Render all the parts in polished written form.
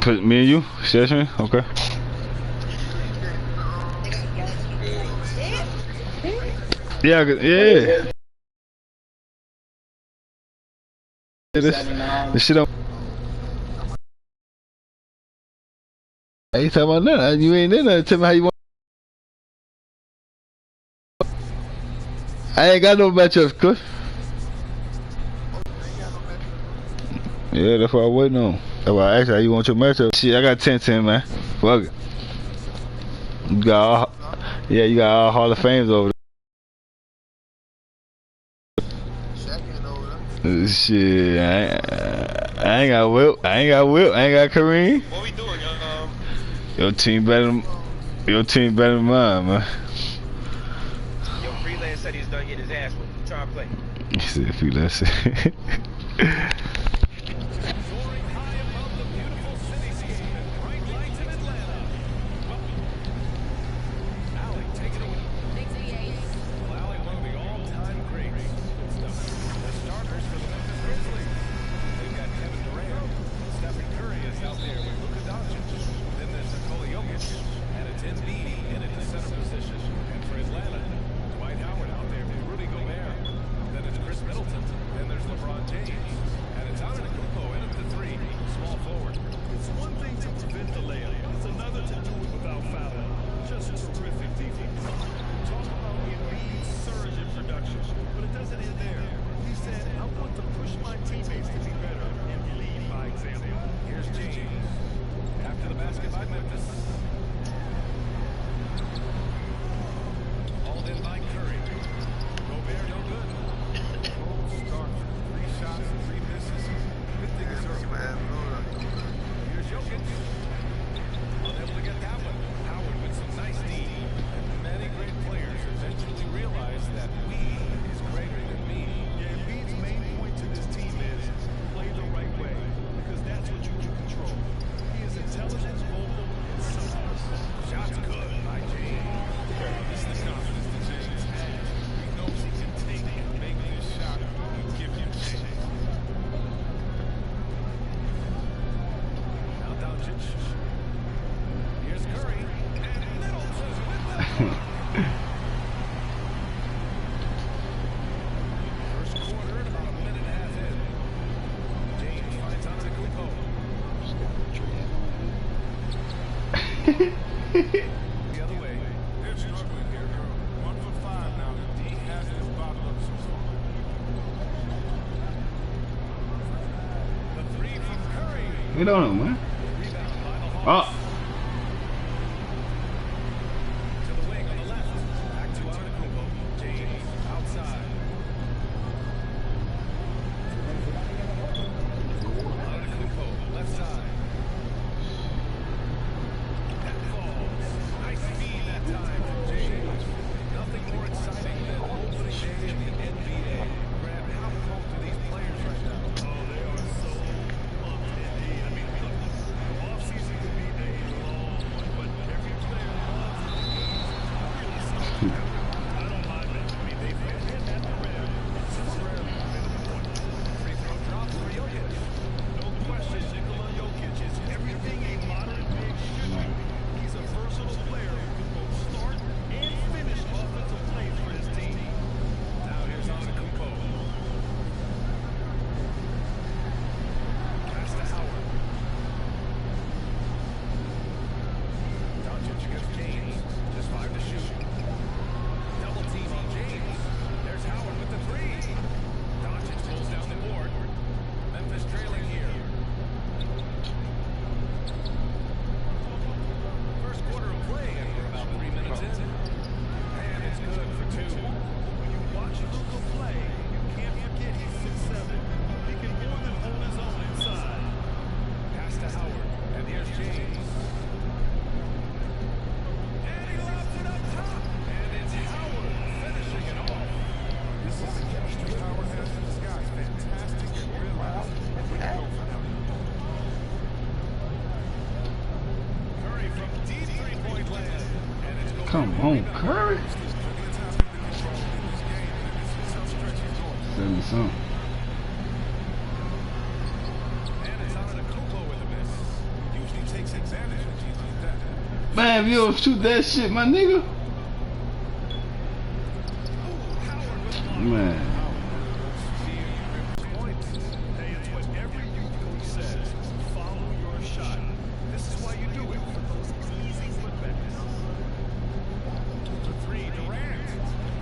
Put me and you session, okay. Yeah, yeah. This shit don't. I ain't talking about nothing. You ain't in there. Tell me how you want. I ain't got no matchups, Cliff. Yeah, that's what I'm waiting on. That's why I asked you how you want your matchup. Shit, I got 10-10, man. Fuck it. You got all, yeah, you got all Hall of Fames over there. Shit, I ain't got Whip. I ain't got Whip. I ain't got Kareem. What we doing, Your team better than mine, man. Yo, Freelance said he's done getting his ass whooped. Try to play. He said Freelance. We don't know, man. Oh. Come on, Curry. Send me some. Man, if you don't shoot that shit, my nigga. Man.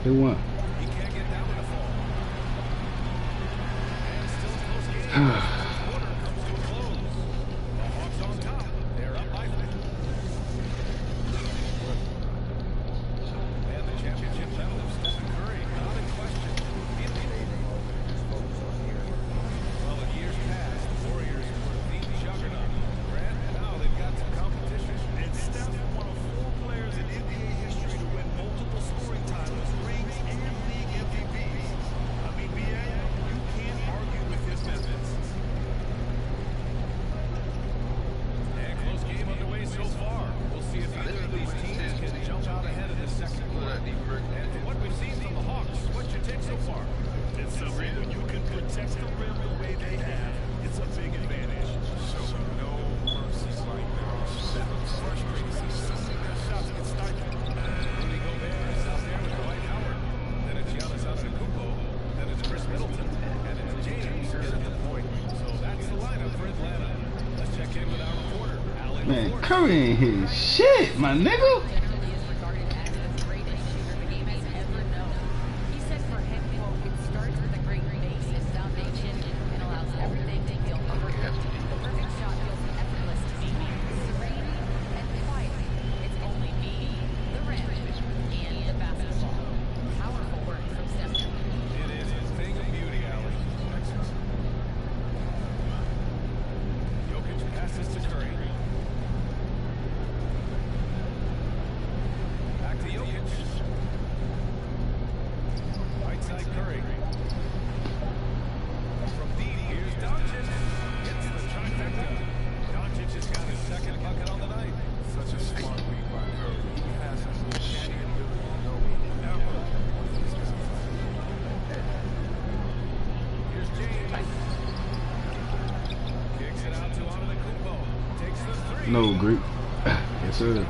They won. He can't get down with the fall. And still close game. Quarter comes to a close. The Hawks on top. They're up by 50. And the championship medal of Stephen Curry, not in question. Well, in years past, the Warriors were the juggernaut. Grant, now they've got some competition. And Steph, one of 4 players in NBA history to win multiple scoring titles, rings, and league MVPs. I mean, BA, you can't argue with his methods. And close game underway so far. We'll see if either of these teams can jump out ahead in the second quarter. And from what we've seen from the Hawks, what's your take so far? It's a rim. When you can protect the rim the way they have, it's a big advantage. So no mercy right now. Frustrating. Shots get started. Rudy Gobert is out there with Dwight Howard. Then it's Giannis Antetokounmpo. Then it's Chris Middleton. And it's James here at the point. So that's the lineup for Atlanta. Let's check in with our reporter, Alan. Man, Curry ain't hitting shit, my nigga. No, Greek. Yes, sir.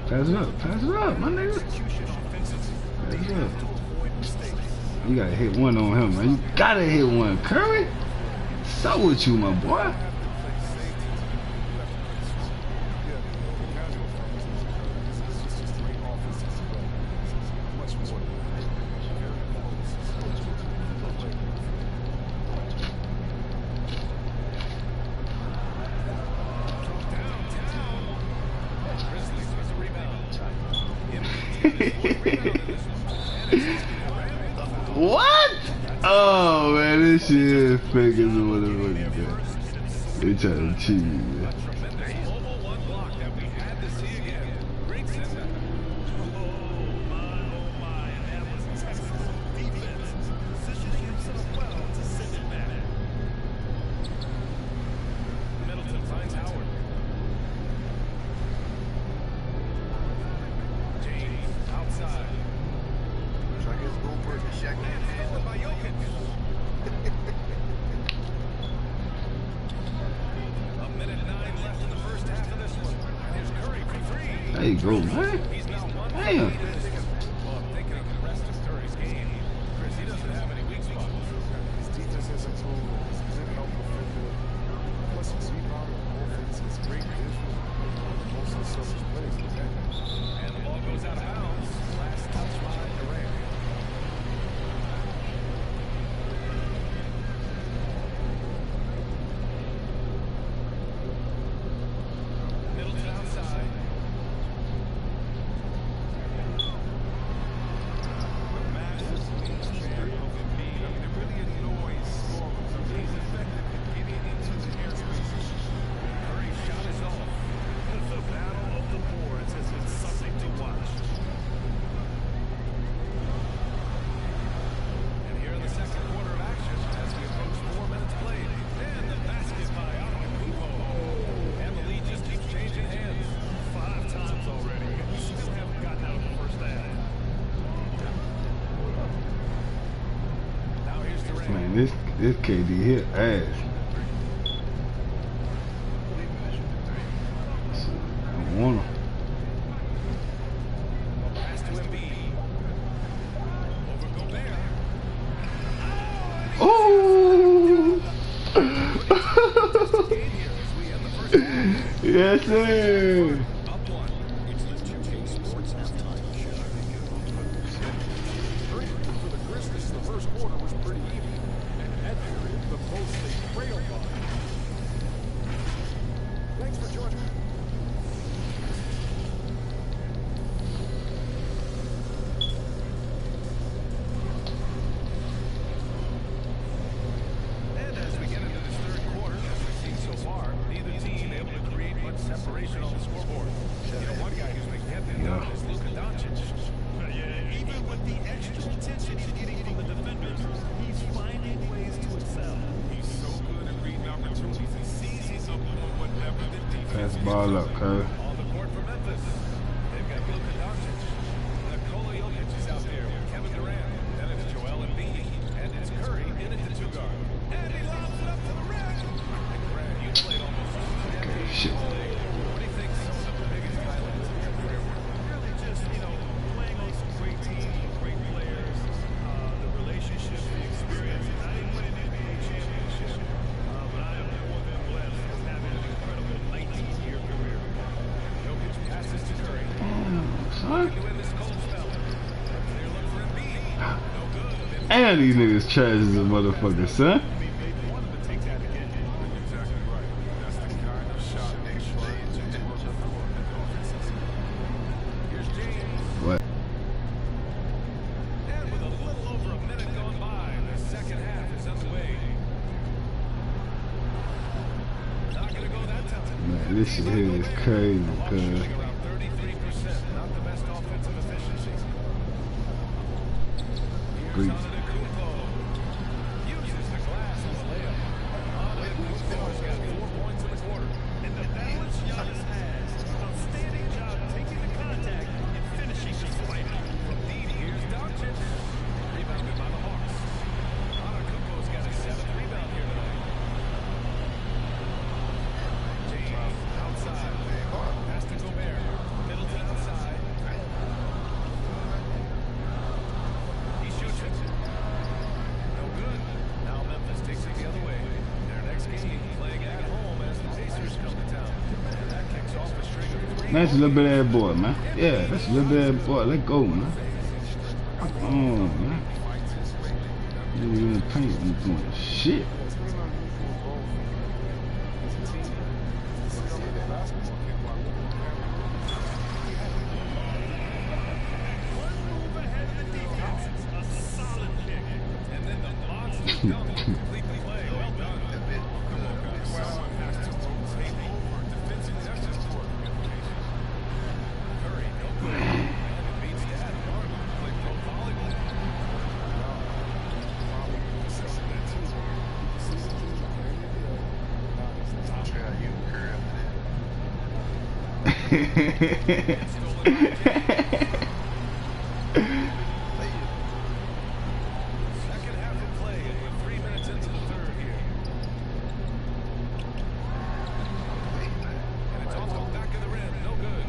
Pass it up. Pass it up, my nigga. Pass it up. You gotta hit one on him, man. You gotta hit one. Curry? So with you, my boy. What? Oh man, this shit is fake as a motherfucker. They trying to cheat me, man. There you go, man. Damn. Man, this KD hit ass. want him. Pass to Embiid. Over Gobert. Oh! Yes, sir. Up one. It's the 2K Sports halftime show. For the Grizzlies, the first quarter was pretty even. And in that period, the Post they trailed by. Thanks for joining me. And as we get into this third quarter, as we've seen so far, neither team able to create much separation on the scoreboard. You know, one guy who's making headway down is Luka Doncic. Yeah, even with the extra attention he's getting from the defenders, he's finding ways to excel. He's so good at reading opportunities and seizing them whatever the defense Pass the ball up, cuz. on the court for Memphis. They've got Luka Doncic. Nikola Jokic is out there with Kevin Durant. Then it's Joel Embiid. And it's Curry in at the two guard. And he lobs it up to the rim. And Brad, you played almost 2 decades Shit. in the league. What do you think some of the biggest highlights of your career were? Really just, playing on some great teams, great players, the relationships, the experience. I didn't win an NBA championship, but I am more than blessed with having an incredible 19-year career. Jokic passes to Curry. Son. To win this cold spell. Clear look for Embiid. No good. And these niggas trash as a motherfucker, son. They wanted to take that again. Exactly right. That's the kind of shot they try to work for in the offense. Here's James. What? And with a little over a minute gone by, the second half is underway. Not going to go that time. Man, this shit here is crazy, Hawks cuz. shooting around 33%. Not the best offensive efficiency. Here's Please. Antetokounmpo. Uses the glass on the layup. Antetokounmpo's got 4 points in the quarter. And the balance Giannis has. Outstanding job taking the contact and finishing the fight. From deep, here's Doncic. Rebounded by the Hawks. Antetokounmpo's got his 7th rebound here tonight. James outside. Pass to Gobert. Middleton outside. He shoots it. No good. Now Memphis takes it the other way. Their next game playing at home as the Pacers come to town. And that kicks off a string of 3. That's a little bit of that boy, man. Yeah, that's a little bit of that boy. Let go, man. Come on, man. You in the paint and doing shit. Second half of play, and we're 3 minutes into the third here. And it's off the back of the rim, no good.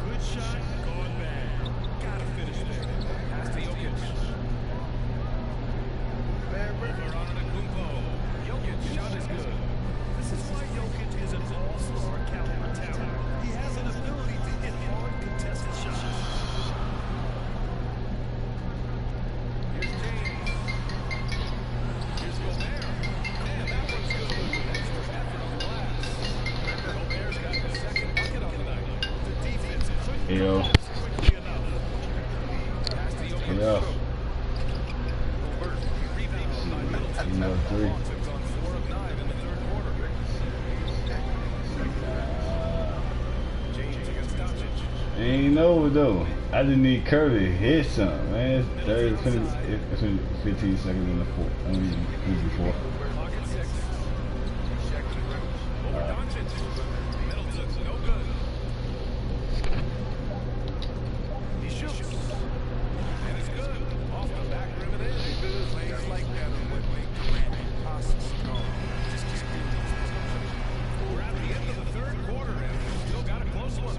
Good shot, gone bad. Gotta finish there. Pass to Jokic. Over on Antetokounmpo. Jokic, shot is good. This is why Jokic is an all-star caliber talent. He has an ability to hit hard, contested shots. Here's James. Here's Gobert. Man, that one's good. Extra effort on the glass. Gobert's got his second bucket on the night. The defense couldn't Yo. come quickly enough. Pass to Jokic. Yeah. Gobert rebounded by Middleton. No, 3. Hawks have gone 4 of 9 in the third quarter. James against Doncic. Ain't know though. I just need Curry to hit something, man. It's 15 seconds in the fourth. I mean, before. Clock at 6. Over Doncic. Middleton, no good. He shoots. And it's good. Off the back rim and in. Plays like that with Durant. We're at the end of the third quarter and we've still got a close one.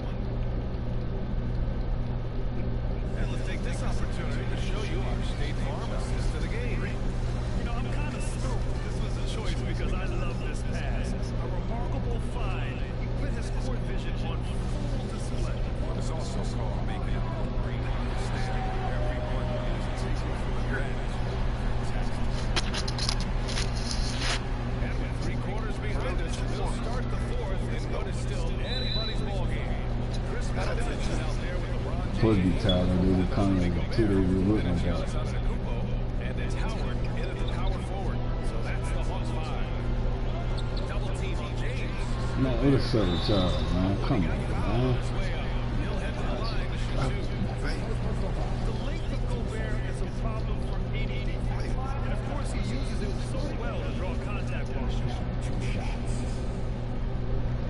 would be tired if they would come in 2 days with my dog. And it's Howard in at the power forward. So that's the Hawks 5. Double team on James. Man, what a silly child, man. Come on, man. He'll head to the line to shoot two. The length of Gobert is a problem for any team. And of course, he uses it so well to draw contact while shooting 2 shots.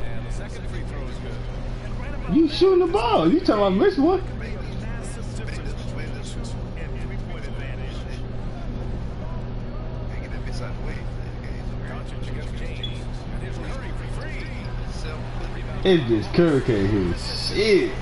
And the second free throw is good. And right about You shooting the ball. You talking about miss one? massive difference between the 2 and 3-point advantage. Doncic against James. And here's Curry for 3. It's just Curry can't hit shit.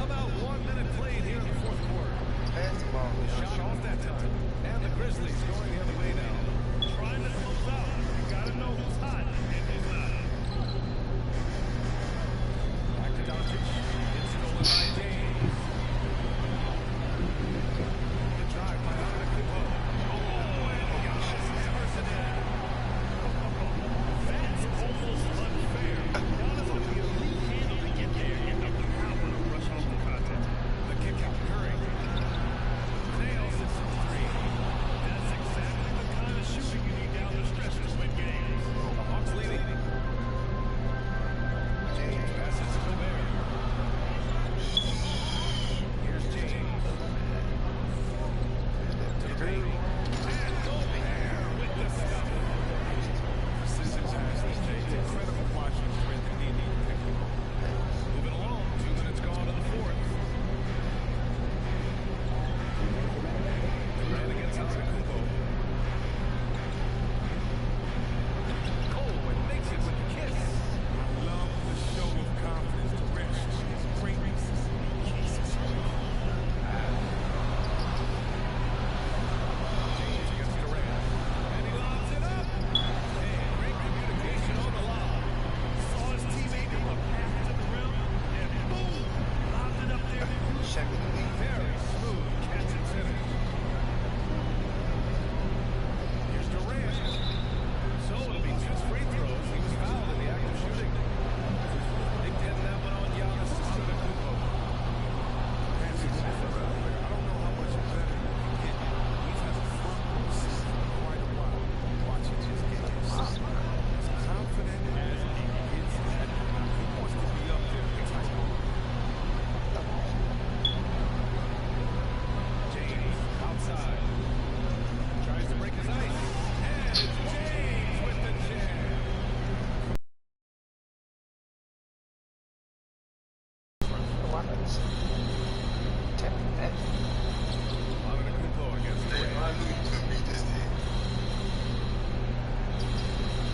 About 1 minute played here in the fourth quarter. Shot off that time. And the Grizzlies going the other way now. Trying to close out. You gotta know who's hot and who's not. Back to Doncic. It's stolen by James. The drive by Antetokounmpo. Oh, and Giannis hammers it in. That's almost unfair. Giannis will be able to handle to get there and have the power to rush off the contact. The kick out Curry. Nails it from 3. That's exactly the kind of shooting you need down the stretch to win games. The Hawks leading. James passes to Gobert. Here's James. To the paint. And Gobert with the stop. Precision passes. James incredible watching for the Nini pick. Moving along. 2 minutes gone in the fourth. Durant against Antetokounmpo. Oh, and makes it with the kiss. I love the show of confidence Durant shows. Great reasons. James against Durant. And he lobs it up. And great communication on the lob. Saw his teammate do a pass to the rim. And boom! Lobbed it up there. Very smooth catch and finish. Here's Durant. So it'll be 2 free throws. He was fouled in the act of shooting. They pinned that one on Giannis Antetokounmpo. Perhaps he's off the road. I don't know how much better he can get. We've had a front row seat for quite a while. Watching his games. As confident as he gets at, he wants to be up there with tight. James outside. Tries to break his ice. And it's James with the jam. Antetokounmpo against Durant.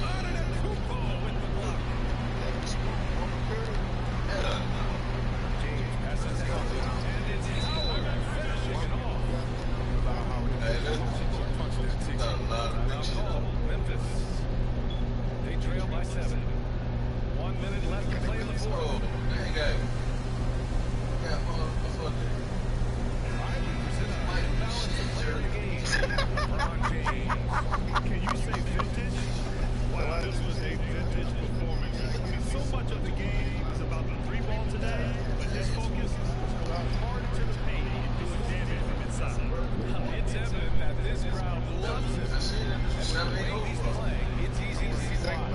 Antetokounmpo with the block. James passes out. And it's Howard finishing it off. Memphis. They trail by 7. 1 minute left to play in the fourth. Can you say vintage? Wow, this was a vintage performance. So much of the game is about the 3-ball today, but his focus was to go hard into the paint and do damage from inside. It's evident that this crowd loves him. And the way he's playing, it's easy to see why.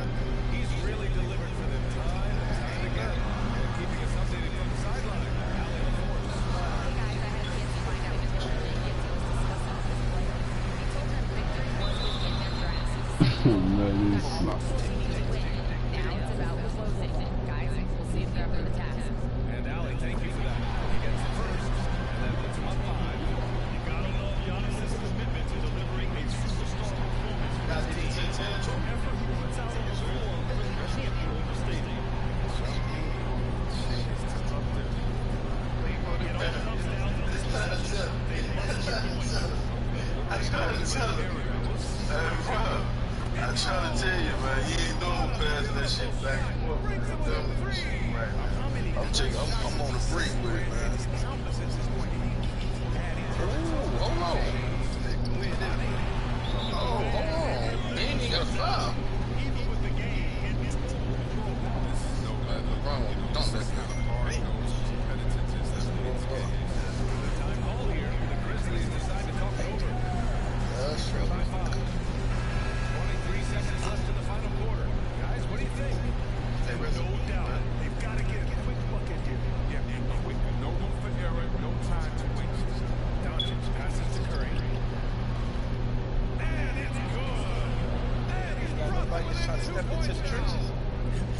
He's really delivered for them time and time again. And keeping us updated from the sideline. Allie LaForce. Guys, I had a chance to find out which one they get to discuss on this player. He told them victory was to get their asses. Man, this- Now it's about closing it. Guys, we'll see if they're up to the task. And Allie, thank you for that. He gets it first, and then puts him up 5. You gotta love Giannis' commitment to delivering a superstar performance for his team. The effort he puts out on the floor can't be overstated. It's up there. It all comes down to this. They must keep going. back and forth with them. Right. I'm on the break with it, man. Ooh, hold on. Oh, hold on. They ain't even got a foul. LeBron won't dunk that kind of hard nose. Time ball here. The Grizzlies decide to talk it over. That's true. 23 seconds left in the final quarter. Guys, what do you think? No doubt. They've got to get a quick bucket here. Yeah, quick. No room for error. No time to waste. Doncic passes to Curry. And it's good. And he's brought them within 2 points now.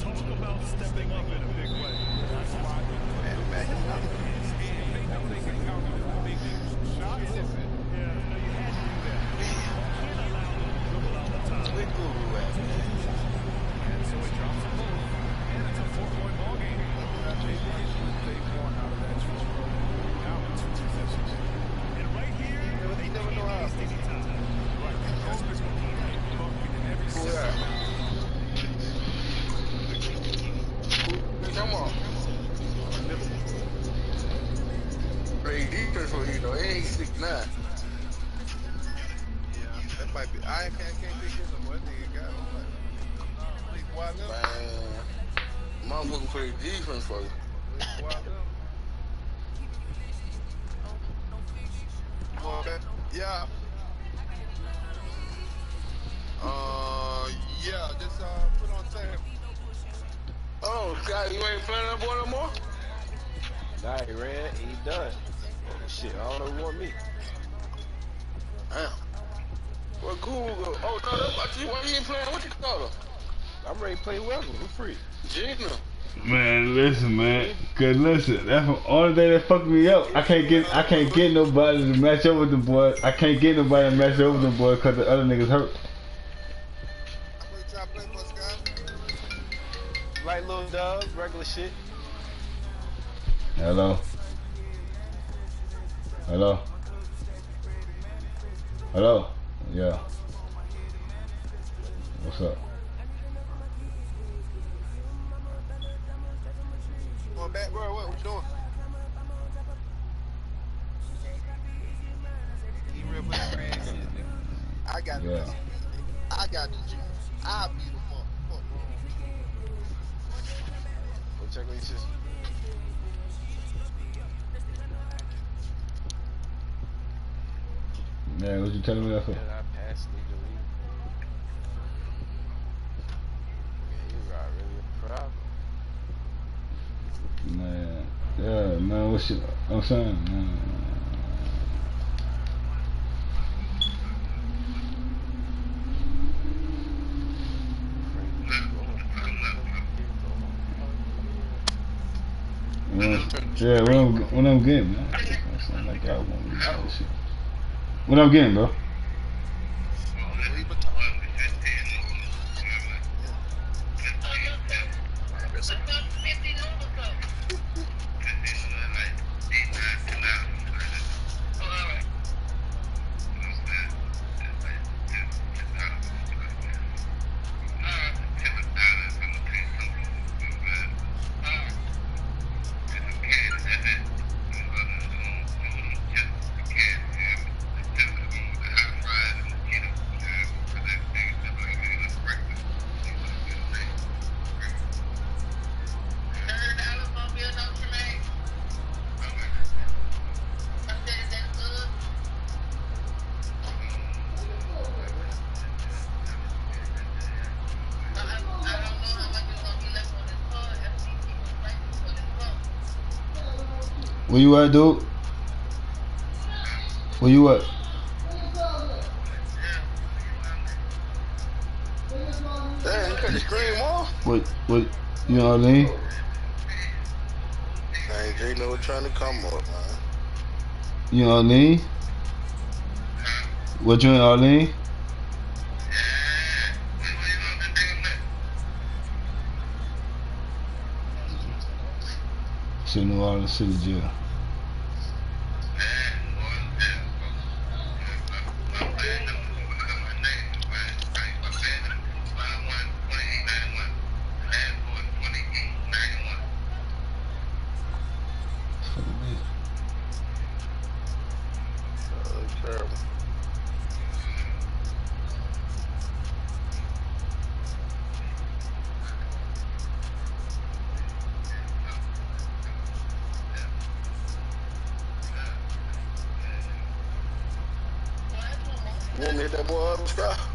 Talk about stepping up in a big way. That's why they know they can count on big shots. Yeah, no, you had to do that. Can't allow them to dribble out the top. And so it drops them both. And it's a 4-point ball game. They want out of that switch program. Now it's 2 possessions. And right here, they never know how to take it time. Right. That's what's going to keep bumping in every second. Come on. Play defense for you, though. He ain't 6'9". Yeah, that might be. I can't think of what nigga got. Man, motherfucker play defense for you. Yeah. Yeah, just put on tape. Oh, Scott, you ain't playing that boy no more? Nah, he ran. He done. Shit, I don't know who want me. Damn. Well, cool. Oh, no, that's about you. Why you ain't playing? What you call him? I'm ready to play whoever. I'm free. Gina. Man, listen, man. Cause listen, that's the only thing that fucked me up. I can't get nobody to match up with them boys. I can't get nobody to match up with them boys cause the other niggas hurt. Light little dubs, regular shit. Hello. Hello. Hello. Yeah. What's up? Going back, bro. What you doing? He real good friend shit, nigga. I got Yeah. I got the juice. I'll be the fuck. Go check on your sister. Man, what you telling me that for? I passed lead the lead. Yeah, you got really a problem. Man, yeah, man, what shit I'm saying, man. Yeah, what I'm getting, man. Sound like I want to do that shit. What I'm getting, bro? Where you at, dude? Where you at? Damn, you cut the screen off? What, you know what I mean? Dang, Jay know what's trying to come up, man. You know what I mean? What you in Arlene? Shit, New Orleans City Jail. You want me to hit that boy up and stuff?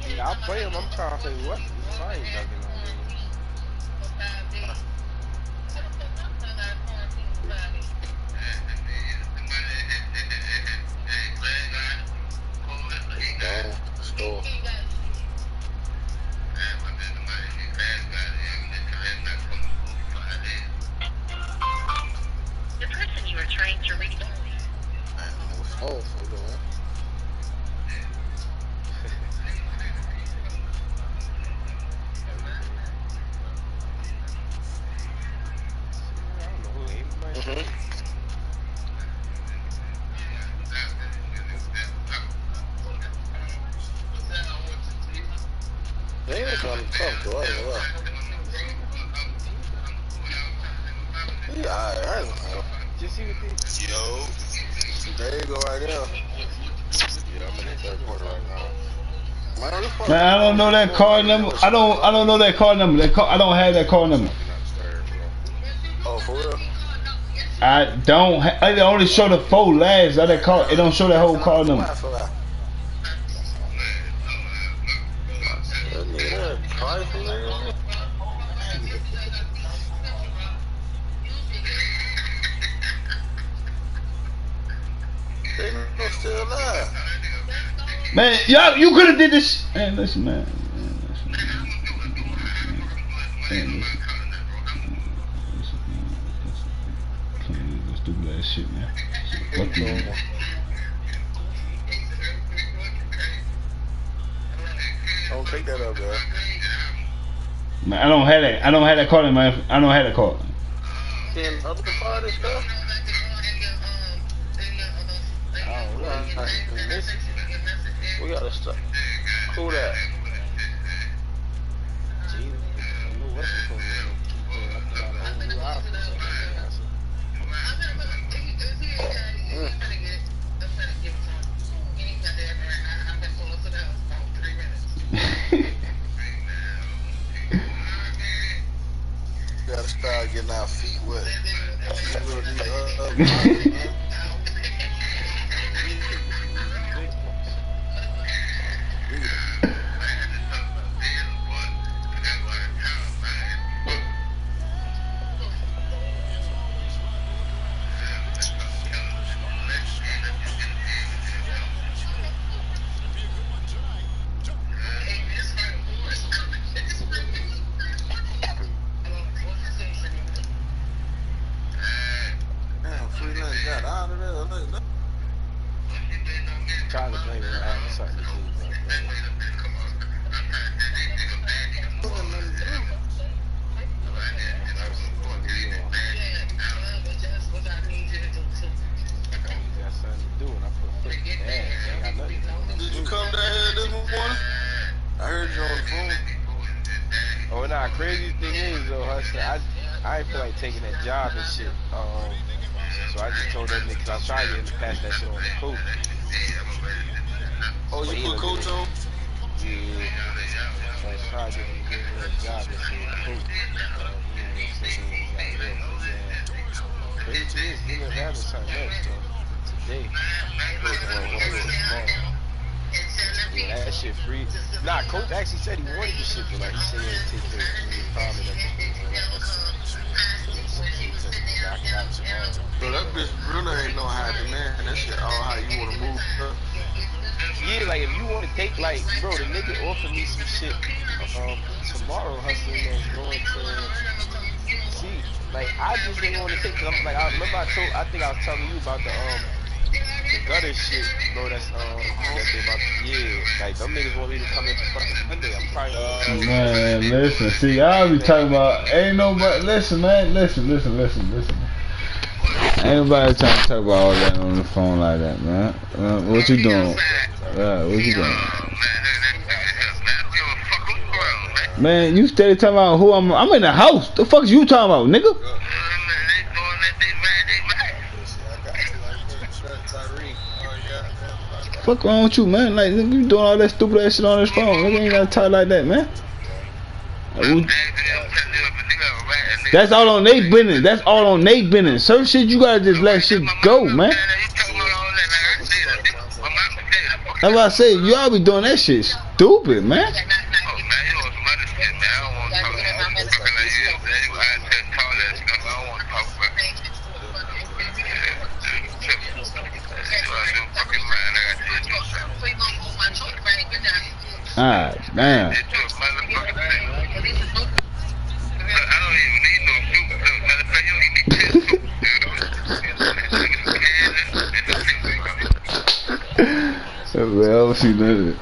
Yeah, I'll play him. I'm trying to play what? I ain't ducking on him. Damn, store. The person you are trying to reach. I don't know what's wrong for doing. I don't know who he might be. They ain't kind of tough though, I ain't gonna lie. Yeah, I ain't gonna lie. Just see what they. Yo. There you go right there. Yeah, I'm in the third quarter right now. Man, I don't know that card number. I don't know that card number. I don't have that card number. Oh, for real? I don't. I only show the 4 last of that card. It don't show that whole card number. They still alive. Man, y'all, you could have did this. Man, listen, man. Let's do that shit, man. Fuck you, man. Don't take that up, bro. Man, I don't have that. I don't have that card in my. I don't have that card. Can other part of stuff? We gotta stop. Who that? Gotta start getting our feet wet. Trying to blame it on having something to do, Did you come down here this morning? I heard you on the phone. Oh, nah, crazy thing is, though, Hustler, I ain't feel like taking that job and shit. So I just told that nigga, cause I was trying to get him to pass that shit on the coach. Oh, you put coach on? Yeah. So I was trying to get him to give me that job and shit on the coach. Crazy thing is, he ended up having something else, though. Today. Yeah, that shit free. Nah, coach actually said he wanted the shit, but like he said he take care of the problem and Bro, that bitch really ain't no happy man. That shit all how you wanna move stuff. yeah, like if you want to take, like, bro, the nigga offered me some shit tomorrow, hustling and going to see. Like, I just didn't want to take, cause I'm like, I remember I think I was telling you about the gutter shit, bro. That's that they about, yeah. Like them niggas want me to come in for fucking Monday. I'm probably Man, listen. See, I'll be talking about. Ain't nobody. Listen, man. Listen. Ain't nobody trying to talk about all that on the phone like that, man. What you doing? What you doing? Man, you steady talking about who I'm. I'm in the house. The fuck is you talking about, nigga? Fuck wrong with you, man? Like, nigga, you doing all that stupid ass shit on this phone. Nigga ain't gotta talk like that, man. That's all on they business. That's all on they business. Certain shit you gotta just let shit go, man. That's why I say you all be doing that shit stupid, man. Oh, man, you know some other shit, man. I don't want to talk about it. Fucking like you, man. You eye test, all that stuff. I don't want to talk about it. Ah, damn. Man, I don't see none of it.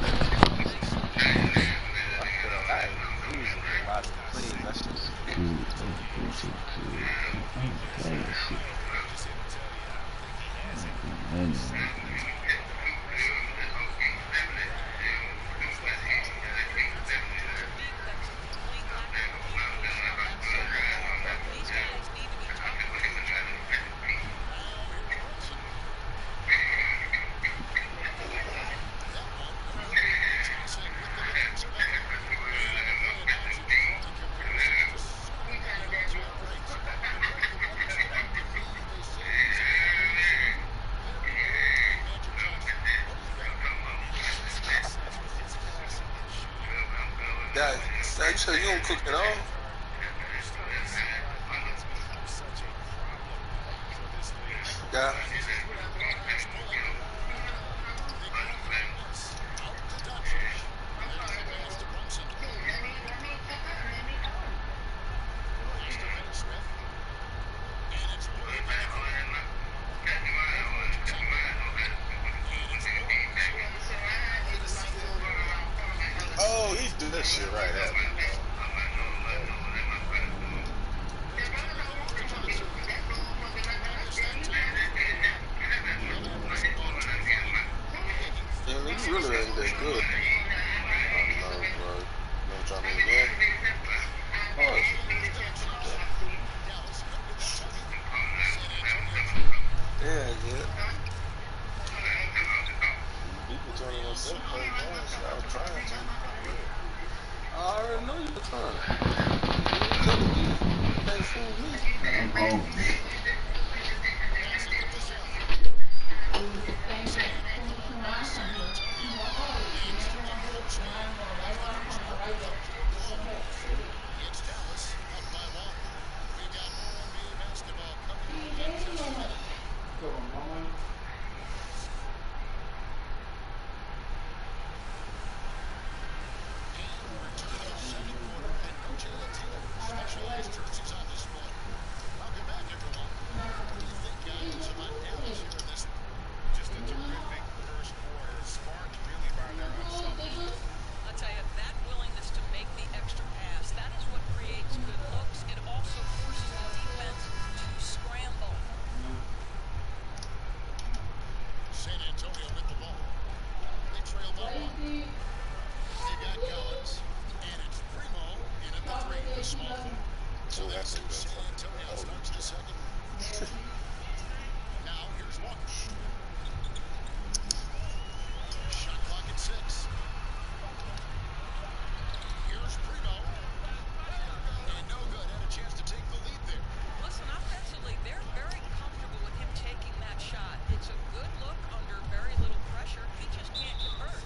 Dad, you said you don't cook at all? Yeah. Oh, he did that shit right at me. Yeah, he really ain't that good. I know, bro. You know try me again? Oh, yeah, yeah. People turning on set play games. I was trying to. I already know you were trying. You can't fool me. I'm hungry. Just a terrific first quarter, sparked really by their ensemble. I'll tell you, that willingness to make the extra pass, that is what creates good looks. It also forces the defense to scramble. San Antonio with the ball. They trail by one. They got Collins, and it's Primo in at the 3, the small forward. So that's how San Antonio starts the second. Now here's Walker. Shot clock at 6. Here's Primo. And no good. Had a chance to take the lead there. Listen, offensively, they're very comfortable with him taking that shot. It's a good look under very little pressure. He just can't convert.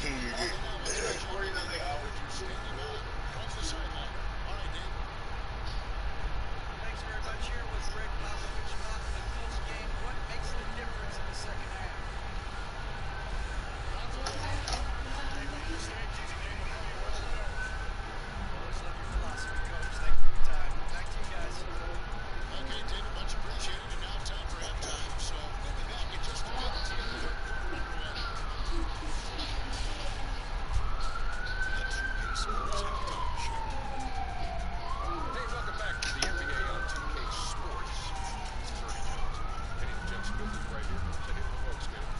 Thanks very much. Here was Rick Popovich talking the post game. What makes the difference in the second half? Always love your philosophy, Coach. Thanks for your time. Back to you guys. Okay, David, much appreciated. And now time for halftime. So we'll be back in just a minute to get the third quarter underway. The 2K Sports Halftime Show. Hey, welcome back to the NBA on 2K Sports. It's Bernie Jones. Kenny the Jet Smith is right here. Say hey to the folks, Kenny.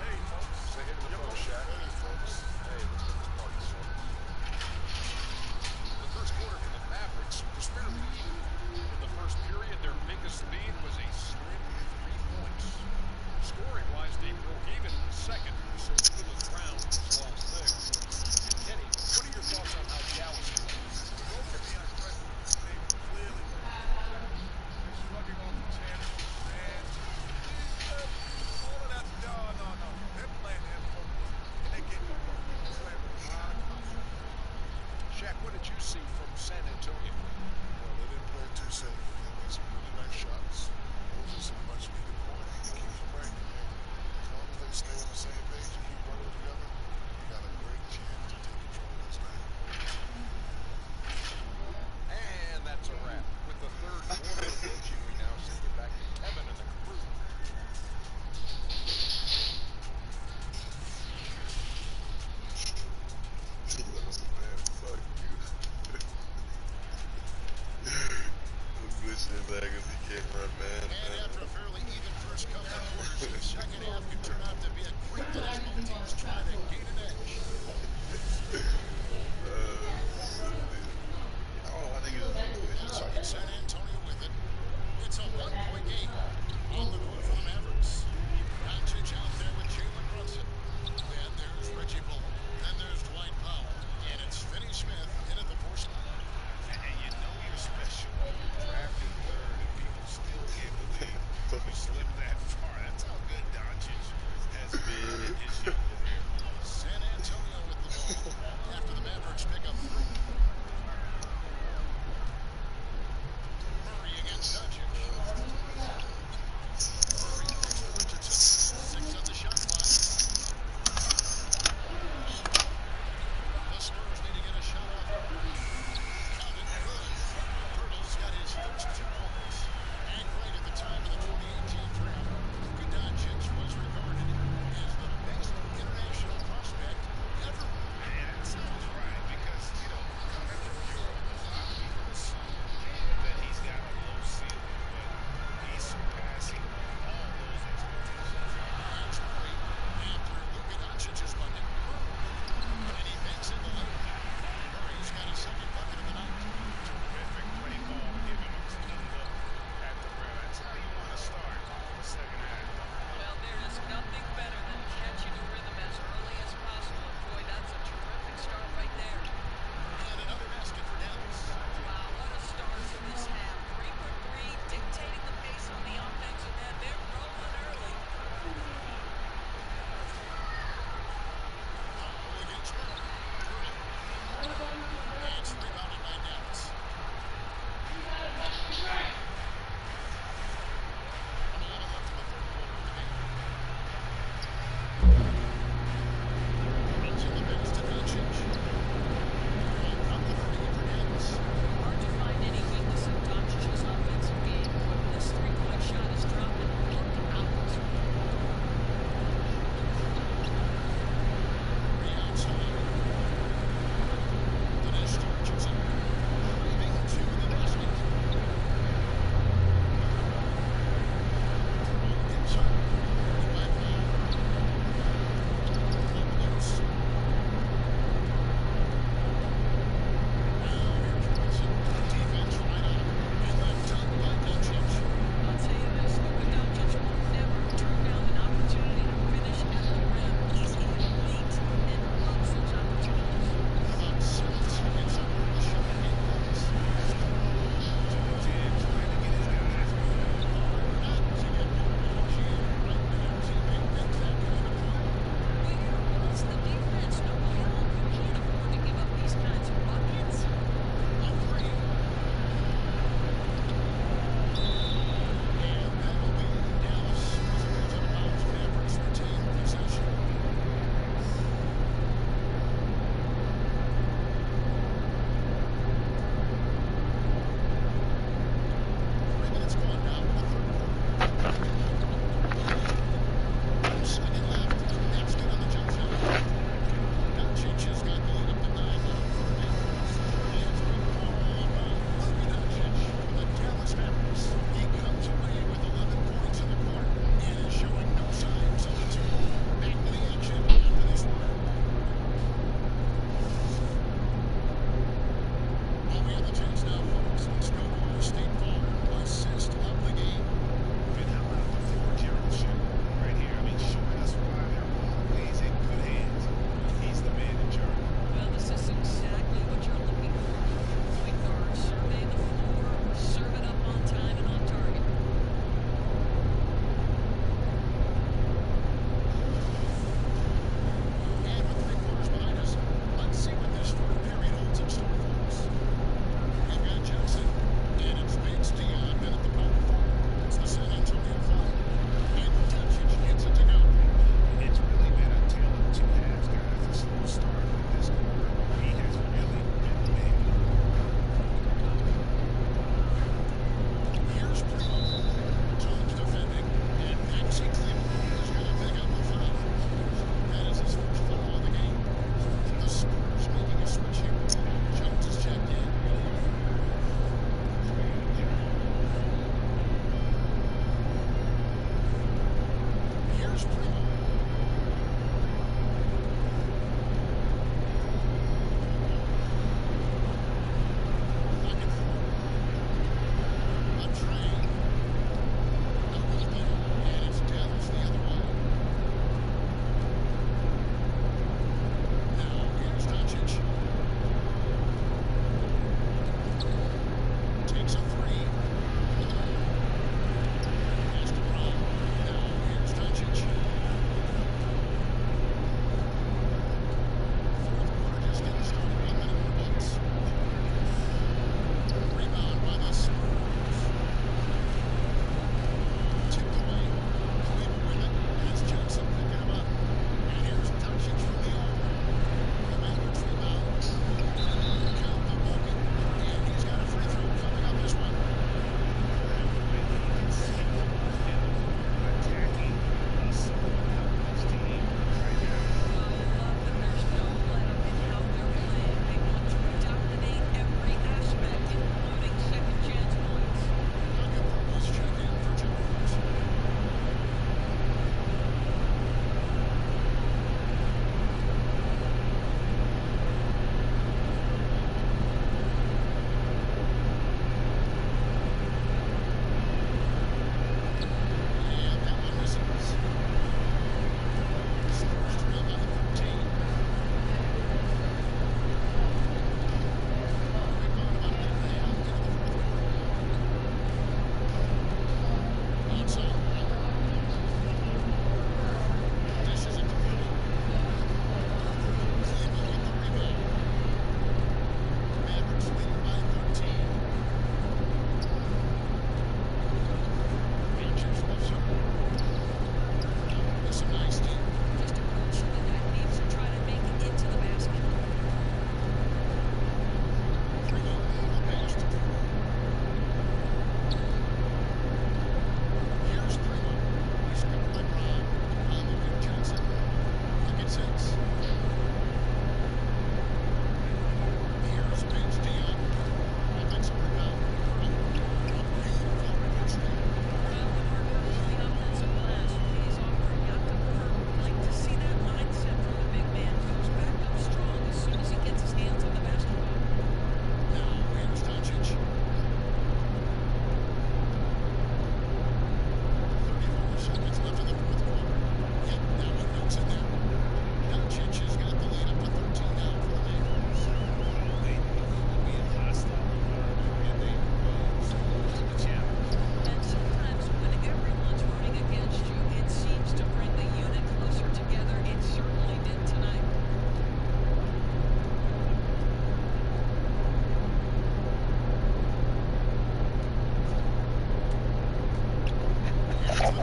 Getting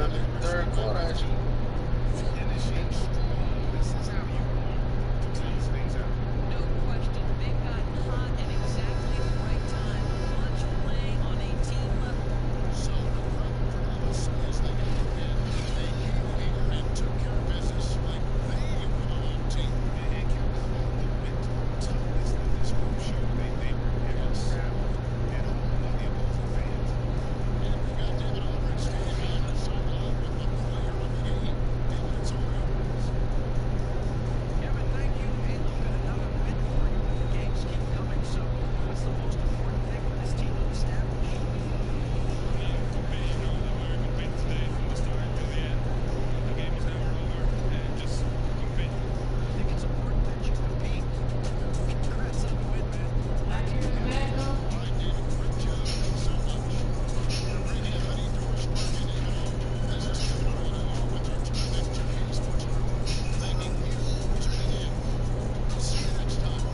in the third quarter, actually. Initiate strong. This is how you want to close things out. No question, they've gotten hot at exactly the right time. A bunch playing on a team level. So the problem for us is they came in, they came here and took care of business like they were the home team. And Cuban, the mental toughness that this group showed, they were able to grab and hold on the opposing fans. And we got David Aldridge standing on the sideline with the player of the game. David, it's all yours. Kevin, thank you. Hey, look at another win for you. The games keep coming, so what's the most important thing for this team to establish? Competing on the word compete today from the start to the end. The game is never over, and just compete. I think it's important that you compete. Congrats on the win, man. Back to you, Kevin. All right, David, great job. Thanks so much. We're bringing it on indoors, working it out. This is Kevin Harlan along with our terrific 2K Sports crew. Thanking you for tuning in. We'll see you next time.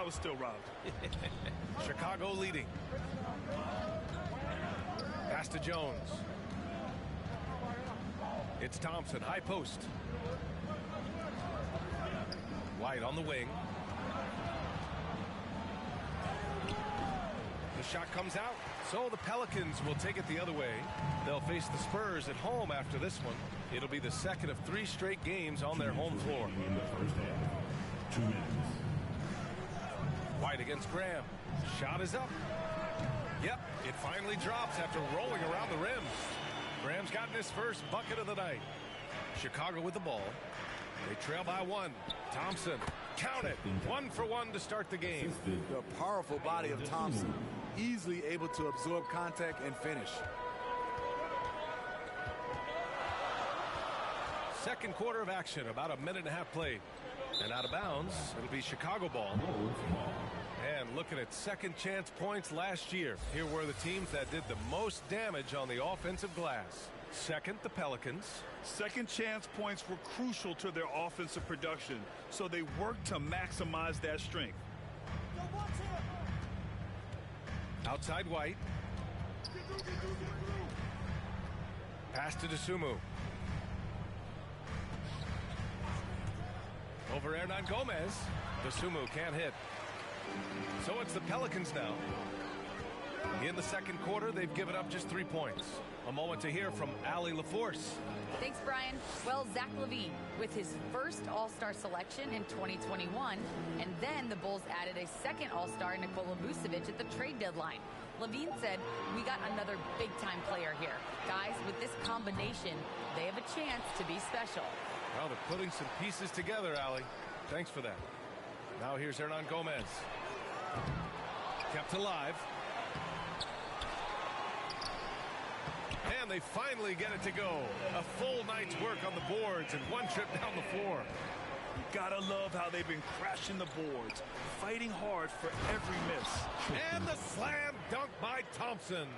was still robbed. Chicago leading. Pass to Jones. It's Thompson, high post. White on the wing. The shot comes out, so the Pelicans will take it the other way. They'll face the Spurs at home after this one. It'll be the second of 3 straight games on their home floor. In the first half. 2 minutes. White against Graham. Shot is up. Yep, it finally drops after rolling around the rim. Graham's gotten his first bucket of the night. Chicago with the ball. They trail by 1. Thompson, count it. 1 for 1 to start the game. The powerful body of Thompson, easily able to absorb contact and finish. Second quarter of action, about a minute and a half played. And out of bounds, it'll be Chicago ball. And looking at second chance points last year, here were the teams that did the most damage on the offensive glass. Second, the Pelicans. Second chance points were crucial to their offensive production, so they worked to maximize that strength. Outside White. Pass to DeSumo. Over Hernan Gomez. DeSumo can't hit. So it's the Pelicans now. In the second quarter, they've given up just 3 points. A moment to hear from Allie LaForce. Thanks, Brian. Well, Zach LaVine with his first All-Star selection in 2021, and then the Bulls added a second All-Star, Nikola Vucevic, at the trade deadline. LaVine said, "We got another big-time player here. Guys, with this combination, they have a chance to be special." Well, they're putting some pieces together, Allie. Thanks for that. Now here's Hernan Gomez. Kept alive. And they finally get it to go. A full night's work on the boards and 1 trip down the floor. You gotta love how they've been crashing the boards, fighting hard for every miss. And the slam dunk by Thompson.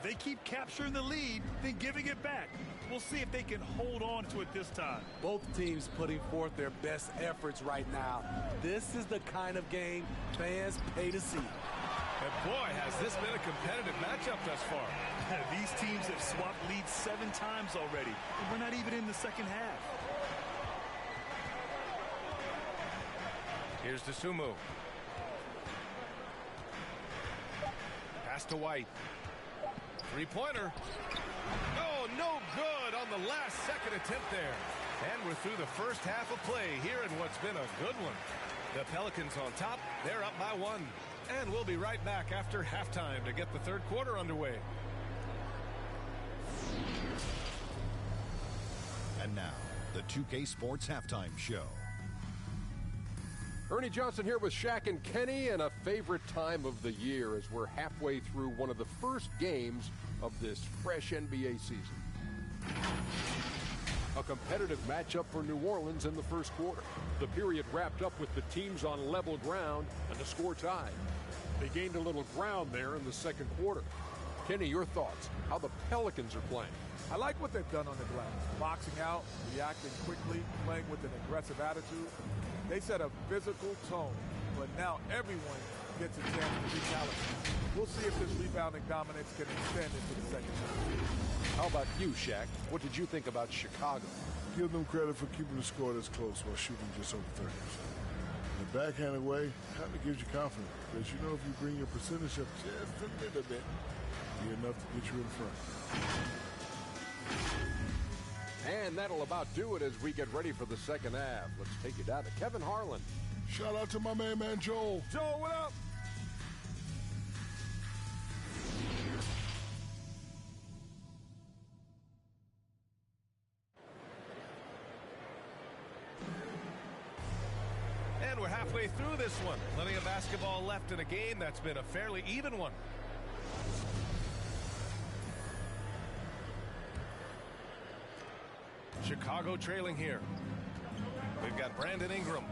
They keep capturing the lead, then giving it back. We'll see if they can hold on to it this time. Both teams putting forth their best efforts right now. This is the kind of game fans pay to see. And boy, has this been a competitive matchup thus far. These teams have swapped leads 7 times already, and we're not even in the second half. Here's DeSumo. Pass to White. 3-pointer. Oh, no good on the last second attempt there. And we're through the first half of play here in what's been a good one. The Pelicans on top. They're up by 1. And we'll be right back after halftime to get the third quarter underway. And now, the 2K Sports Halftime Show. Ernie Johnson here with Shaq and Kenny, and a favorite time of the year as we're halfway through one of the first games of this fresh NBA season. A competitive matchup for New Orleans in the first quarter. The period wrapped up with the teams on level ground and the score tied. They gained a little ground there in the second quarter. Kenny, your thoughts, how the Pelicans are playing? I like what they've done on the glass. Boxing out, reacting quickly, playing with an aggressive attitude. They set a physical tone, but now everyone gets a chance to recalibrate. We'll see if this rebounding dominance can extend into the second half. How about you, Shaq? What did you think about Chicago? Give them credit for keeping the score this close while shooting just over 30%. In a backhanded way, kind of gives you confidence, because you know if you bring your percentage up just a little bit, be enough to get you in front. And that'll about do it as we get ready for the second half. Let's take you down to Kevin Harlan. Shout out to my man Joel. Joel, what up? And we're halfway through this one. Plenty of basketball left in a game that's been a fairly even one. Chicago trailing here. We've got Brandon Ingram,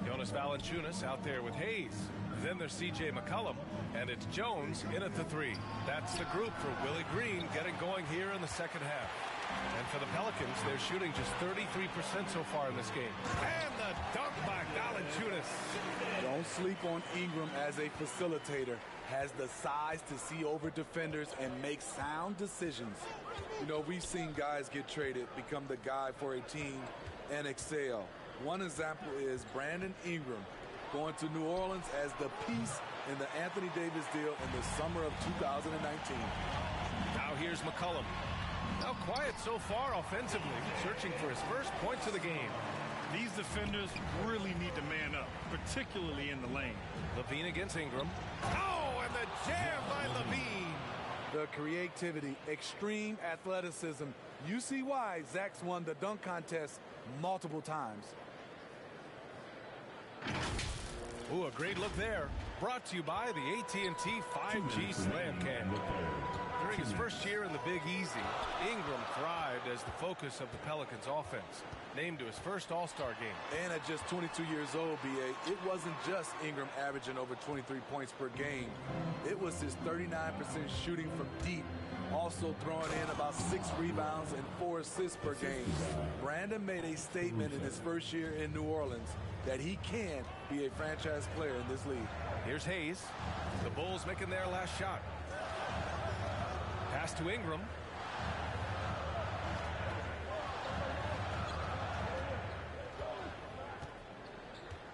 Jonas Valanciunas out there with Hayes. Then there's C.J. McCollum, and it's Jones in at the 3. That's the group for Willie Green getting going here in the second half. And for the Pelicans, they're shooting just 33% so far in this game. And the dunk by Valanciunas. The Don't sleep on Ingram as a facilitator. Has the size to see over defenders and make sound decisions. You know, we've seen guys get traded, become the guy for a team, and excel. One example is Brandon Ingram going to New Orleans as the piece in the Anthony Davis deal in the summer of 2019. Now here's McCollum. Now quiet so far offensively, searching for his first points of the game. These defenders really need to man up, particularly in the lane. Levine against Ingram. Oh, and the jam by Levine. The creativity, extreme athleticism. You see why Zach's won the dunk contest multiple times. Ooh, a great look there. Brought to you by the AT&T 5G Slam Cam. During his first year in the Big Easy, Ingram thrived as the focus of the Pelicans offense. Named to his first All-Star game. And at just 22 years old, B.A., it wasn't just Ingram averaging over 23 points per game. It was his 39% shooting from deep, also throwing in about 6 rebounds and 4 assists per game. Brandon made a statement in his first year in New Orleans that he can be a franchise player in this league. Here's Hayes. The Bulls making their last shot. Pass to Ingram.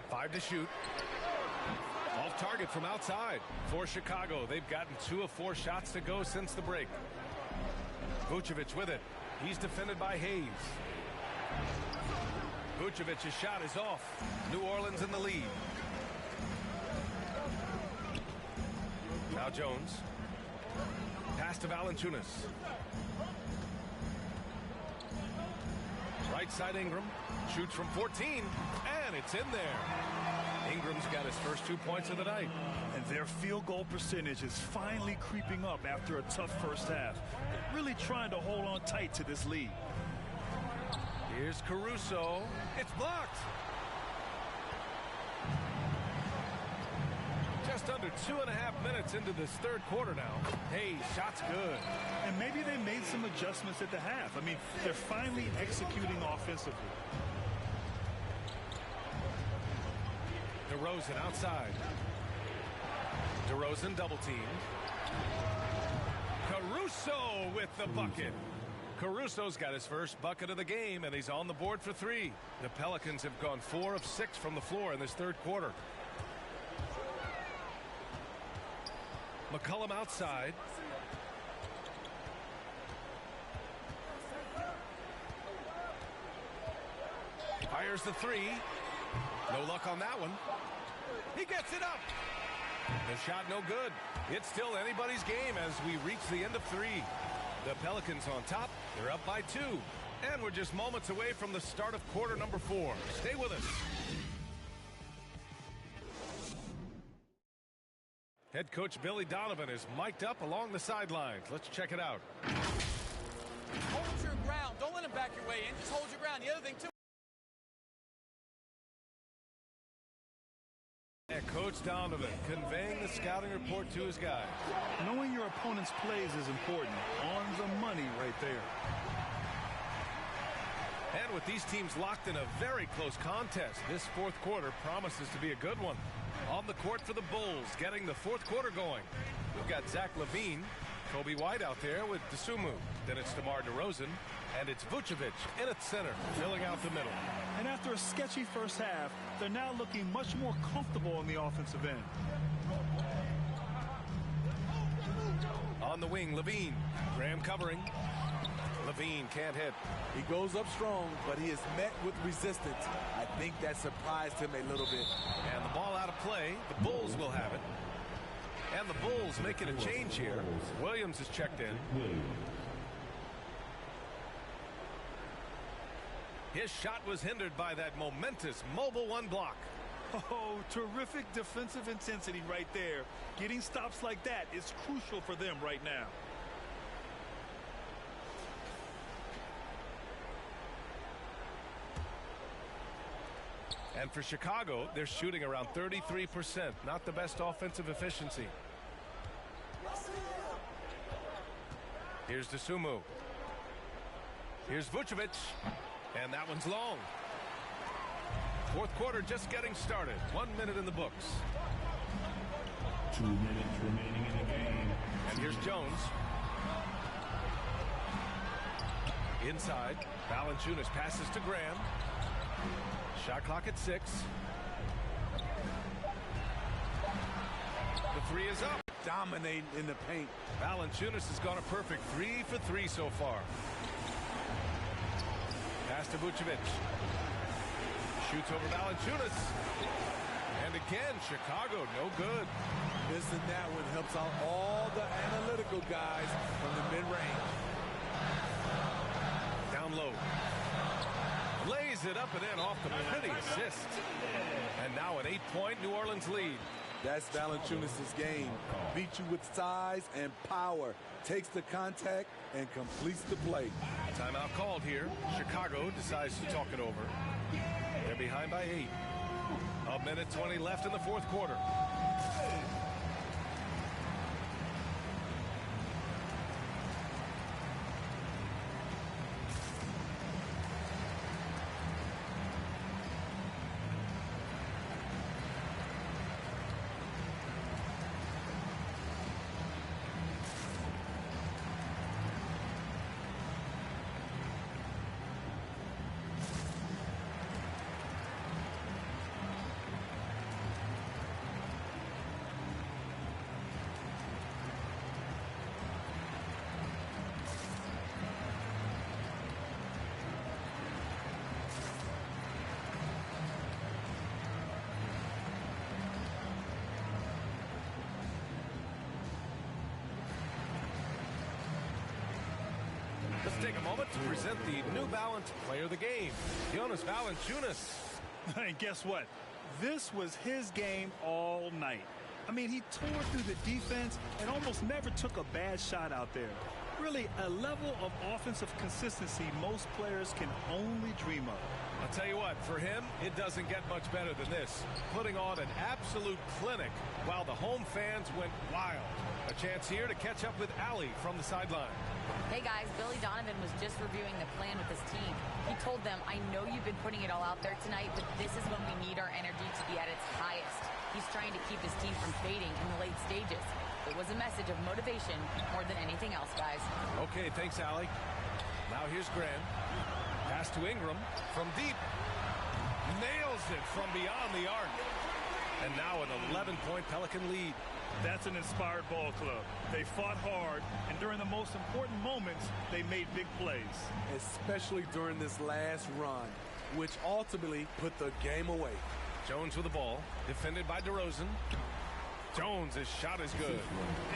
Five to shoot. Off target from outside. For Chicago, they've gotten 2 of 4 shots to go since the break. Vucevic with it. He's defended by Hayes. Vucevic's shot is off. New Orleans in the lead. Now Jones. Pass to Valanciunas. Right side Ingram. Shoots from 14. And it's in there. Ingram's got his first 2 points of the night. And their field goal percentage is finally creeping up after a tough first half. They're really trying to hold on tight to this lead. Here's Caruso. It's blocked. Just under 2.5 minutes into this third quarter now. Hey, shot's good. And maybe they made some adjustments at the half. I mean, they're finally executing offensively. DeRozan outside. DeRozan double teamed. Caruso with the bucket. Caruso's got his first bucket of the game, and he's on the board for 3. The Pelicans have gone 4 of 6 from the floor in this third quarter. McCollum outside. Fires the 3. No luck on that one. He gets it up. The shot no good. It's still anybody's game as we reach the end of 3. The Pelicans on top. They're up by 2. And we're just moments away from the start of quarter number 4. Stay with us. Head coach Billy Donovan is mic'd up along the sidelines. Let's check it out. Hold your ground. Don't let him back your way in. Just hold your ground. The other thing, too. And Coach Donovan conveying the scouting report to his guys. Knowing your opponent's plays is important. On the money right there. And with these teams locked in a very close contest, this fourth quarter promises to be a good one. On the court for the Bulls, getting the fourth quarter going. We've got Zach LaVine, Kobe White out there with DeSumo. Then it's DeMar DeRozan, and it's Vucevic in at center, filling out the middle. And after a sketchy first half, they're now looking much more comfortable on the offensive end. On the wing, LaVine. Graham covering. LaVine can't hit. He goes up strong, but he is met with resistance. I think that surprised him a little bit. And the ball out of play. The Bulls will have it. And the Bulls making a change here. Williams is checked in. His shot was hindered by that momentous mobile 1 block. Oh, terrific defensive intensity right there. Getting stops like that is crucial for them right now. And for Chicago, they're shooting around 33%. Not the best offensive efficiency. Here's DeSumo. Here's Vucevic. And that one's long. Fourth quarter just getting started. 1 minute in the books. 2 minutes remaining in the game. And here's Jones. Inside. Valanciunas passes to Graham. Shot clock at 6. The three is up. Dominating in the paint. Valanciunas has gone a perfect 3 for 3 so far. Pass to Vucevic. Shoots over Valanciunas. And again, Chicago, no good. Missing that one helps out all the analytical guys from the mid-range. Down low. Lays it up and in off the pretty assist. And now an 8-point New Orleans lead. That's Valanciunas' game. Beat you with size and power. Takes the contact and completes the play. Timeout called here. Chicago decides to talk it over. They're behind by 8. 1 minute 20 left in the fourth quarter. Let's take a moment to present the New Balance Player of the Game, Jonas Valanciunas. And guess what? This was his game all night. I mean, he tore through the defense and almost never took a bad shot out there. Really, a level of offensive consistency most players can only dream of. I'll tell you what, for him, it doesn't get much better than this. Putting on an absolute clinic while the home fans went wild. A chance here to catch up with Allie from the sideline. Hey guys, Billy Donovan was just reviewing the plan with his team. He told them, I know you've been putting it all out there tonight, but this is when we need our energy to be at its highest. He's trying to keep his team from fading in the late stages. It was a message of motivation more than anything else, guys. Okay, thanks, Allie. Now here's Graham. Pass to Ingram from deep. Nails it from beyond the arc. And now an 11-point Pelican lead. That's an inspired ball club. They fought hard, and during the most important moments, they made big plays. Especially during this last run, which ultimately put the game away. Jones with the ball, defended by DeRozan. Jones' shot is good.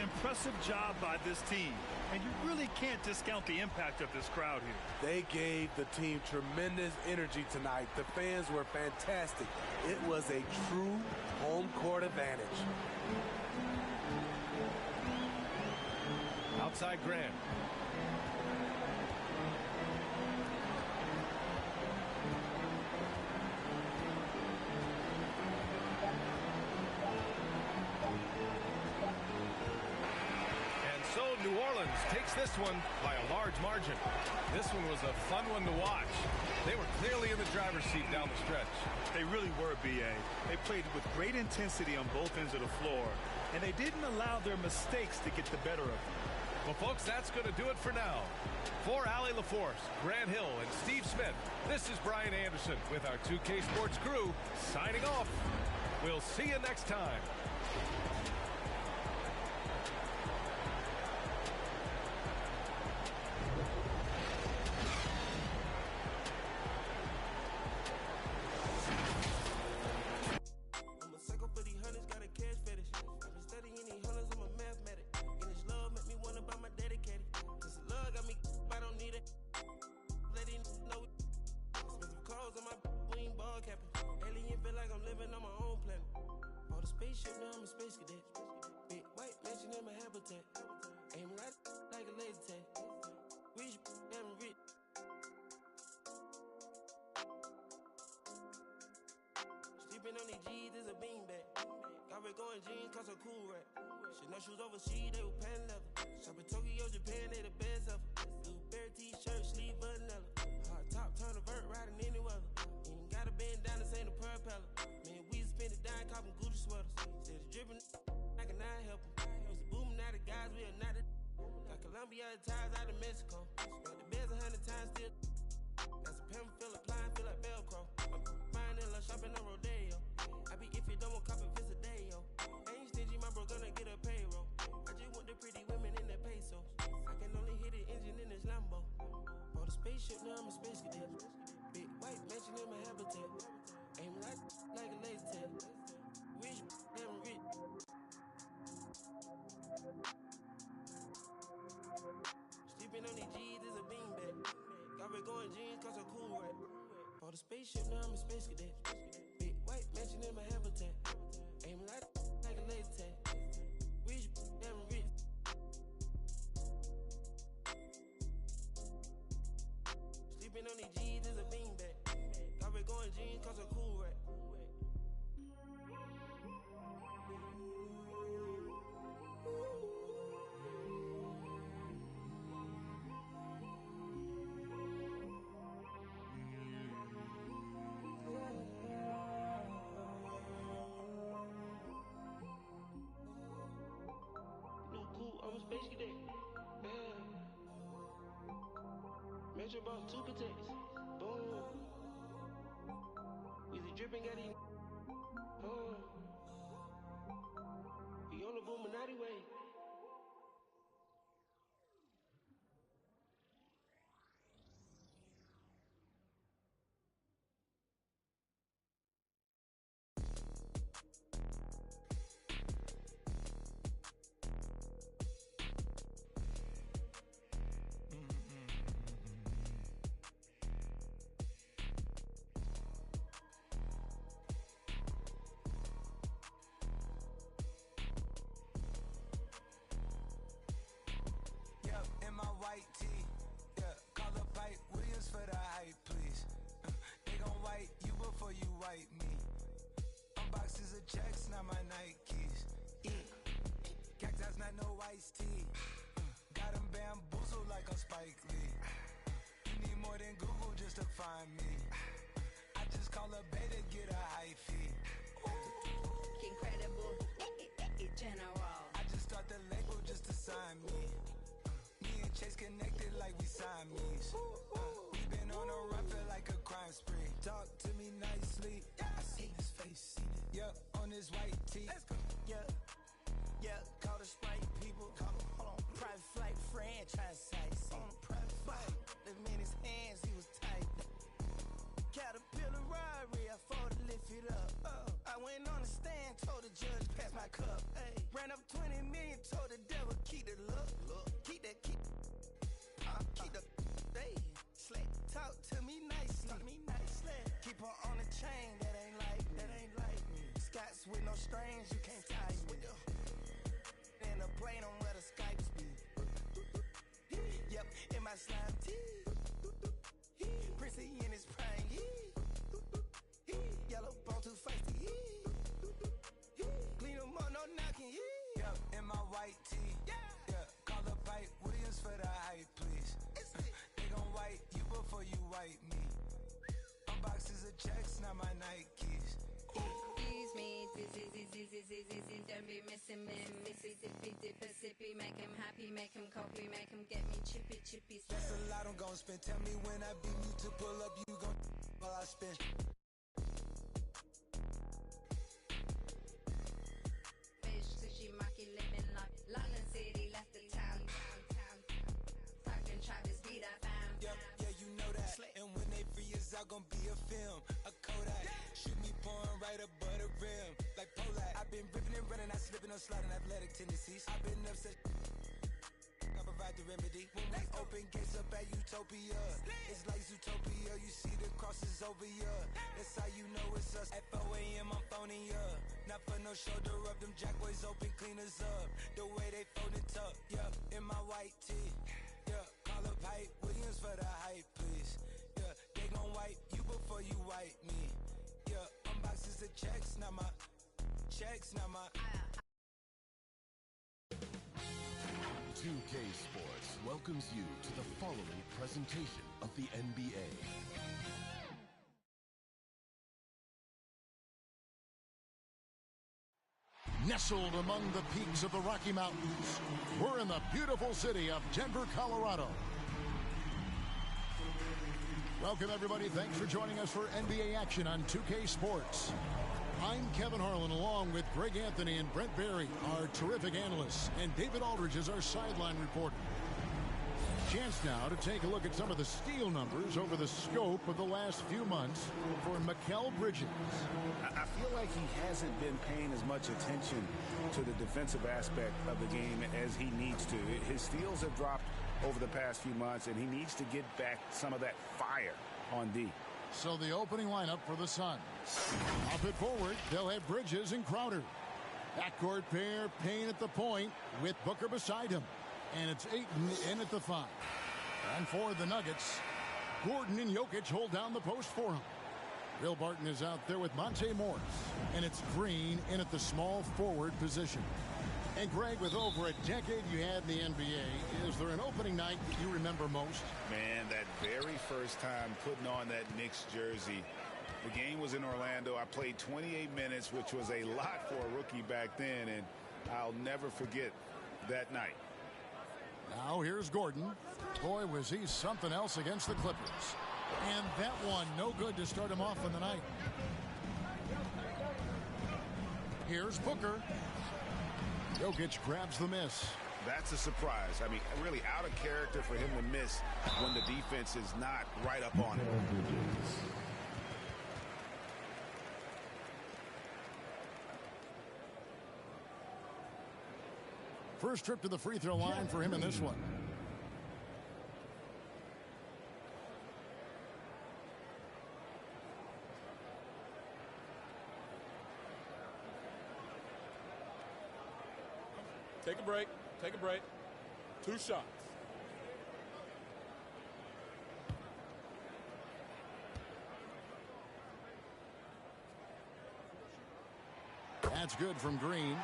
Impressive job by this team, and you really can't discount the impact of this crowd here. They gave the team tremendous energy tonight. The fans were fantastic. It was a true home court advantage. Outside Graham. New Orleans takes this one by a large margin. This one was a fun one to watch. They were clearly in the driver's seat down the stretch. They really were, B.A. They played with great intensity on both ends of the floor, and they didn't allow their mistakes to get the better of them. Well, folks, that's going to do it for now. For Allie LaForce, Grant Hill, and Steve Smith, this is Brian Anderson with our 2K Sports crew signing off. We'll see you next time. Sleeping on these G's is a beanbag. Got red going jeans, cause a cool rack. Chanel shoes overseas, they were pan leather. Shop in Tokyo, Japan, they the best ever. Blue bear t-shirt, sleeve vanilla. Hard top, turn a vert, riding any weather. Ain't gotta bend down, this ain't a problem. Long be out of ties out of Mexico. Got the beds 100 times still. Got some pimp, feel applying, feel like Velcro. I'm buying in love, shopping on Rodeo. I be if you don't want copy, visit day, yo. Ain't stingy, my bro gonna get a payroll. I just want the pretty women in the pesos. I can only hit the engine in this Lambo. Bought a spaceship, now I'm a space cadet. Big white mansion in my habitat. Aim like a laser tag. Rich, damn rich. Sleeping on these G's is a beanbag. Got red going jeans, cause I'm cool, right? Bought a spaceship, now I'm a space cadet. Big white mansion in my habitat. Aim like a laser tag. Rich, damn rich. Sleeping on these G's is a beanbag. Got red going jeans, cause I'm cool, right? I'm a space cadet. Yeah. Metro bought 2 protects. Boom. We the dripping got it. We on the Boominati way. White tee, yeah, call up Ike Williams for the hype, please. They gon' white you before you white me. Unboxes of checks, not my Nikes. Cactus, not no iced tea. Got them bamboozled like a Spike Lee. You need more than Google just to find me. I just call a beta, get a high fee. Incredible, general. I just start the label just to sign me. Chase connected like we Siamese. We been on a run, feel like a crime spree. Talk to me nicely. I seen his face, seen it. Yup, on his white tee. Let's go. Yeah, call the Sprite people. Call him, hold on. Private flight franchise sites. On a private flight. Them in his hands, he was tight. Caterpillar robbery, I fought to lift it up. I went on the stand, told the judge, pass my cup. Ay. Ran up 20 million, told the devil, keep the look. Keep that, keep the hey, slack. Talk to me nicely. Keep her on the chain, that ain't like me. Scots with no strings, you can't tie me. In the plane on where the Skypes be. Yep, in my slime tee. Prissy in his prime. Yellow bone too feisty. Clean them up, no knocking. Yep, in my white tee. Yeah, call up Ike Williams for the hype, please. They gon' white you before you white me. Unboxes of checks, not my Nikes. Excuse me, don't be missing me. Mississippi, Mississippi, make him happy, make him copy, make him get me chippy. That's a lot I'm gon' spend. Tell me when I beat you to pull up, you gon' while I spend. Fish, sushi, maki, lemon, like London City, left the town. Talking Travis, be that fam. Yeah, you know that. And when they free us out, gon' be a film, a Kodak. Shoot me pouring right above the rim, like Polak. I've been ripping and running, I slipping on sliding athletic tendencies. I've been upset. I provide the remedy. When we open gates up at Utopia, it's like Zootopia. You see the crosses over ya. That's how you know it's us. At 4 a.m. I'm phoning ya. Not for no shoulder up. Them jackboys open cleaners up. The way they fold it up. Yeah, in my white tee. Yeah, call up Hype Williams for the hype, please. Yeah, they gon' wipe you before you wipe me. Yeah, unboxes of checks, not my. 2K Sports welcomes you to the following presentation of the NBA. nestled among the peaks of the Rocky Mountains. We're in the beautiful city of Denver, Colorado. Welcome, everybody. Thanks for joining us for NBA action on 2K Sports. I'm Kevin Harlan, along with Greg Anthony and Brent Barry, our terrific analysts, and David Aldridge is our sideline reporter. Chance now to take a look at some of the steal numbers over the scope of the last few months for Mikal Bridges. I feel like he hasn't been paying as much attention to the defensive aspect of the game as he needs to. His steals have dropped over the past few months, and he needs to get back some of that fire on D. So the opening lineup for the Suns. Off it forward, they'll have Bridges and Crowder. Backcourt pair, Payne at the point with Booker beside him. And it's Ayton in at the 5. And for the Nuggets, Gordon and Jokic hold down the post for him. Will Barton is out there with Monte Morris. And it's Green in at the small forward position. And Greg, with over a decade you had in the NBA, is there an opening night that you remember most? Man, that very first time putting on that Knicks jersey. The game was in Orlando. I played 28 minutes, which was a lot for a rookie back then, and I'll never forget that night. Now here's Gordon. Boy, was he something else against the Clippers. And that one no good to start him off in the night. Here's Booker. Jokic grabs the miss. That's a surprise. I mean, really out of character for him to miss when the defense is not right up on him. First trip to the free throw line for him in this one. Take a break. Take a break. 2 shots. That's good from Green.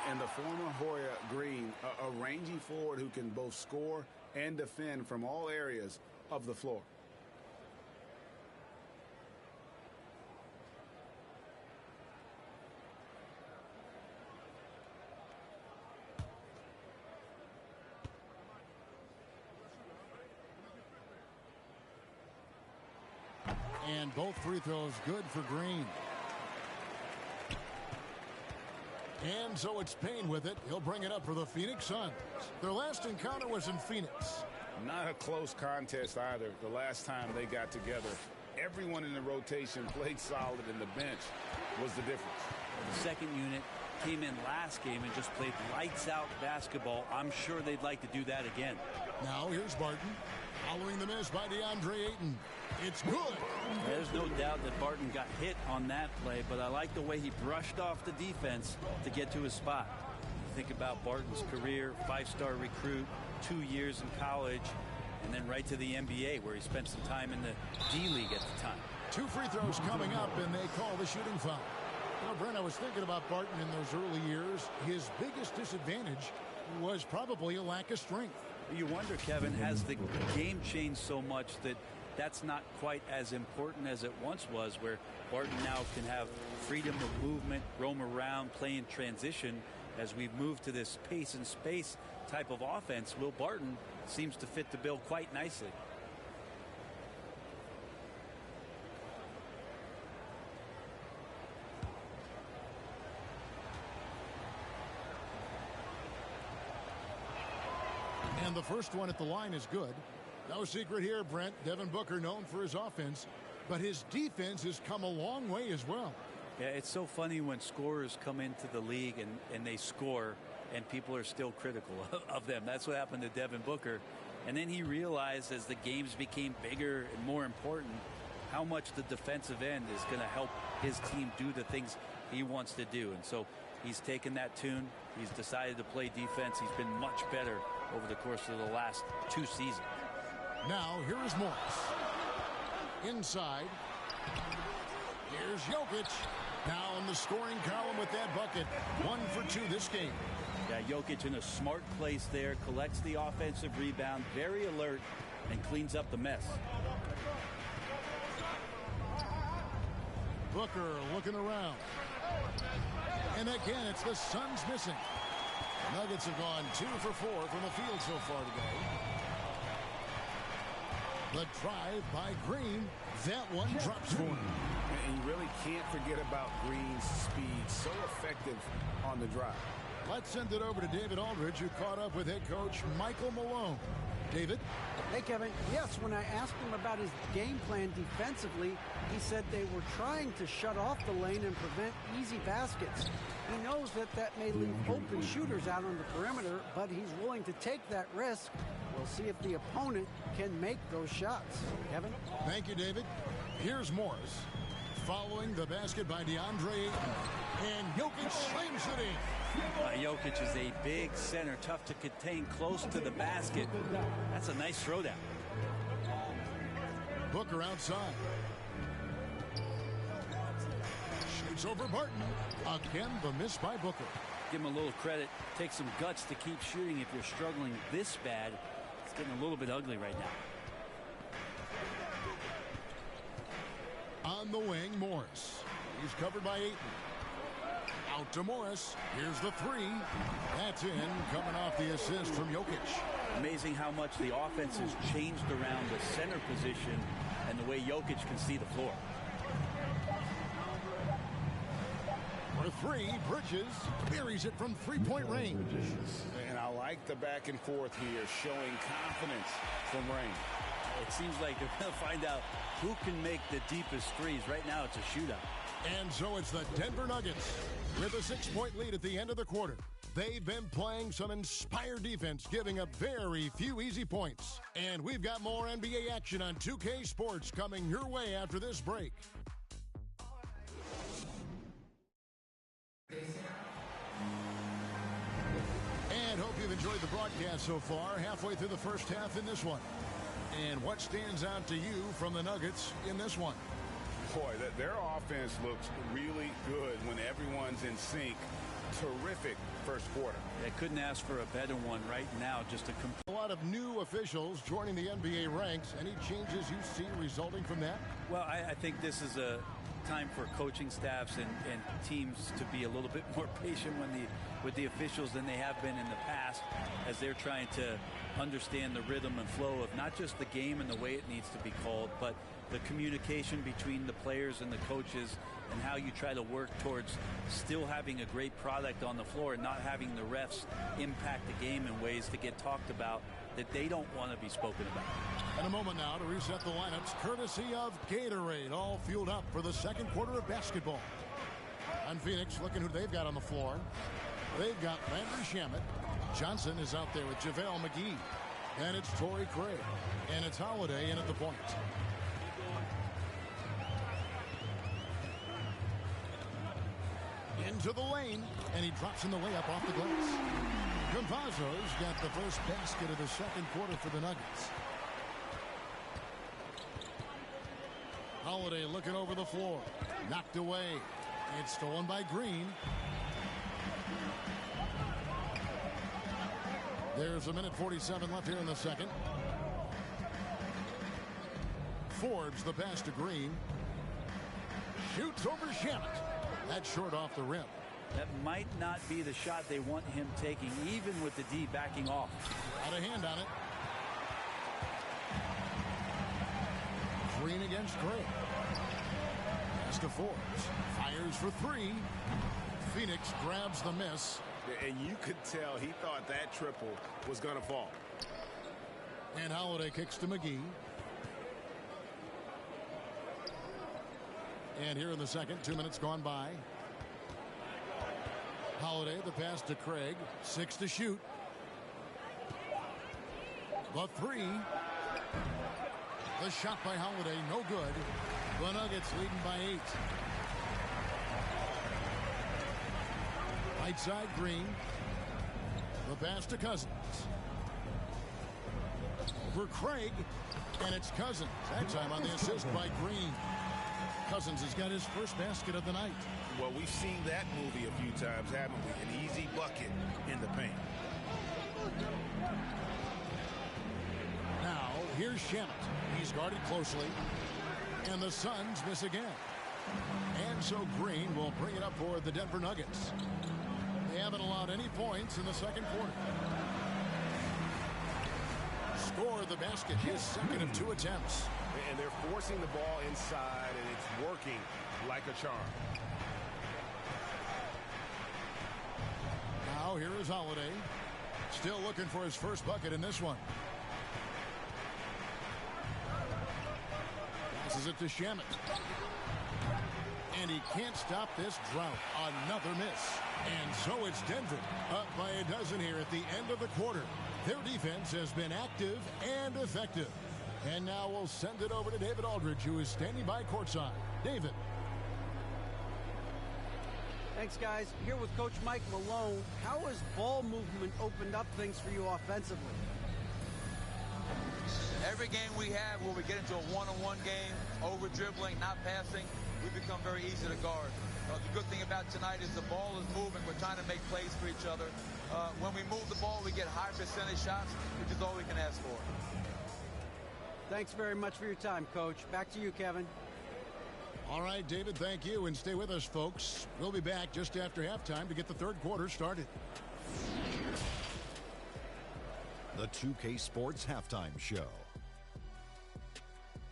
And the former Hoya Green, a rangy forward who can both score and defend from all areas of the floor. And both free throws good for Green. And so it's Payne with it. He'll bring it up for the Phoenix Suns. Their last encounter was in Phoenix. Not a close contest either. The last time they got together, everyone in the rotation played solid, and the bench was the difference. The second unit came in last game and just played lights out basketball. I'm sure they'd like to do that again. Now here's Barton. Following the miss by DeAndre Ayton. It's good. There's no doubt that Barton got hit on that play, but I like the way he brushed off the defense to get to his spot. Think about Barton's career, 5-star recruit, 2 years in college, and then right to the NBA where he spent some time in the D-League at the time. 2 free throws coming up, and they call the shooting foul. You know, Brent, I was thinking about Barton in those early years. His biggest disadvantage was probably a lack of strength. You wonder, Kevin, has the game changed so much that that's not quite as important as it once was, where Barton now can have freedom of movement, roam around, play in transition. As we've moved to this pace and space type of offense, Will Barton seems to fit the bill quite nicely. And the first one at the line is good. No secret here, Brent. Devin Booker known for his offense, but his defense has come a long way as well. Yeah, it's so funny when scorers come into the league and they score and people are still critical of them. That's what happened to Devin Booker. And then he realized as the games became bigger and more important how much the defensive end is going to help his team do the things he wants to do. And so he's taken that tune. He's decided to play defense. He's been much better over the course of the last 2 seasons. Now, here is Morris. Inside. Here's Jokic. Now in the scoring column with that bucket. 1 for 2 this game. Yeah, Jokic in a smart place there. Collects the offensive rebound. Very alert and cleans up the mess. Booker looking around. And again, it's the Suns missing. The Nuggets have gone 2 for 4 from the field so far today. The drive by Green. That one drops for him. And you really can't forget about Green's speed. So effective on the drive. Let's send it over to David Aldridge, who caught up with head coach Michael Malone. David? Hey, Kevin. Yes, when I asked him about his game plan defensively, he said they were trying to shut off the lane and prevent easy baskets. He knows that may leave open shooters out on the perimeter, but he's willing to take that risk. We'll see if the opponent can make those shots. Kevin? Thank you, David. Here's Morris. Following the basket by DeAndre Ayton. And Jokic slams it in. Jokic is a big center, tough to contain close to the basket. That's a nice throwdown. Booker outside. Shoots over Barton. Again, the miss by Booker. Give him a little credit. Take some guts to keep shooting if you're struggling this bad. It's getting a little bit ugly right now. On the wing, Morris. He's covered by Ayton. Out to Morris. Here's the three. That's in, coming off the assist from Jokic. Amazing how much the offense has changed around the center position and the way Jokic can see the floor. For three, Bridges buries it from three-point range. And I like the back and forth here, showing confidence from range. It seems like they're going to find out who can make the deepest threes. Right now, it's a shootout. And so it's the Denver Nuggets with a 6-point lead at the end of the quarter. They've been playing some inspired defense, giving up very few easy points. And we've got more NBA action on 2K Sports coming your way after this break. And hope you've enjoyed the broadcast so far, halfway through the first half in this one. And what stands out to you from the Nuggets in this one? Boy, their offense looks really good when everyone's in sync. Terrific first quarter. They couldn't ask for a better one right now. Just a lot of new officials joining the NBA ranks. Any changes you see resulting from that? Well, I think this is a time for coaching staffs and teams to be a little bit more patient with the officials than they have been in the past, as they're trying to understand the rhythm and flow of not just the game and the way it needs to be called, but the communication between the players and the coaches, and how you try to work towards still having a great product on the floor and not having the refs impact the game in ways to get talked about that they don't want to be spoken about. In a moment now to reset the lineups, courtesy of Gatorade, all fueled up for the second quarter of basketball. On Phoenix, looking who they've got on the floor. They've got Landry Shamet. Johnson is out there with JaVale McGee. And it's Torrey Craig. And it's Holiday in at the point. Into the lane, and he drops in the layup off the glass. Campazzo's got the first basket of the second quarter for the Nuggets. Holiday looking over the floor. Knocked away. It's stolen by Green. There's a minute 47 left here in the second. Forbes the pass to Green. Shoots over Shamet. That's short off the rim. That might not be the shot they want him taking, even with the D backing off. Got a hand on it. Green against Craig. Pass to Forbes. Fires for three. Phoenix grabs the miss. And you could tell he thought that triple was going to fall. And Holiday kicks to McGee. And here in the second, 2 minutes gone by. Holiday, the pass to Craig. 6 to shoot. The three. The shot by Holiday, no good. The Nuggets leading by 8. Right side, Green. The pass to Cousins. Over Craig. And it's Cousins. That time on the assist by Green. Cousins has got his first basket of the night. Well, we've seen that movie a few times, haven't we? An easy bucket in the paint. Now, here's Shamet. He's guarded closely. And the Suns miss again. And so Green will bring it up for the Denver Nuggets. They haven't allowed any points in the second quarter. Score the basket, his second of 2 attempts. And they're forcing the ball inside, and it's working like a charm. Now here is Holiday. Still looking for his first bucket in this one. Passes it to Shamet. And he can't stop this drought. Another miss. And so it's Denver up by a dozen here at the end of the quarter. Their defense has been active and effective. And now we'll send it over to David Aldridge, who is standing by courtside. David. Thanks, guys. Here with Coach Mike Malone. How has ball movement opened up things for you offensively? Every game we have where we get into a one-on-one game, over-dribbling, not passing, we become very easy to guard. The good thing about tonight is the ball is moving. We're trying to make plays for each other. When we move the ball, we get high percentage shots, which is all we can ask for. Thanks very much for your time, Coach. Back to you, Kevin. All right, David, thank you. And stay with us, folks. We'll be back just after halftime to get the third quarter started. The 2K Sports Halftime Show.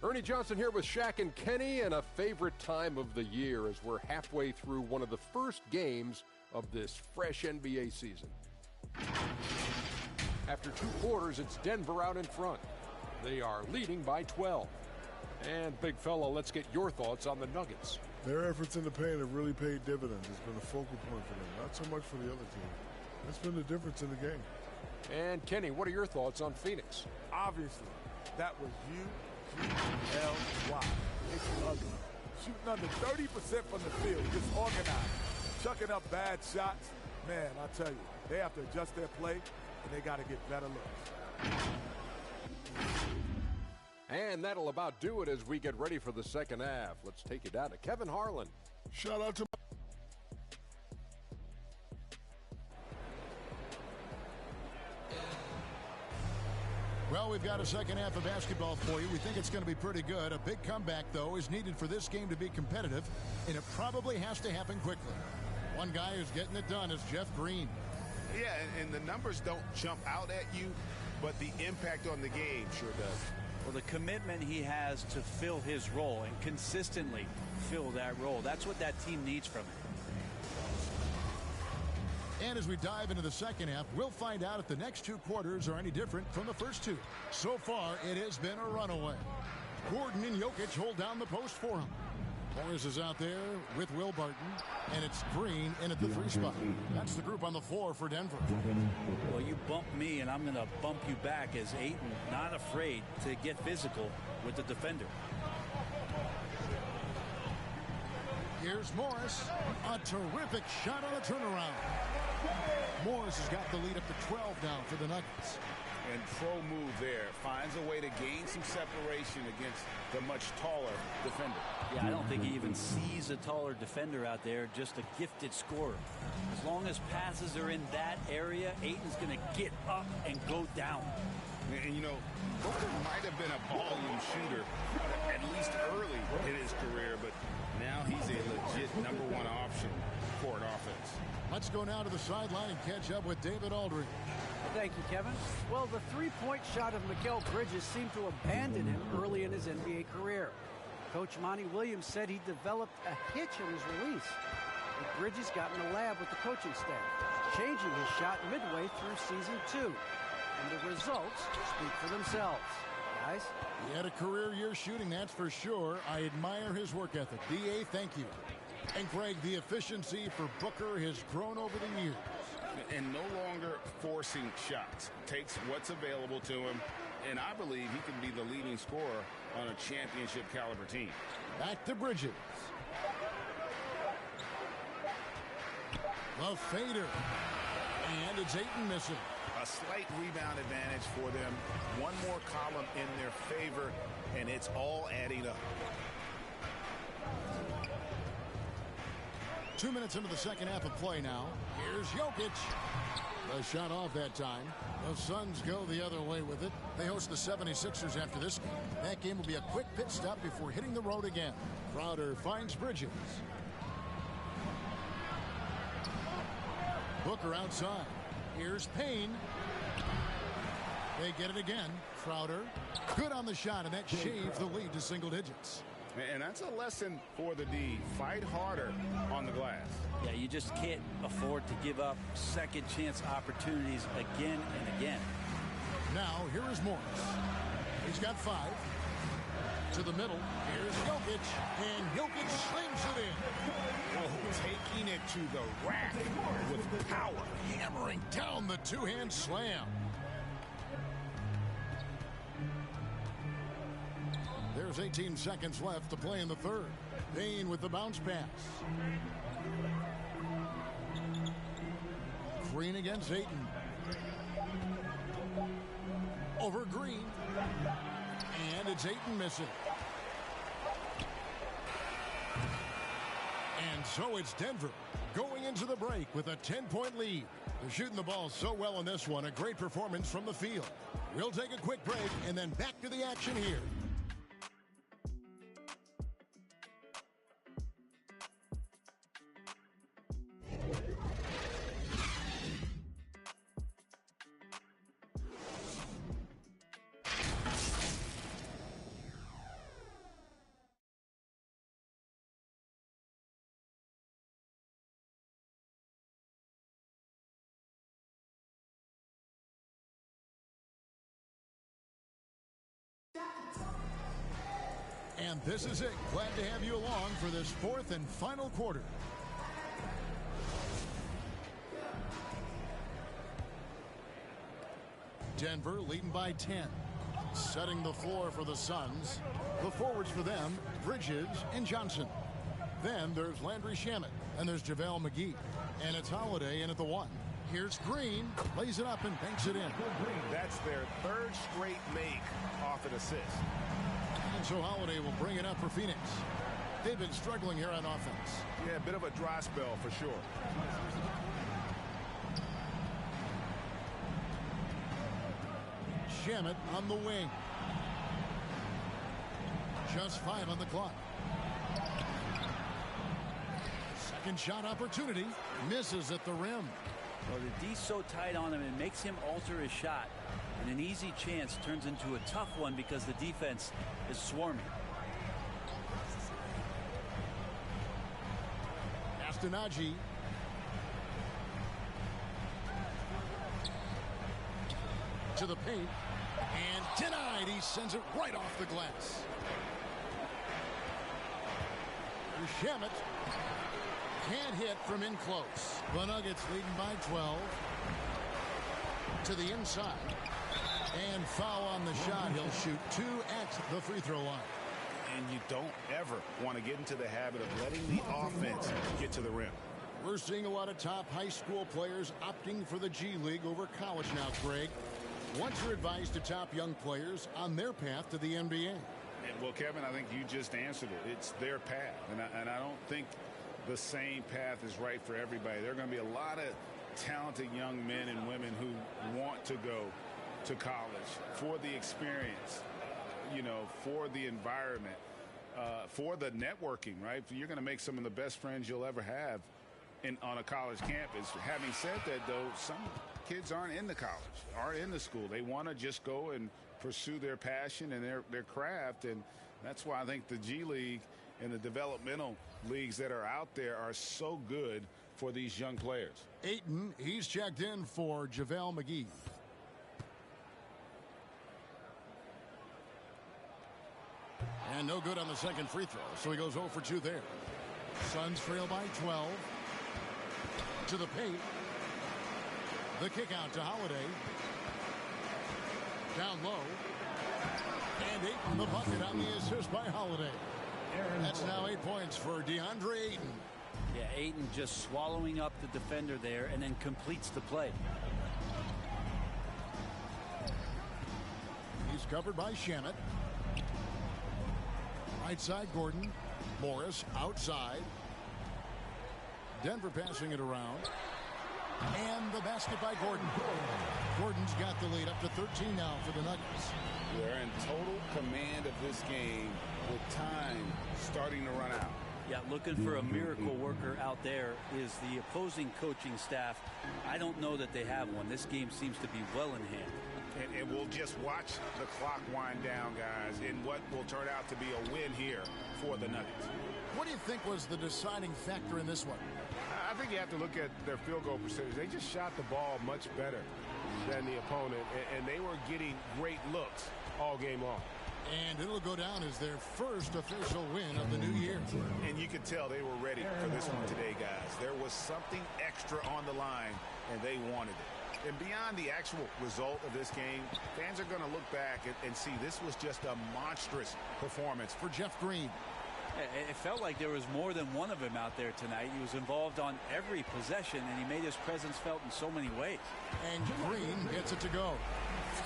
Ernie Johnson here with Shaq and Kenny, and a favorite time of the year as we're halfway through one of the first games of this fresh NBA season. After 2 quarters, it's Denver out in front. They are leading by 12. And, big fella, let's get your thoughts on the Nuggets. Their efforts in the paint have really paid dividends. It's been a focal point for them, not so much for the other team. That's been the difference in the game. And, Kenny, what are your thoughts on Phoenix? Obviously, that was U-G-L-Y. It's ugly. Shooting under 30% from the field, disorganized. Chucking up bad shots. Man, I tell you, they have to adjust their play, and they got to get better looks. And that'll about do it as we get ready for the second half. Let's take you down to Kevin Harlan. Shout out to... Well, we've got a second half of basketball for you. We think it's going to be pretty good. A big comeback, though, is needed for this game to be competitive, and it probably has to happen quickly. One guy who's getting it done is Jeff Green. Yeah, and the numbers don't jump out at you, but the impact on the game sure does. Well, the commitment he has to fill his role and consistently fill that role, that's what that team needs from him. And as we dive into the second half, we'll find out if the next 2 quarters are any different from the first 2. So far, it has been a runaway. Gordon and Jokic hold down the post for him. Morris is out there with Will Barton, and it's Green in at the 3 spot. That's the group on the floor for Denver. Well, you bump me, and I'm going to bump you back as Ayton not afraid to get physical with the defender. Here's Morris. A terrific shot on a turnaround. Morris has got the lead up to 12 now for the Nuggets. And pro move there. Finds a way to gain some separation against the much taller defender. Yeah, I don't think he even sees a taller defender out there, just a gifted scorer. As long as passes are in that area, Ayton's going to get up and go down. And, you know, Booker might have been a volume shooter, at least early in his career, but now he's a legit #1 option for an offense. Let's go now to the sideline and catch up with David Aldridge. Thank you, Kevin. Well, the three-point shot of Mikal Bridges seemed to abandon him early in his NBA career. Coach Monty Williams said he developed a hitch in his release. But Bridges got in the lab with the coaching staff, changing his shot midway through season 2. And the results speak for themselves. Guys? He had a career year shooting, that's for sure. I admire his work ethic. D.A., thank you. And Greg, the efficiency for Booker has grown over the years. And no longer forcing shots. Takes what's available to him, and I believe he can be the leading scorer on a championship caliber team. Back to Bridges. The fader. And it's Ayton missing. A slight rebound advantage for them. One more column in their favor, and it's all adding up. 2 minutes into the second half of play now. Here's Jokic. The shot off that time. The Suns go the other way with it. They host the 76ers after this game. That game will be a quick pit stop before hitting the road again. Crowder finds Bridges. Booker outside. Here's Payne. They get it again. Crowder. Good on the shot, and that shaves the lead to single digits. And that's a lesson for the D. Fight harder on the glass. Yeah, you just can't afford to give up second chance opportunities again and again. Now, here is Morris. He's got 5. To the middle. Here's Jokic. And Jokic slings it in. Oh, taking it to the rack with power. Hammering down the two-hand slam. There's 18 seconds left to play in the third. Payne with the bounce pass. Green against Ayton. Over Green. And it's Ayton missing. And so it's Denver going into the break with a 10-point lead. They're shooting the ball so well in this one. A great performance from the field. We'll take a quick break and then back to the action here. And this is it. Glad to have you along for this fourth and final quarter. Denver leading by 10. Setting the floor for the Suns. The forwards for them, Bridges and Johnson. Then there's Landry Shamet. And there's JaVale McGee. And it's Holiday in at the 1. Here's Green. Lays it up and banks it in. That's their third straight make off an assist. And so Holiday will bring it up for Phoenix. They've been struggling here on offense. Yeah, a bit of a dry spell for sure. Shamet on the wing. Just 5 on the clock. Second shot opportunity. Misses at the rim. Well, the D's so tight on him, it makes him alter his shot. And an easy chance turns into a tough one because the defense is swarming. Castanagi. To the paint. And denied. He sends it right off the glass. Shamet can't hit from in close. The Nuggets leading by 12. To the inside. And foul on the shot. He'll shoot 2 at the free throw line. And you don't ever want to get into the habit of letting the offense get to the rim. We're seeing a lot of top high school players opting for the G League over college now, Craig. What's your advice to top young players on their path to the NBA? Well, Kevin, I think you just answered it. It's their path. And I don't think the same path is right for everybody. There are going to be a lot of talented young men and women who want to go to college for the experience, for the environment, for the networking, right? You're going to make some of the best friends you'll ever have on a college campus. Having said that, though, some kids aren't in the college, aren't in the school. They want to just go and pursue their passion and their craft, and that's why I think the G League and the developmental leagues that are out there are so good for these young players. Ayton, he's checked in for JaVale McGee. And no good on the second free throw, so he goes 0 for 2 there. Suns trail by 12. To the paint. The kick out to Holiday. Down low. And Ayton the bucket on the assist by Holiday. That's now 8 points for DeAndre Ayton. Yeah, Ayton just swallowing up the defender there and then completes the play. He's covered by Shamet. Right side Gordon. Morris outside. Denver passing it around. And the basket by Gordon. Gordon's got the lead up to 13 now for the Nuggets. They're in total command of this game with time starting to run out. Yeah, looking for a miracle worker out there is the opposing coaching staff. I don't know that they have one. This game seems to be well in hand. And we'll just watch the clock wind down, guys, in what will turn out to be a win here for the Nuggets. What do you think was the deciding factor in this one? I think you have to look at their field goal percentage. They just shot the ball much better than the opponent, and they were getting great looks all game long. And it'll go down as their first official win of the new year. And you could tell they were ready for this one today, guys. There was something extra on the line, and they wanted it. And beyond the actual result of this game, fans are going to look back and see this was just a monstrous performance for Jeff Green. It felt like there was more than one of him out there tonight. He was involved on every possession, and he made his presence felt in so many ways. And Green gets it to go.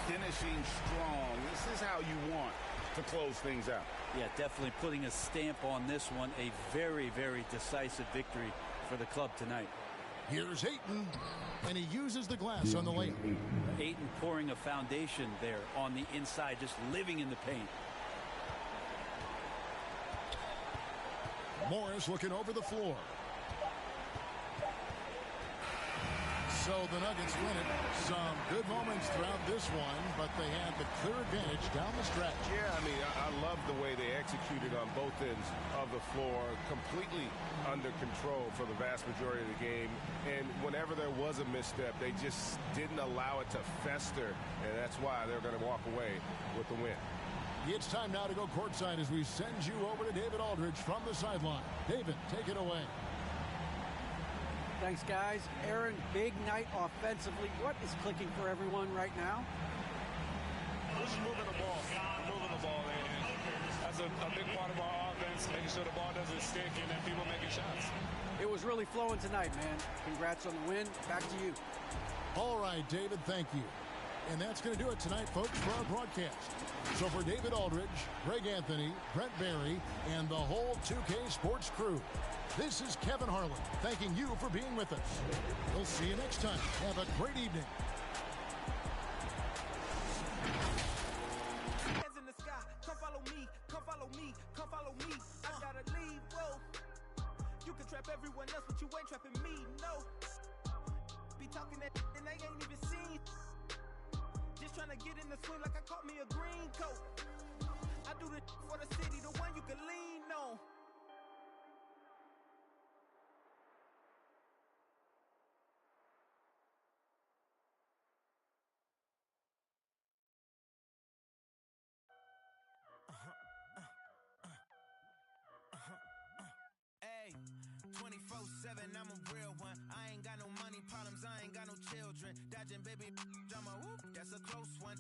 Finishing strong. This is how you want to close things out. Yeah, definitely putting a stamp on this one. A very, very decisive victory for the club tonight. Here's Ayton, and he uses the glass on the layup. Ayton pouring a foundation there on the inside, just living in the paint. Morris looking over the floor. So the Nuggets win it. Some good moments throughout this one, but they had the clear advantage down the stretch. Yeah, I mean, I love the way they executed on both ends of the floor, completely under control for the vast majority of the game. And whenever there was a misstep, they just didn't allow it to fester, and that's why they're going to walk away with the win. It's time now to go courtside as we send you over to David Aldridge from the sideline. David, take it away. Thanks, guys. Aaron, big night offensively. What is clicking for everyone right now? Just moving the ball. Moving the ball. And that's a big part of our offense, making sure the ball doesn't stick and then people making shots. It was really flowing tonight, man. Congrats on the win. Back to you. All right, David, thank you. And that's going to do it tonight, folks, for our broadcast. So for David Aldridge, Greg Anthony, Brent Barry, and the whole 2K Sports crew, this is Kevin Harlan thanking you for being with us. We'll see you next time. Have a great evening. Hands in the sky, come follow me, come follow me, come follow me. I gotta leave, whoa. You can trap everyone else, but you ain't trapping me, no. Be talking that and they ain't even seen. Just trying to get in the swing like I caught me a green coat. I do this for the city, the one you can lean on. Hey, 24/7, I'm a real one. I ain't got no money problems, I ain't got no children. Dodging baby, I'm a whoop, that's a close one.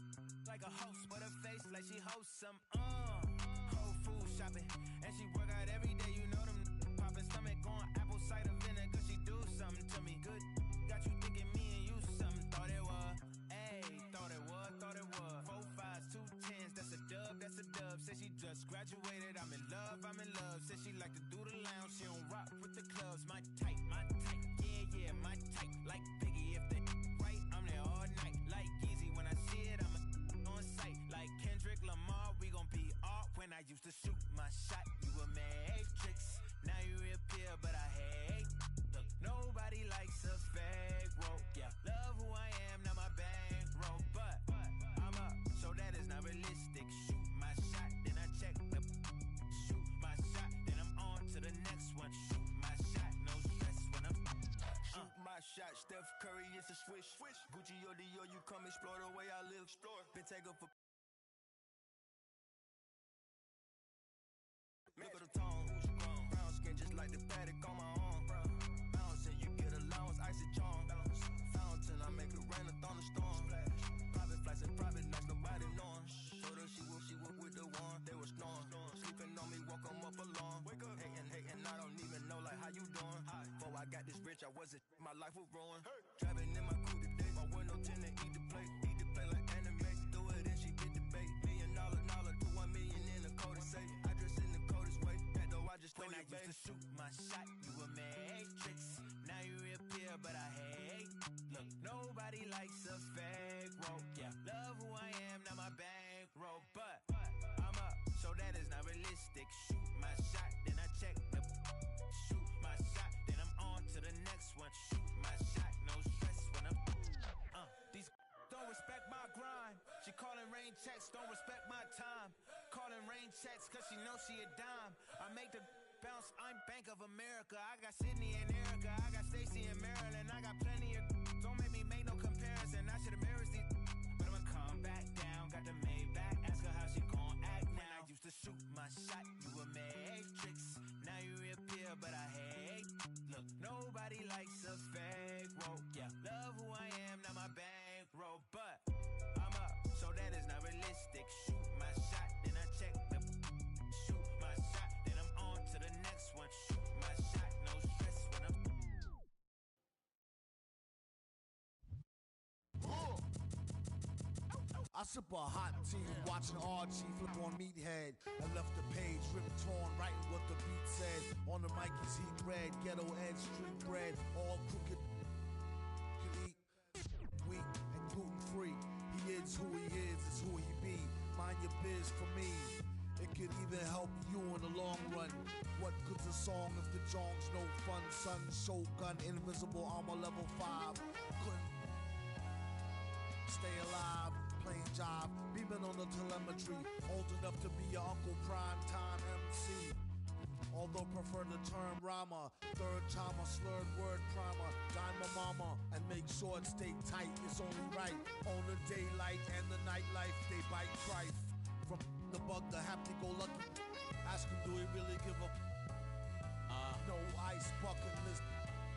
Like a host, but her face like she hosts some. Whole food shopping, and she work out every day. You know them popping stomach going apple cider vinegar. She do something to me good. Got you thinking me and you something. Thought it was, ayy, thought it was, thought it was. 4 5s, 2 10s, that's a dub, that's a dub. Said she just graduated. I'm in love, I'm in love. Said she like to do the lounge. She don't rock with the clubs. My type, yeah, yeah, my type. Like Biggie, if they right, I'm there all night. Like Easy, when I see it, I'm on sight. Like Kendrick Lamar, we gon' be off. When I used to shoot my shot, you a matrix. Now you reappear, but I hate. Look, nobody likes a fake rope. Yeah, love who I am, not my bankroll. But I'm up, so that is not realistic. Shoot my shot, then I check the. Shoot my shot, then I'm on to the next one. Shoot my shot, no stress when I'm. Shoot my shot, Steph Curry, it's a swish. Gucci or Dior, you come explore the way I live. Been taken for. Look at the tone, brown skin just like the paddock on my arm. Bouncing, you get allowance, icy charm. Fountain, I make it rain, a thunderstorm. Private flights and private nights, nobody knowing. Told her she woke with the one, they were snoring. Sleeping on me, woke them up alone. Hating, I don't even know like how you doing. Before I got this rich, I wasn't, my life was ruined. Driving in my coupe today, my window tinted, eat the plate like anime. Do it and she did the bait. $1 million, to 1 million in the code to say. I dress in the coldest way, that though I just when I used to shoot my shot, you a matrix. now you reappear, but I hate. Look, nobody likes a fake rope. Yeah, love who I am, not my bankroll. But I'm up, so that is not realistic. Shoot my shot, then I check the. Shoot my shot, then I'm on to the next one. Shoot my shot, no stress when I'm. These don't respect my grind. She calling rain checks, don't respect my time. Calling rain checks, cause she knows she a dime. I make the bounce, I'm Bank of America. I got Sydney and Erica, I got Stacy and Maryland. I got plenty of. Don't make me make no comparison. I should've married these, but I'ma come back down. Got the Maybach, ask her how she gon' act now. When I used to shoot my shot, you a matrix. Now you reappear, but I hate. Look, nobody likes a fake rope. Yeah, love who I am, not my bankroll. But I'm up, so that is not realistic. Shoot my shot, then I check the. Shoot my shot, then I'm on to the next one. Shoot my shot, no stress when I'm. I sip a hot tea, watching RG flip on Meathead. I left the page ripped torn, writing what the beat said. On the mic is heat red, ghetto edge, street bread, all crooked. Could eat wheat and gluten free. He is who he is who he be. Mind your biz for me. It could even help you in the long run. What good's a song if the jong's no fun? Sun, shotgun, invisible armor level 5. Couldn't stay alive. Playing job, beaming on the telemetry, old enough to be your Uncle Prime Time MC. Although prefer the term rhymer, third timer, slurred word primer, dime my mama, and make sure it stay tight, it's only right. On the daylight and the nightlife, they bite trife. From the bug, the happy-go-lucky, ask him, do he really give a no ice bucket list?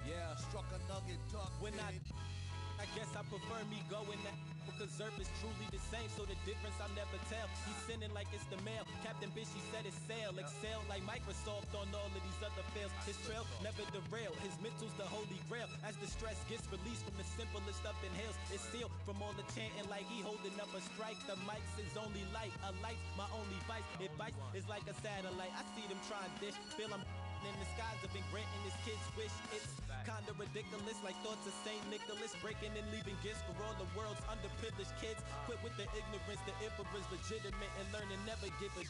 Yeah, struck a nugget duck. When I guess I prefer me going that. Because Zerp is truly the same, so the difference I'll never tell. He's sending like it's the mail. Captain Bishy said it's sail. Excel like Microsoft on all of these other fails. His trail never derail. His mental's the holy grail. As the stress gets released from the simplest stuff inhales, it's sealed from all the chanting like he holding up a strike. The mic's his only light. A light's my only vice. It bites, it's like a satellite. I see them trying dish. Feel I'm in the skies have been granting his kids wish. It's kinda ridiculous, like thoughts of St. Nicholas, breaking and leaving gifts for all the world's underprivileged kids. Quit with the ignorance, the emperor's legitimate, and learn to never give a.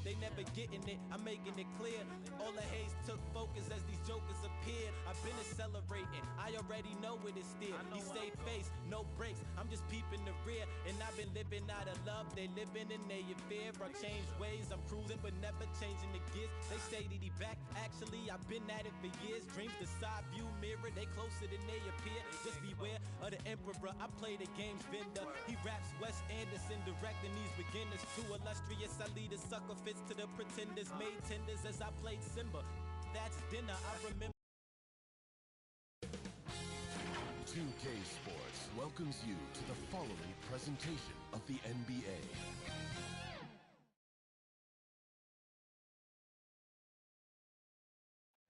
They never getting it, I'm making it clear. All the haze took focus as these jokers appeared. I've been accelerating, I already know it is still. He stay face, no breaks, I'm just peeping the rear. And I've been living out of love, they living in their fear. I changed ways, I'm cruising but never changing the gears. They say that he back, actually I've been at it for years. Dreams the side view mirror, they closer than they appear. Just beware of the emperor, I play the game's vendor. He raps Wes Anderson, directing these beginners. Too illustrious, I lead a sucker fits to the pretenders. Made tenders as I played Simba. That's dinner, I remember. 2K Sports welcomes you to the following presentation of the NBA.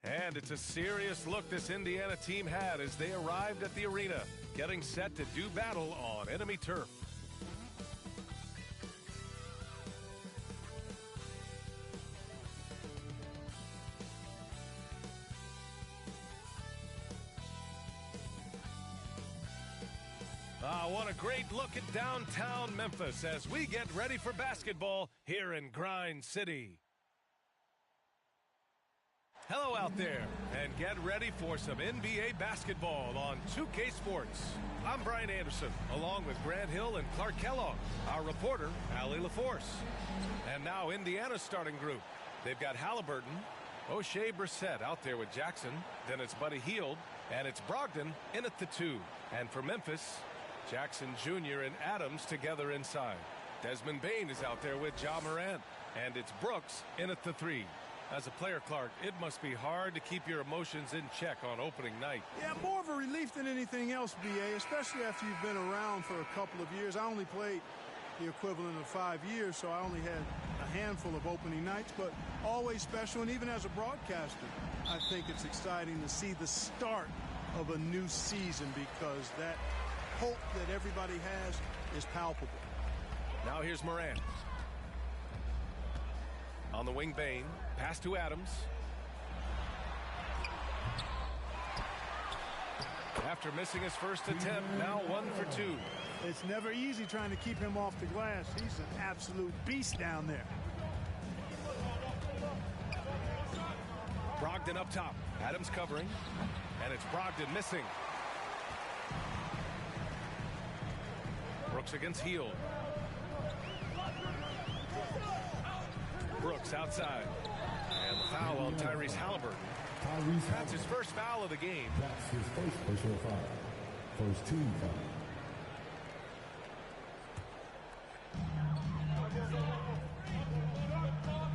And it's a serious look this Indiana team had as they arrived at the arena, getting set to do battle on enemy turf. What a great look at downtown Memphis as we get ready for basketball here in Grind City. Hello out there, and get ready for some NBA basketball on 2K Sports. I'm Brian Anderson, along with Grant Hill and Clark Kellogg, our reporter, Allie LaForce. And now Indiana's starting group. They've got Halliburton, O'Shea Brissett out there with Jackson, then it's Buddy Hield, and it's Brogdon in at the 2. And for Memphis, Jackson Jr. and Adams together inside. Desmond Bane is out there with Ja Morant, and it's Brooks in at the 3. As a player, Clark, it must be hard to keep your emotions in check on opening night. Yeah, more of a relief than anything else, B.A., especially after you've been around for a couple of years. I only played the equivalent of 5 years, so I only had a handful of opening nights, but always special. And even as a broadcaster, I think it's exciting to see the start of a new season because that hope that everybody has is palpable. Now here's Morant. On the wing, Bane. Pass to Adams. After missing his first attempt, now 1 for 2. It's never easy trying to keep him off the glass. He's an absolute beast down there. Brogdon up top. Adams covering. And it's Brogdon missing. Brooks against Hield. Brooks outside. And the foul on Tyrese Halliburton. That's his first foul of the game. That's his first personal foul. First team foul.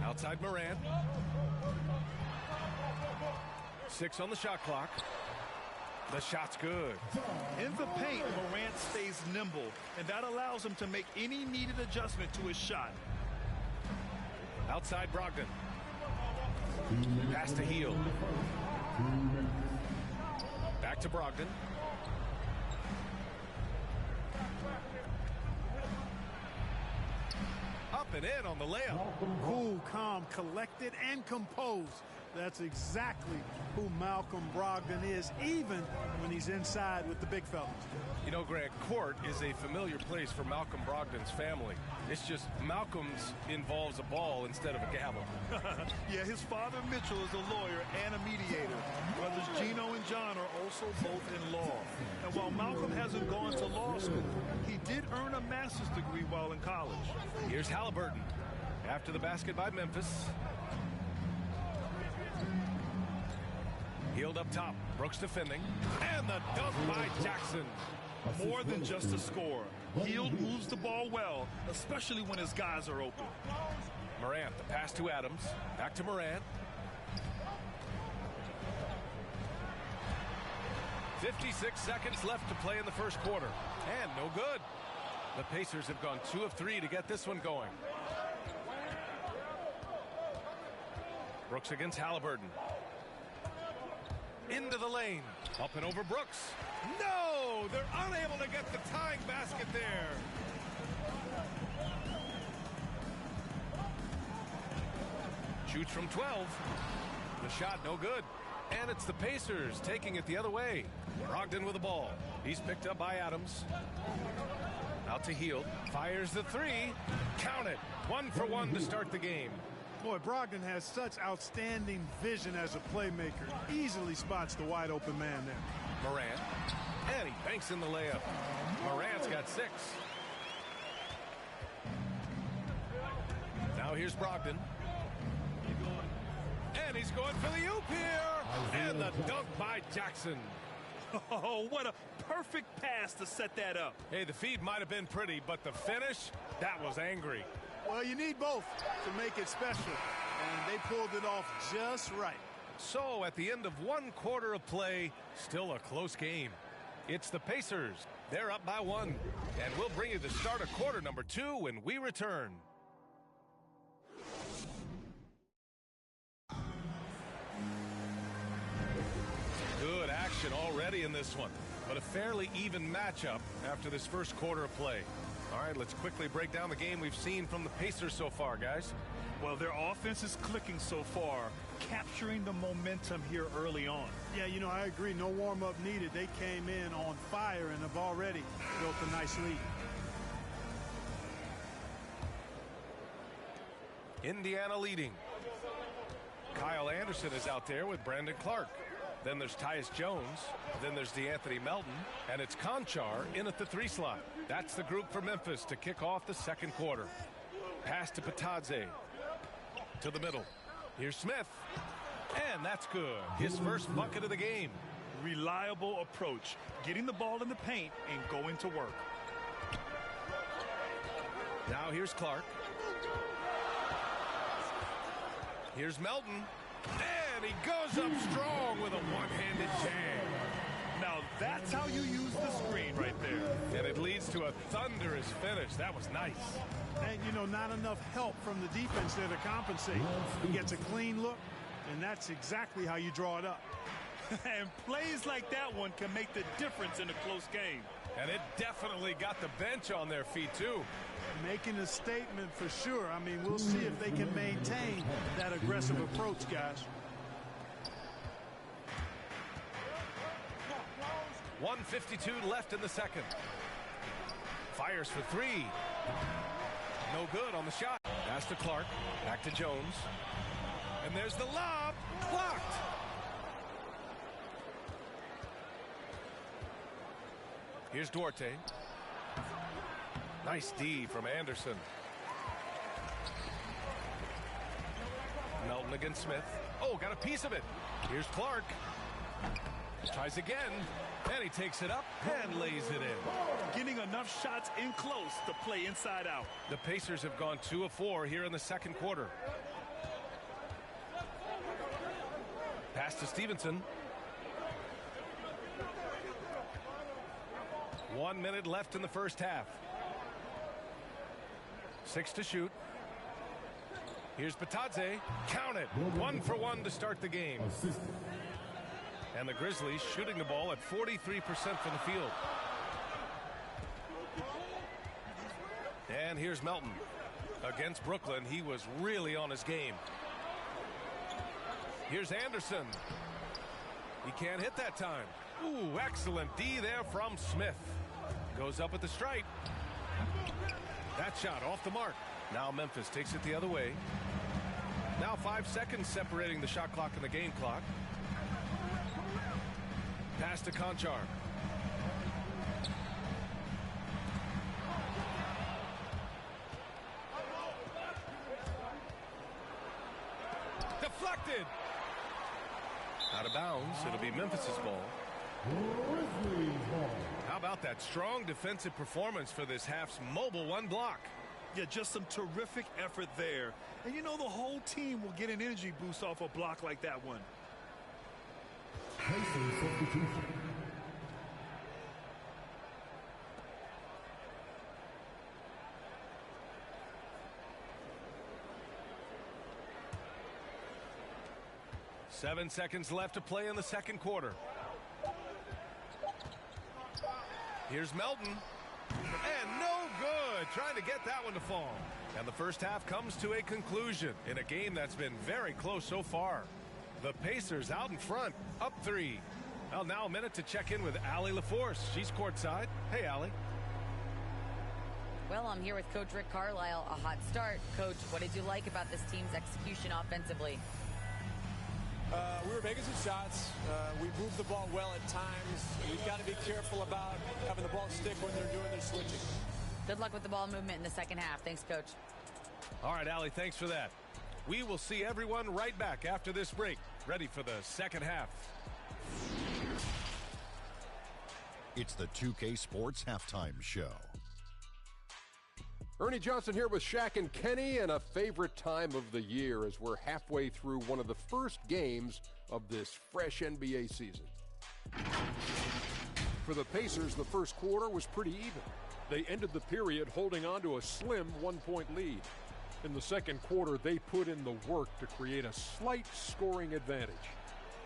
Outside Morant. 6 on the shot clock. The shot's good. In the paint, Morant stays nimble, and that allows him to make any needed adjustment to his shot. Outside Brogdon. Pass to Hield. Back to Brogdon. Up and in on the layup. Cool, calm, collected, and composed. That's exactly who Malcolm Brogdon is, even when he's inside with the big fellas. You know, Grant, court is a familiar place for Malcolm Brogdon's family. It's just Malcolm's involves a ball instead of a gavel. Yeah, his father Mitchell is a lawyer and a mediator. Brothers Gino and John are also both in law. And while Malcolm hasn't gone to law school, he did earn a master's degree while in college. Here's Halliburton. After the basket by Memphis. Hield up top. Brooks defending. And the dunk by Jackson. More than just a score. Hield moves the ball well, especially when his guys are open. Morant, the pass to Adams. Back to Morant. 56 seconds left to play in the first quarter. And no good. The Pacers have gone 2 of 3 to get this one going. Brooks against Halliburton. Into the lane. Up and over Brooks. No! They're unable to get the tying basket there. Shoots from 12. The shot no good. And it's the Pacers taking it the other way. Brogdon with the ball. He's picked up by Adams. Out to Hield. Fires the 3. Count it. 1 for 1 to start the game. Boy, Brogdon has such outstanding vision as a playmaker. Easily spots the wide open man there. Morant. And he banks in the layup. Morant's got 6. Now here's Brogdon. And he's going for the oop here. And the dunk by Jackson. Oh, what a perfect pass to set that up. Hey, the feed might have been pretty, but the finish, that was angry. Well, you need both to make it special, and they pulled it off just right. So, at the end of 1 quarter of play, still a close game. It's the Pacers. They're up by 1. And we'll bring you the start of quarter number 2 when we return. Good action already in this one, but a fairly even matchup after this first quarter of play. All right, let's quickly break down the game we've seen from the Pacers so far, guys. Well, their offense is clicking so far, capturing the momentum here early on. Yeah, you know, I agree. No warm-up needed. They came in on fire and have already built a nice lead. Indiana leading. Kyle Anderson is out there with Brandon Clark. Then there's Tyus Jones. Then there's DeAnthony Melton. And it's Conchar in at the 3 slot. That's the group for Memphis to kick off the second quarter. Pass to Patadze. To the middle. Here's Smith. And that's good. His first bucket of the game. Reliable approach. Getting the ball in the paint and going to work. Now here's Clark. Here's Melton. And he goes up strong with a one-handed jam. Now that's how you use the screen right there. And it leads to a thunderous finish. That was nice. And, you know, not enough help from the defense there to compensate. He gets a clean look, and that's exactly how you draw it up. And plays like that one can make the difference in a close game. And it definitely got the bench on their feet, too. Making a statement for sure. I mean, we'll see if they can maintain that aggressive approach, guys. 1:52 left in the second. Fires for three. No good on the shot. Pass to Clark. Back to Jones. And there's the lob. Blocked. Here's Duarte. Nice D from Anderson. Melton against Smith. Oh, got a piece of it. Here's Clark. Tries again. And he takes it up and lays it in. Getting enough shots in close to play inside out. The Pacers have gone 2 of 4 here in the second quarter. Pass to Stevenson. 1 minute left in the first half. 6 to shoot. Here's Batadze. Count it. 1 for 1 to start the game. And the Grizzlies shooting the ball at 43% from the field. And here's Melton. Against Brooklyn, he was really on his game. Here's Anderson. He can't hit that time. Ooh, excellent D there from Smith. Goes up at the stripe. That shot off the mark. Now Memphis takes it the other way. Now 5 seconds separating the shot clock and the game clock. Pass to Conchar. Deflected. Out of bounds. It'll be Memphis's ball. How about that strong defensive performance for this half's mobile one block? Yeah, just some terrific effort there. And you know the whole team will get an energy boost off a block like that one. Pacers substitution. Seven seconds left to play in the second quarter. Here's Melton. And no good. Trying to get that one to fall. And the first half comes to a conclusion in a game that's been very close so far. The Pacers out in front, up 3. Well, now a minute to check in with Allie LaForce. She's courtside. Hey, Allie. Well, I'm here with Coach Rick Carlisle. A hot start. Coach, what did you like about this team's execution offensively? We were making some shots. We moved the ball well at times. We've got to be careful about having the ball stick when they're doing their switching. Good luck with the ball movement in the second half. Thanks, Coach. All right, Allie, thanks for that. We will see everyone right back after this break. Ready for the second half. It's the 2K Sports Halftime Show. Ernie Johnson here with Shaq and Kenny, and a favorite time of the year as we're halfway through one of the first games of this fresh NBA season. For the Pacers, the first quarter was pretty even. They ended the period holding on to a slim 1-point lead. In the second quarter, they put in the work to create a slight scoring advantage.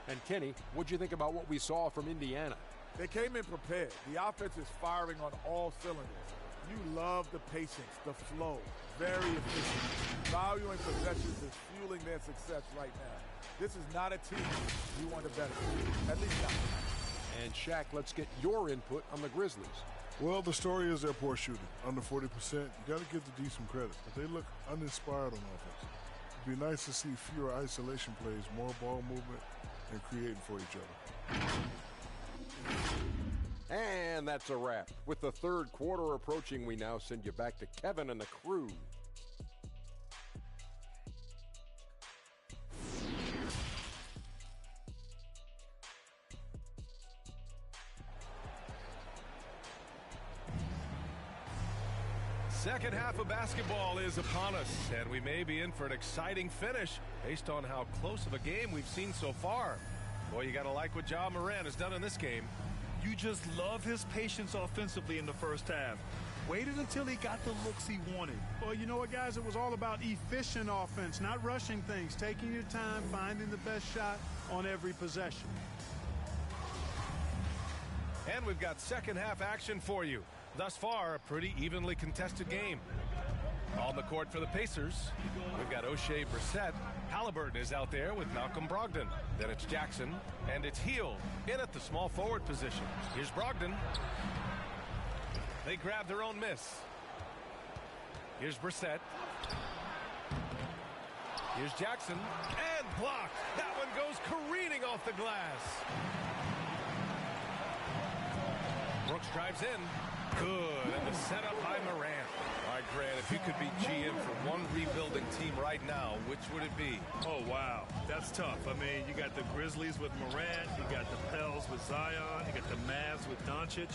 And Kenny, what'd you think about what we saw from Indiana? They came in prepared. The offense is firing on all cylinders. You love the patience, the flow. Very efficient. Valuing possessions is fueling their success right now. This is not a team you want to bet on. At least not. And Shaq, let's get your input on the Grizzlies. Well, the story is their poor shooting. Under 40%. You got to give the D some credit. But they look uninspired on offense. It'd be nice to see fewer isolation plays, more ball movement, and creating for each other. And that's a wrap. With the third quarter approaching, we now send you back to Kevin and the crew. Second half of basketball is upon us, and we may be in for an exciting finish based on how close of a game we've seen so far. Boy, you got to like what Ja Morant has done in this game. You just love his patience offensively in the first half. Waited until he got the looks he wanted. Well, you know what, guys? It was all about efficient offense, not rushing things, taking your time, finding the best shot on every possession. And we've got second half action for you. Thus far, a pretty evenly contested game. On the court for the Pacers, we've got O'Shea Brissett. Halliburton is out there with Malcolm Brogdon. Then it's Jackson, and it's Heel in at the small forward position. Here's Brogdon. They grab their own miss. Here's Brissett. Here's Jackson, and blocked. That one goes careening off the glass. Brooks drives in. Good, and the setup by Morant. All right, Grant, if you could be GM for one rebuilding team right now, which would it be? Oh, wow. That's tough. I mean, you got the Grizzlies with Morant. You got the Pels with Zion. You got the Mavs with Doncic.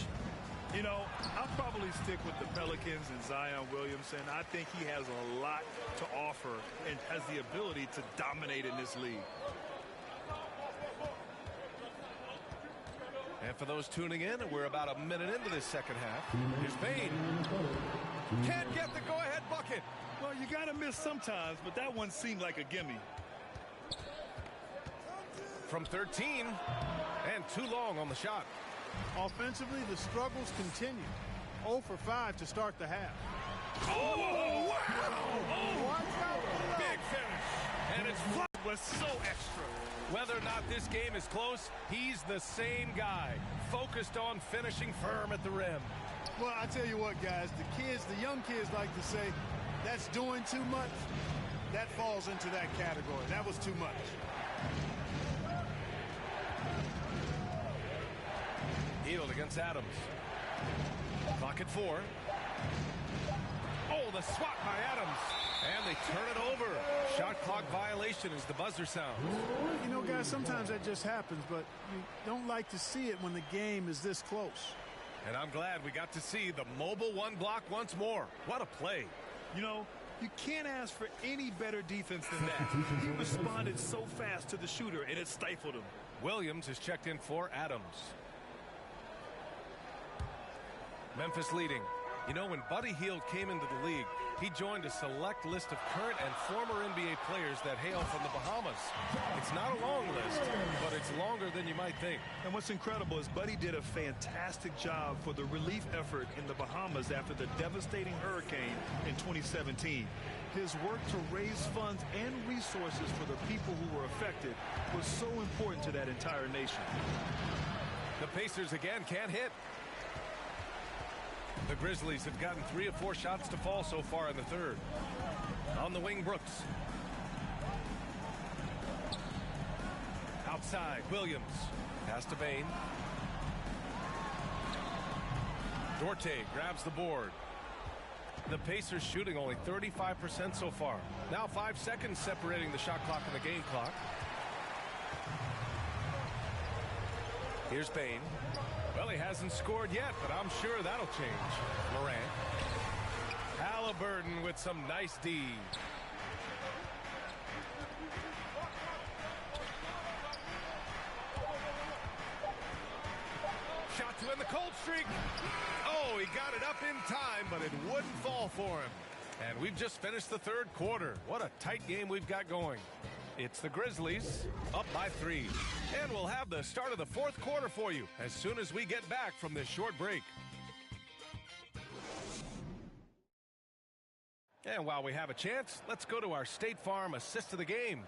You know, I'll probably stick with the Pelicans and Zion Williamson. I think he has a lot to offer and has the ability to dominate in this league. And for those tuning in, we're about a minute into this second half. Here's Payne. Can't get the go-ahead bucket. Well, you got to miss sometimes, but that one seemed like a gimme. From 13, and too long on the shot. Offensively, the struggles continue. 0 for 5 to start the half. Oh, wow! Oh, big finish. And it's was so extra. Whether or not this game is close, he's the same guy, focused on finishing firm at the rim. Well, I tell you what, guys, the young kids like to say, that's doing too much. That falls into that category. That was too much. Healed against Adams. Clock at 4. Oh, the swat by Adams. And they turn it over. Shot clock violation as the buzzer sounds. You know, guys, sometimes that just happens, but you don't like to see it when the game is this close. And I'm glad we got to see the mobile one block once more. What a play. You know, you can't ask for any better defense than that. He responded so fast to the shooter, and it stifled him. Williams is checked in for Adams. Memphis leading. You know, when Buddy Hield came into the league, he joined a select list of current and former NBA players that hail from the Bahamas. It's not a long list, but it's longer than you might think. And what's incredible is Buddy did a fantastic job for the relief effort in the Bahamas after the devastating hurricane in 2017. His work to raise funds and resources for the people who were affected was so important to that entire nation. The Pacers again can't hit. The Grizzlies have gotten 3 of 4 shots to fall so far in the third. On the wing, Brooks. Outside, Williams. Pass to Bane. Dorte grabs the board. The Pacers shooting only 35% so far. Now 5 seconds separating the shot clock and the game clock. Here's Bane. Well, he hasn't scored yet, but I'm sure that'll change. Morant. Halliburton with some nice D. Shot to end the cold streak. Oh, he got it up in time, but it wouldn't fall for him. And we've just finished the third quarter. What a tight game we've got going. It's the Grizzlies up by 3. And we'll have the start of the fourth quarter for you as soon as we get back from this short break. And while we have a chance, let's go to our State Farm assist of the game.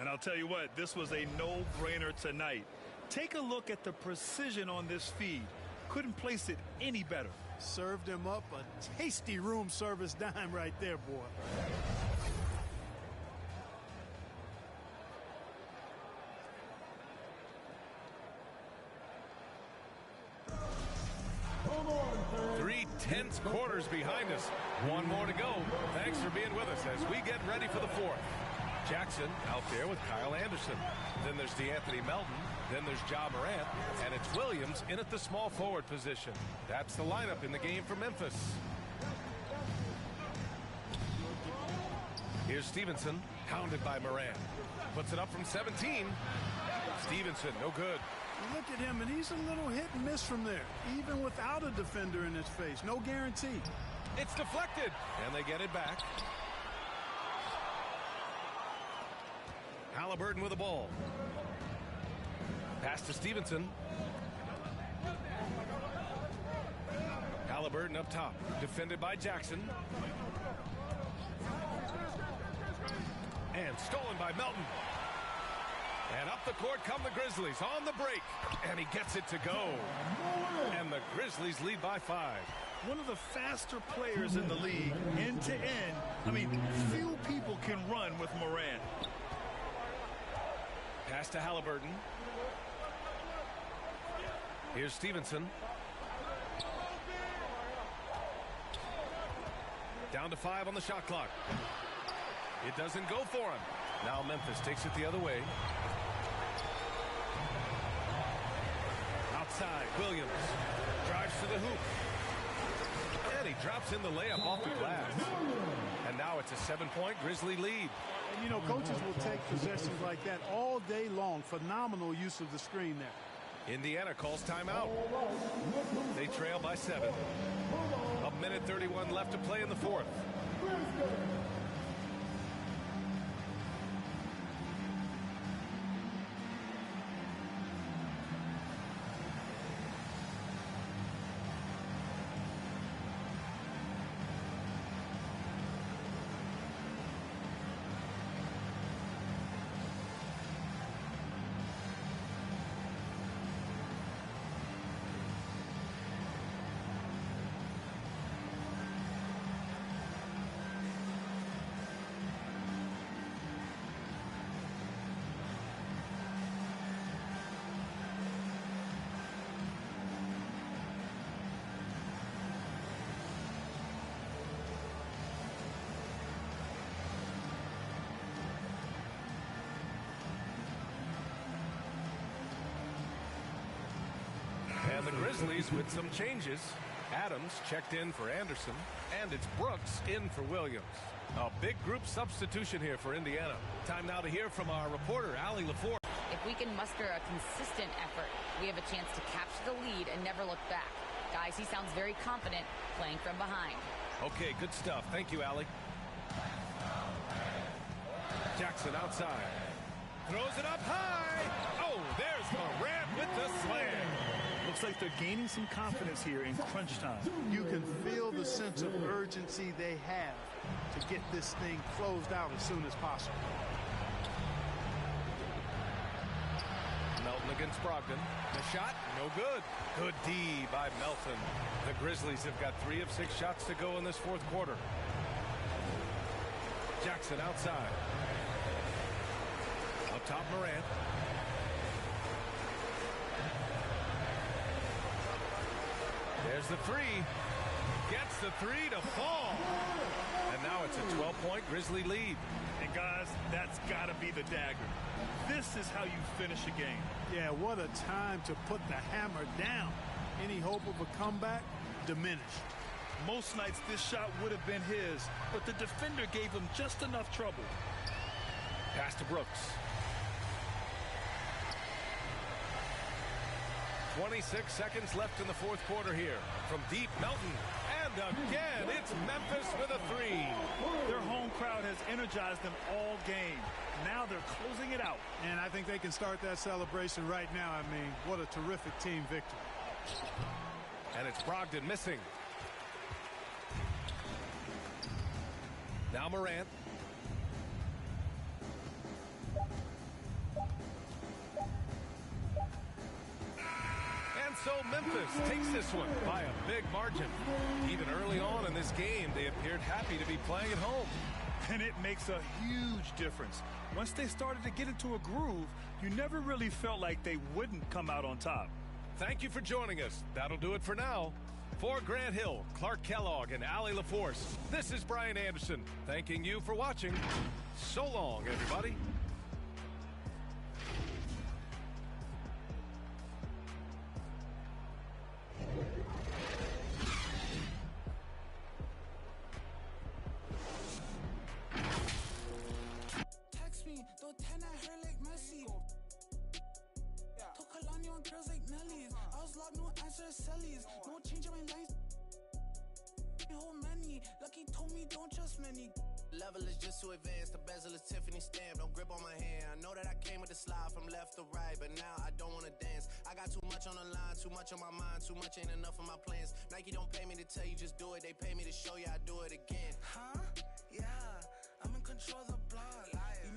And I'll tell you what, this was a no-brainer tonight. Take a look at the precision on this feed. Couldn't place it any better. Served him up a tasty room service dime right there, boy. Three tense quarters behind us. One more to go. Thanks for being with us as we get ready for the fourth. Jackson out there with Kyle Anderson. Then there's DeAnthony Melton. Then there's Ja Morant. And it's Williams in at the small forward position. That's the lineup in the game for Memphis. Here's Stevenson, hounded by Morant. Puts it up from 17. Stevenson, no good. Look at him, and he's a little hit and miss from there, even without a defender in his face. No guarantee. It's deflected, and they get it back. Halliburton with the ball. Pass to Stevenson. Halliburton up top, defended by Jackson. And stolen by Melton. And up the court come the Grizzlies on the break. And he gets it to go. And the Grizzlies lead by 5. One of the faster players in the league, end to end. I mean, few people can run with Morant. Pass to Halliburton. Here's Stevenson. Down to 5 on the shot clock. It doesn't go for him. Now Memphis takes it the other way. Outside, Williams drives to the hoop. And he drops in the layup off the glass. And now it's a 7-point Grizzly lead. And, you know, coaches will take possessions like that all day long. Phenomenal use of the screen there. Indiana calls timeout. They trail by 7. A minute 31 left to play in the fourth. And the Grizzlies with some changes. Adams checked in for Anderson, and it's Brooks in for Williams. A big group substitution here for Indiana. Time now to hear from our reporter, Allie LaForce. If we can muster a consistent effort, we have a chance to capture the lead and never look back. Guys, he sounds very confident playing from behind. Okay, good stuff. Thank you, Allie. Jackson outside. Throws it up high. Oh, there's Morant with the slam. Looks like they're gaining some confidence here in crunch time. You can feel the sense of urgency they have to get this thing closed out as soon as possible. Melton against Brogdon. The shot, no good. Good D by Melton. The Grizzlies have got 3 of 6 shots to go in this fourth quarter. Jackson outside. Up top, Morant. There's the 3. Gets the 3 to fall. And now it's a 12-point Grizzly lead. And guys, that's got to be the dagger. This is how you finish a game. Yeah, what a time to put the hammer down. Any hope of a comeback? Diminished. Most nights this shot would have been his, but the defender gave him just enough trouble. Pass to Brooks. 26 seconds left in the fourth quarter here. From deep, Melton. And again, it's Memphis with a 3. Their home crowd has energized them all game. Now they're closing it out. And I think they can start that celebration right now. I mean, what a terrific team victory. And it's Brogdon missing. Now Morant. And so Memphis takes this one by a big margin. Even early on in this game, they appeared happy to be playing at home. And it makes a huge difference. Once they started to get into a groove, you never really felt like they wouldn't come out on top. Thank you for joining us. That'll do it for now. For Grant Hill, Clark Kellogg, and Allie LaForce, this is Brian Anderson, thanking you for watching. So long, everybody. Text me, don't turn at her like Messi. Took Kalani on girls like Nelly's. I was locked, no answer, Sally's. No change in my lines. Whole many. Lucky told me don't trust many. Level is just too advanced. The bezel is Tiffany stamped. Don't grip on my hand. I know that I came with the slide from left to right, but now I don't wanna dance. I got too much on the line, too much on my mind, too much ain't enough of my plans. Nike don't pay me to tell you just do it. They pay me to show you I do it again. Huh? Yeah, I'm in control of the block. You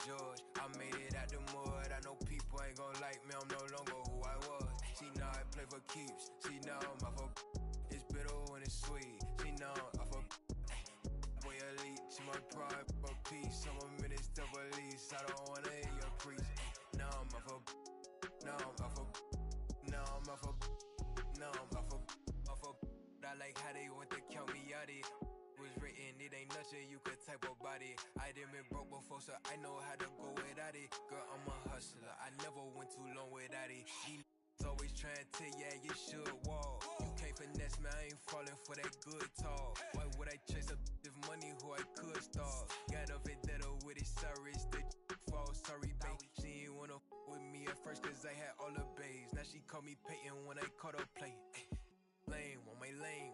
George. I made it out the mud. I know people ain't gon' like me. I'm no longer who I was. She know I play for keeps. She know I'm off of. It's bitter when it's sweet. She know I'm off of. Boy elite. She my pride for peace. I'm a minister of release. I don't wanna hear your preach. Now I'm off of. Now I'm off of. Now I'm off of. Now I'm off of. I like how they want to count me out it. Was written, it ain't nothing you could type about it. I done been broke before, so I know how to go without it. Girl, I'm a hustler, I never went too long without it. These always trying to, yeah, you should walk. You can't finesse me, I ain't falling for that good talk. Why would I chase up if money who I could start? Got a vendetta with it, sorry, it's the fault, sorry, babe. She ain't wanna with me at first, cause I had all the babes. Now she call me Peyton when I caught her play. Lane,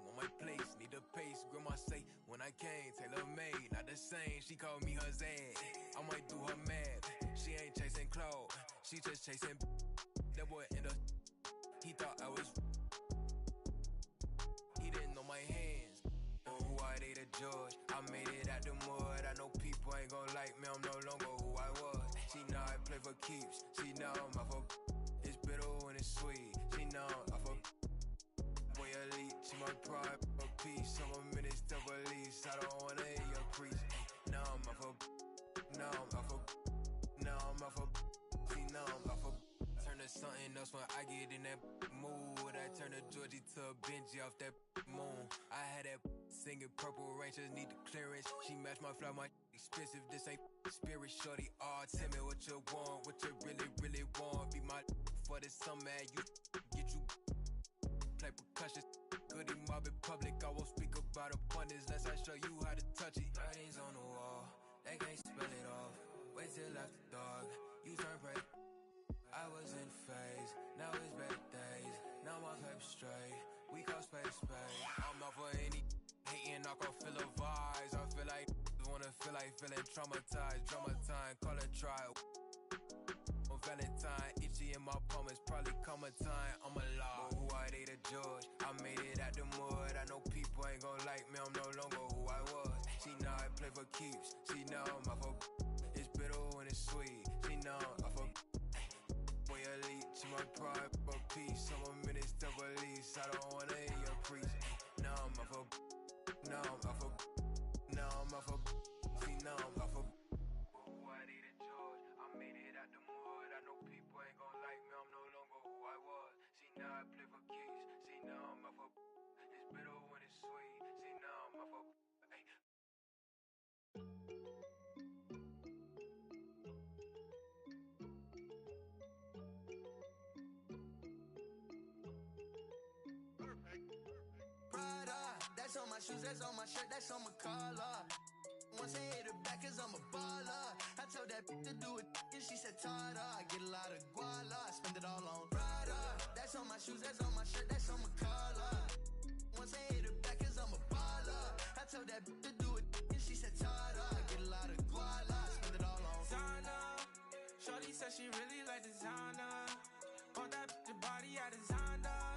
want my place, need a pace, grandma say, when I came, tailor-made, not the same, she called me her Zed, I might do her mad, she ain't chasing clothes, she just chasing, that boy in the, he thought I was, he didn't know my hands, who I they the judge, I made it out the mud, I know people ain't gon' like me, I'm no longer who I was, she know I play for keeps, she know I'm off of, it's bitter when it's sweet, she know I'm off of, boy elite, she my pride for peace. I'm a minister of release. I don't wanna hear your preach. Now I'm off of. Now I'm off of. Now I'm off of. See, now I'm off of. Turn to something else when I get in that mood. I turn to Georgie to a Benji off that moon. I had that singing Purple Rangers need the clearance. She matched my flow, my expensive. This ain't spirit, shorty. All tell me what you want, what you really, really want. Be my for the summer, you get you. Play percussion, goody mob in public. I won't speak about abundance unless I show you how to touch it. Writings on the wall, they can't spell it off. Wait till after dark, you turn break. I was in phase, now it's better days. Now my paper straight, we call space. I'm off for any hating, I can feel the vibes. I feel like wanna feel like feeling traumatized. Drama time, call it trial. On Valentine, itchy in my palm, it's probably coming time. I'm alive, but who I they the judge. I made it out the mud. I know people ain't gon' like me. I'm no longer who I was. She know I play for keeps. She know I'm off of. It's bitter when it's sweet. She know I'm off of. Boy elite, she my pride for peace. I'm a minister of release. I don't wanna hear your preach. Now I'm off of. Now I'm off of. Now I'm off of. See now I'm off of. Who I they the judge. I made it out the mud. I know people ain't gon' like me. I'm no longer who I was. See now I play for keys. See now I'm off of. It's bitter when it's sweet. See now I'm off of. Hey. Prada, that's on my shoes, that's on my shirt, that's on my collar. Once I hit her back, cause I'm a baller. I told that to do it, and she said, Tada. I get a lot of guala, I spend it all on Prada. That's on my shoes, that's on my shirt, that's on my collar. Once I hit her back, cause I'm a baller. I told that to do it, and she said, Tada. I get a lot of guala, I spend it all on Zana. Shorty said she really like designer. Want that body, I designed her.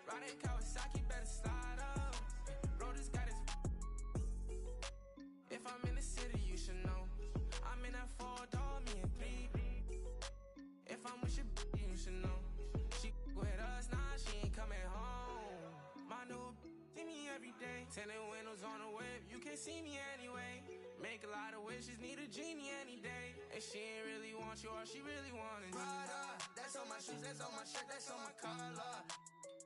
Riding Kawasaki, better slide up. Rollers got his. If I'm in the city, you should know. I'm in that 4-door, me and P. If I'm with your you should know. She with us, nah, she ain't coming home. My new see me every day. Tinted windows on the whip, you can't see me anyway. Make a lot of wishes, need a genie any day. And she ain't really want you, all she really want is Prada, that's on my shoes, that's on my shirt, that's on my collar.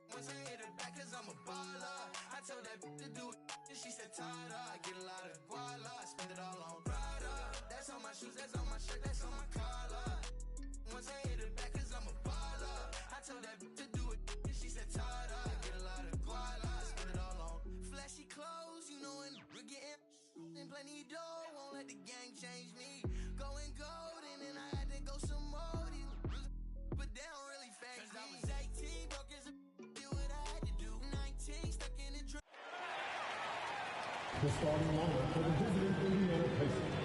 Once I hit her back, cause I'm a baller. I told that to do it, and she said, Tada. I get a lot of guala, I spend it all on Prada. That's on my shoes, that's on my shirt, that's on my collar. Once I hit her back, cause I'm a baller. I told that to do it, and she said, Tada. I get a lot of guala, I spend it all on flashy clothes, you know, and we're getting plenty dough. Won't let the gang change me. Going golden, and I had to go some more. But they don't really phase me. I was 18, broke as a do what I had to do. 19, stuck in the drip. The starting lineup for the visiting Indiana Pacers.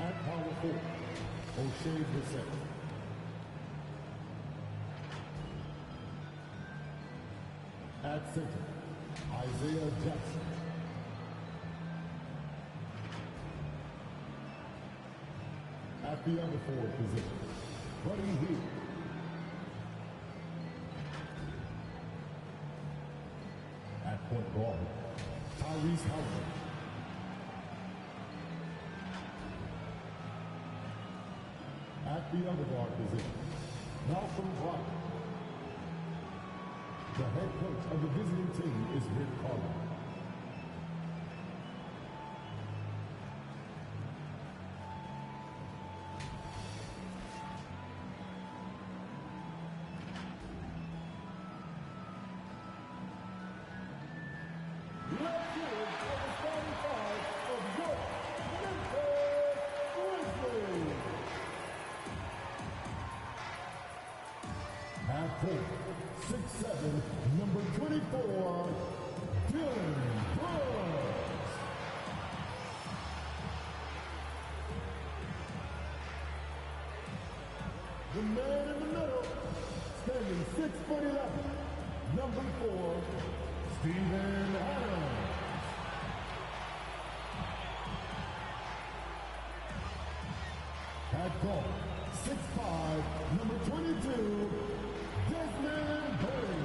At power forward, O'Shea Brissett. At center, Isaiah Jackson. At the other forward position, Buddy Hield. At point guard, Tyrese Halliburton. At the other guard position, Malcolm Brogdon. The head coach of the visiting team is Rick Carlisle. At 6'7", number 24, Dylan Brooks. The man in the middle, standing 6'11", number 4, Steven Adams. At guard, 6'5", number 22, Desmond Bain.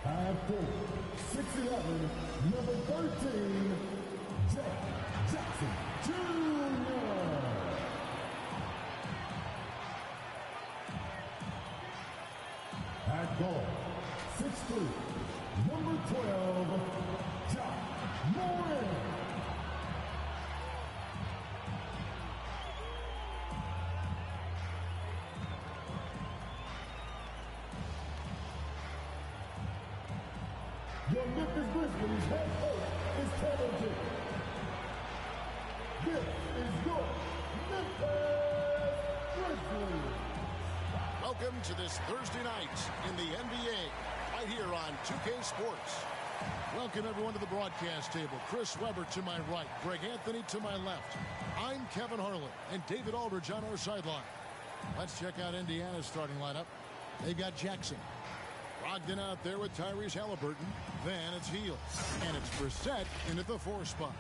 At forward, 6'11", number 13, Jeff Jackson Jr. At guard, 6'3", number 12, John Moran. Your Memphis Grizzlies head coach is Kevin J. This is your Memphis Grizzlies. Welcome to this Thursday night in the NBA, right here on 2K Sports. Welcome everyone to the broadcast table. Chris Webber to my right, Greg Anthony to my left. I'm Kevin Harlan and David Aldridge on our sideline. Let's check out Indiana's starting lineup. They've got Jackson. Brogdon out there with Tyrese Halliburton. Then it's Hield. And it's Brissett into the 4 spot.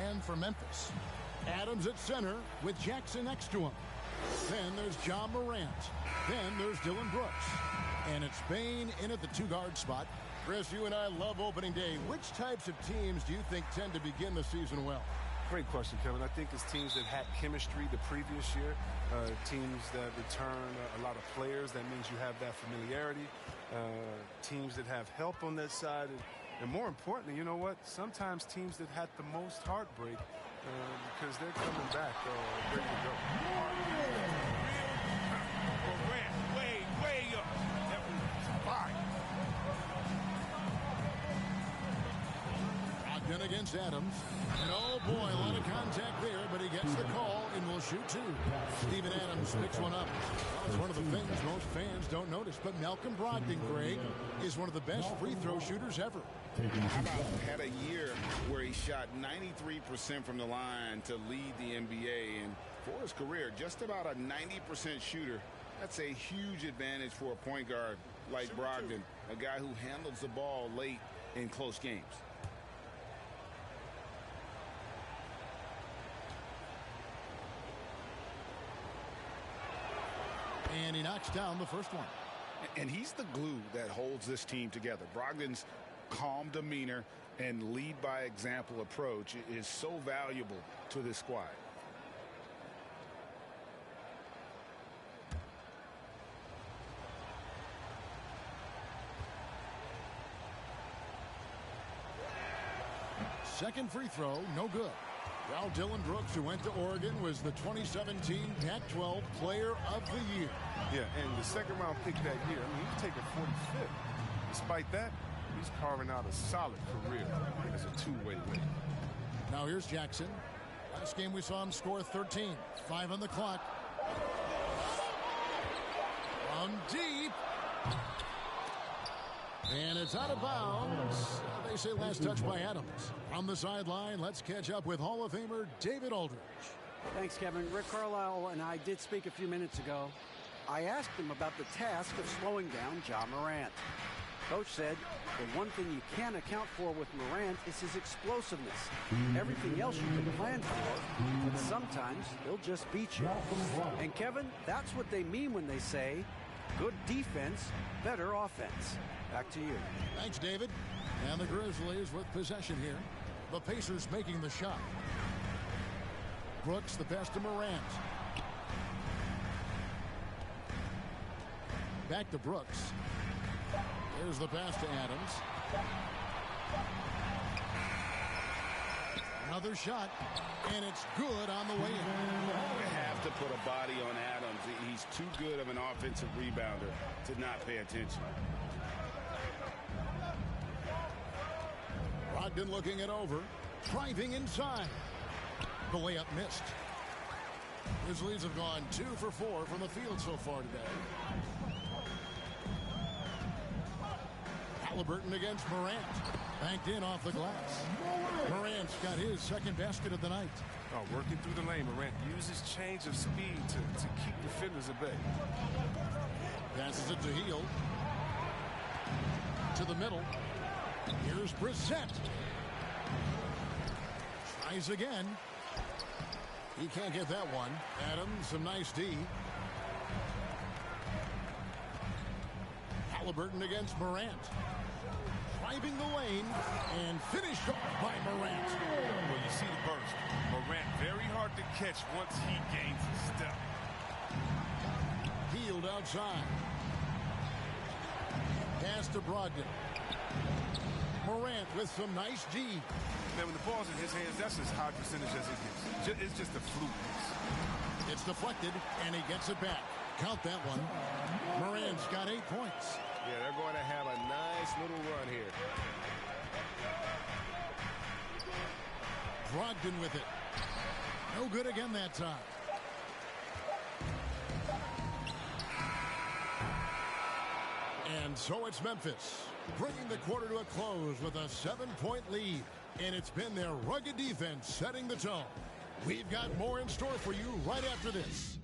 And for Memphis, Adams at center with Jackson next to him. Then there's John Morant. Then there's Dylan Brooks. And it's Bain in at the 2-guard spot. Chris, you and I love opening day. Which types of teams do you think tend to begin the season well? Great question, Kevin. I think it's teams that had chemistry the previous year, teams that return a lot of players. That means you have that familiarity. Teams that have help on that side. And more importantly, you know what? Sometimes teams that had the most heartbreak because they're coming back ready to go. Way up. That was fine. Brogdon against Adams. And oh boy, a lot of contact there, but he gets the call and will shoot 2. Steven Adams picks one up. It's one of the things most fans don't notice, but Malcolm Brogdon, Greg, is one of the best free throw shooters ever. How about had a year where he shot 93% from the line to lead the NBA, and for his career, just about a 90% shooter. That's a huge advantage for a point guard like Brogdon, a guy who handles the ball late in close games. And he knocks down the first one. And he's the glue that holds this team together. Brogdon's calm demeanor and lead by example approach is so valuable to this squad. Second free throw, no good. Well, Dylan Brooks, who went to Oregon, was the 2017 Pac-12 Player of the Year. Yeah, and the second-round pick that year, I mean, he's taking 45th. Despite that, he's carving out a solid career as a two-way winner. Now here's Jackson. Last game we saw him score 13. 5 on the clock. From deep. And it's out of bounds. They say last touch by Adams. On the sideline, let's catch up with Hall of Famer David Aldridge. Thanks, Kevin. Rick Carlisle and I did speak a few minutes ago. I asked him about the task of slowing down John Morant. Coach said the one thing you can't account for with Morant is his explosiveness. Everything else you can plan for, but sometimes he'll just beat you. And Kevin, that's what they mean when they say, good defense, better offense. Back to you. Thanks, David. And the Grizzlies with possession here. The Pacers making the shot. Brooks, the pass to Morant. Back to Brooks. There's the pass to Adams. Another shot, and it's good on the way in. You have to put a body on Adams. He's too good of an offensive rebounder to not pay attention. Brogdon looking it over. Driving inside. The layup missed. Grizzlies have gone 2 for 4 from the field so far today. Halliburton against Morant. Banked in off the glass. Morant's got his second basket of the night. Oh, working through the lane, Morant uses change of speed to keep defenders at bay. Passes it to Hield. To the middle. Here's Brissett. Tries again. He can't get that one. Adams, some nice D. Halliburton against Morant. Driving the lane and finished off by Morant. Well, you see the burst. Morant very hard to catch once he gains a step. Hield outside. Pass to Brogdon. Morant with some nice G. Man, when the ball's in his hands, that's as high percentage as it gets. It's just a fluke. It's deflected, and he gets it back. Count that one. Morant's got 8 points. Yeah, they're going to have a nice little run here. Brogdon with it. No good again that time. And so it's Memphis, bringing the quarter to a close with a 7-point lead. And it's been their rugged defense setting the tone. We've got more in store for you right after this.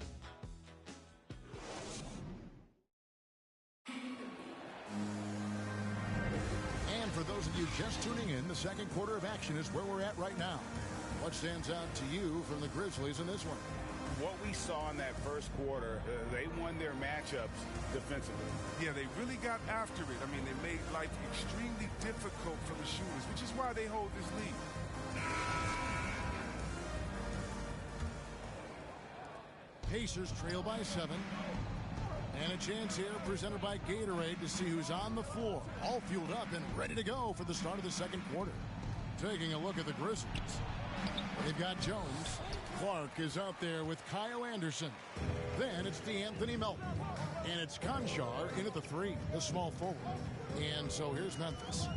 And for those of you just tuning in, the second quarter of action is where we're at right now. What stands out to you from the Grizzlies in this one? What we saw in that first quarter, they won their matchups defensively. Yeah, they really got after it. I mean, they made life extremely difficult for the shooters, which is why they hold this lead. Pacers trail by 7. And a chance here presented by Gatorade to see who's on the floor. All fueled up and ready to go for the start of the second quarter. Taking a look at the Grizzlies. They've got Jones. Clark is out there with Kyle Anderson. Then it's DeAnthony Melton. And it's Conchar in at the 3, the small forward. And so here's Memphis.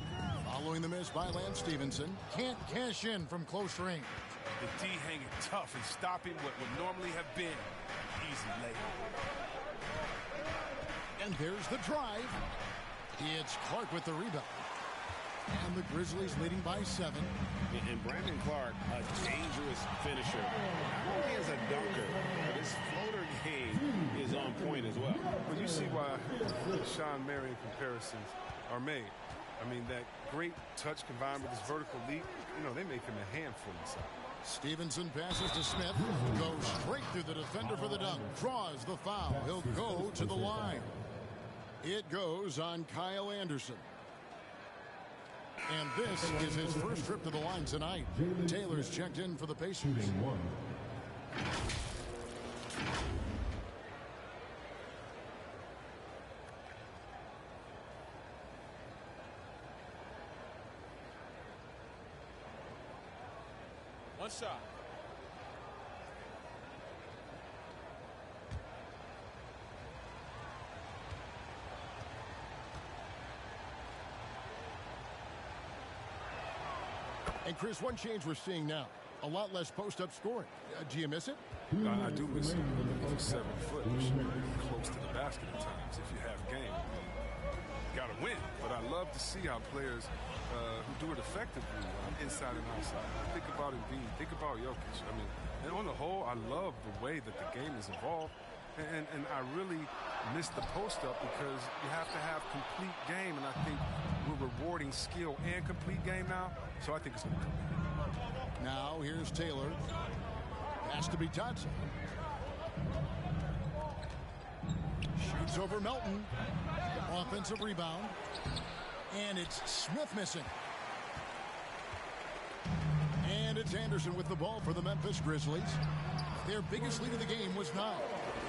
Following the miss by Lance Stevenson. Can't cash in from close range. The D hanging tough and stopping what would normally have been easy layup. And there's the drive. It's Clark with the rebound. And the Grizzlies leading by 7. And Brandon Clark, a dangerous finisher. Not only as a dunker, but his floater game is on point as well. Well, you see why Sean Marion comparisons are made. I mean, that great touch combined with his vertical leap, you know, they make him a handful inside. Stevenson passes to Smith. Goes straight through the defender for the dunk. Draws the foul. He'll go to the line. It goes on Kyle Anderson. And this is his first trip to the line tonight. Taylor's checked in for the Pacers. One shot. And Chris, one change we're seeing now, a lot less post-up scoring. Do you miss it? I do miss it. He's 7 foot. You should be close to the basket at times if you have game. You got to win. But I love to see how players who do it effectively inside and outside. Think about Embiid. Think about Jokic. I mean, and on the whole, I love the way that the game is evolved. And I really missed the post-up because you have to have complete game, and I think we're rewarding skill and complete game now, so I think it's going to come. Now here's Taylor. Has to be touched. Shoots over Melton. Offensive rebound. And it's Smith missing. And it's Anderson with the ball for the Memphis Grizzlies. Their biggest lead of the game was 9.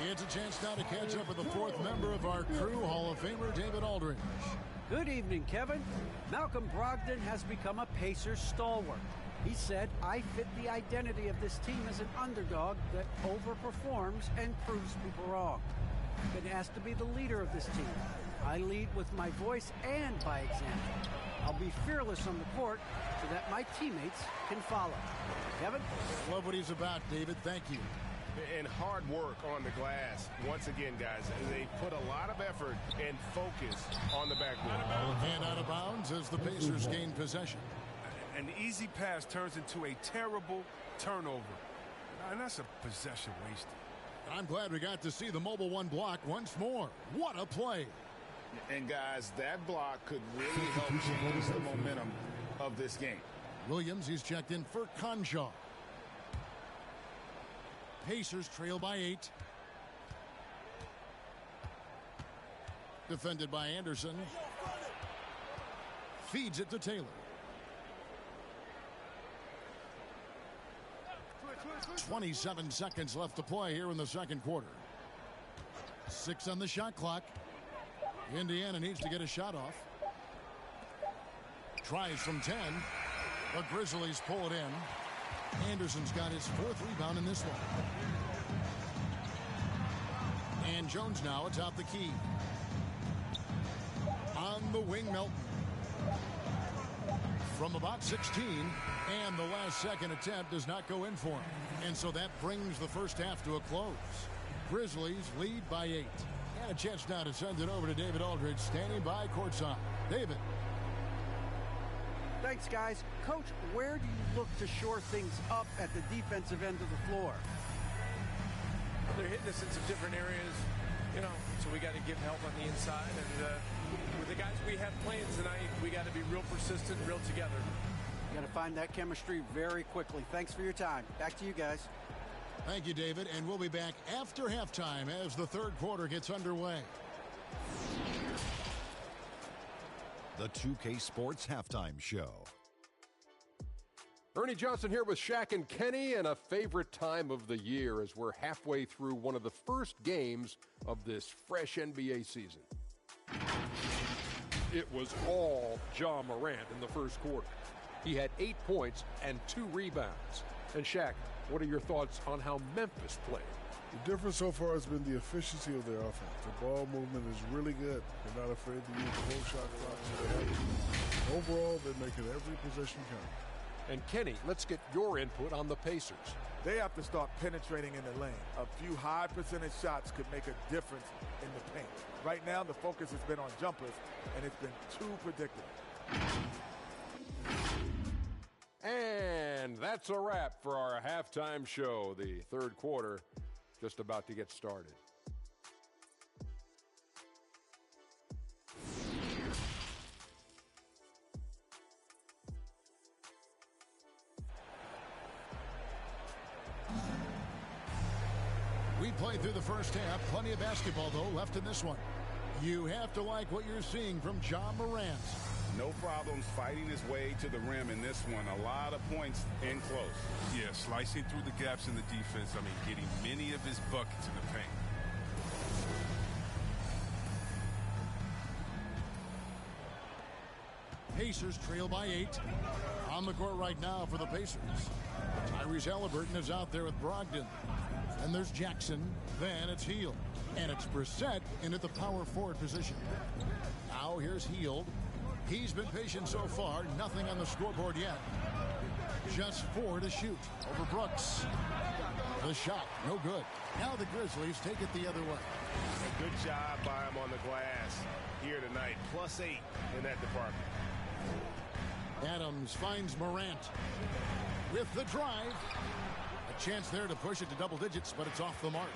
It's a chance now to catch up with the 4th member of our crew, Hall of Famer David Aldridge. Good evening, Kevin. Malcolm Brogdon has become a Pacers stalwart. He said, I fit the identity of this team as an underdog that overperforms and proves people wrong. Been asked to be the leader of this team. I lead with my voice and by example. I'll be fearless on the court so that my teammates can follow. Kevin? Love what he's about, David. Thank you. And hard work on the glass. Once again, guys, they put a lot of effort and focus on the backboard. And out of bounds as the Pacers gain possession. An easy pass turns into a terrible turnover. And that's a possession wasted. I'm glad we got to see the Mobile One block once more. What a play. And, guys, that block could really help change the momentum of this game. Williams, he's checked in for Conjaw. Pacers trail by 8. Defended by Anderson. Feeds it to Taylor. 27 seconds left to play here in the second quarter. 6 on the shot clock. Indiana needs to get a shot off. Tries from 10. The Grizzlies pull it in. Anderson's got his 4th rebound in this one. And Jones now atop the key. On the wing, Melton. From about 16, and the last second attempt does not go in for him. And so that brings the first half to a close. Grizzlies lead by 8. And a chance now to send it over to David Aldridge, standing by courtside. David. Thanks, guys. Coach, where do you look to shore things up at the defensive end of the floor? They're hitting us in some different areas, you know, so we got to give help on the inside. And with the guys we have playing tonight, we got to be real persistent, real together. You got to find that chemistry very quickly. Thanks for your time. Back to you guys. Thank you, David. And we'll be back after halftime as the third quarter gets underway. The 2K Sports Halftime Show. Ernie Johnson here with Shaq and Kenny, and a favorite time of the year as we're halfway through one of the first games of this fresh NBA season. It was all Ja Morant in the first quarter. He had 8 points and 2 rebounds. And Shaq, what are your thoughts on how Memphis played? The difference so far has been the efficiency of their offense. The ball movement is really good. They're not afraid to use the whole shot clock. Overall, they're making every possession count. And Kenny, let's get your input on the Pacers. They have to start penetrating in the lane. A few high percentage shots could make a difference in the paint. Right now, the focus has been on jumpers, and it's been too predictable. And that's a wrap for our halftime show. The third quarter just about to get started. We played through the first half. Plenty of basketball, though, left in this one. You have to like what you're seeing from Ja Morant. No problems fighting his way to the rim in this one. A lot of points in close. Yeah, slicing through the gaps in the defense. I mean, getting many of his buckets in the paint. Pacers trail by 8. On the court right now for the Pacers. Tyrese Halliburton is out there with Brogdon. And there's Jackson. Then it's Hield. And it's Brissett in at the power forward position. Now here's Hield. He's been patient so far. Nothing on the scoreboard yet. Just 4 to shoot over Brooks. The shot, no good. Now the Grizzlies take it the other way. A good job by him on the glass here tonight. +8 in that department. Adams finds Morant with the drive. Chance there to push it to double digits, but it's off the mark.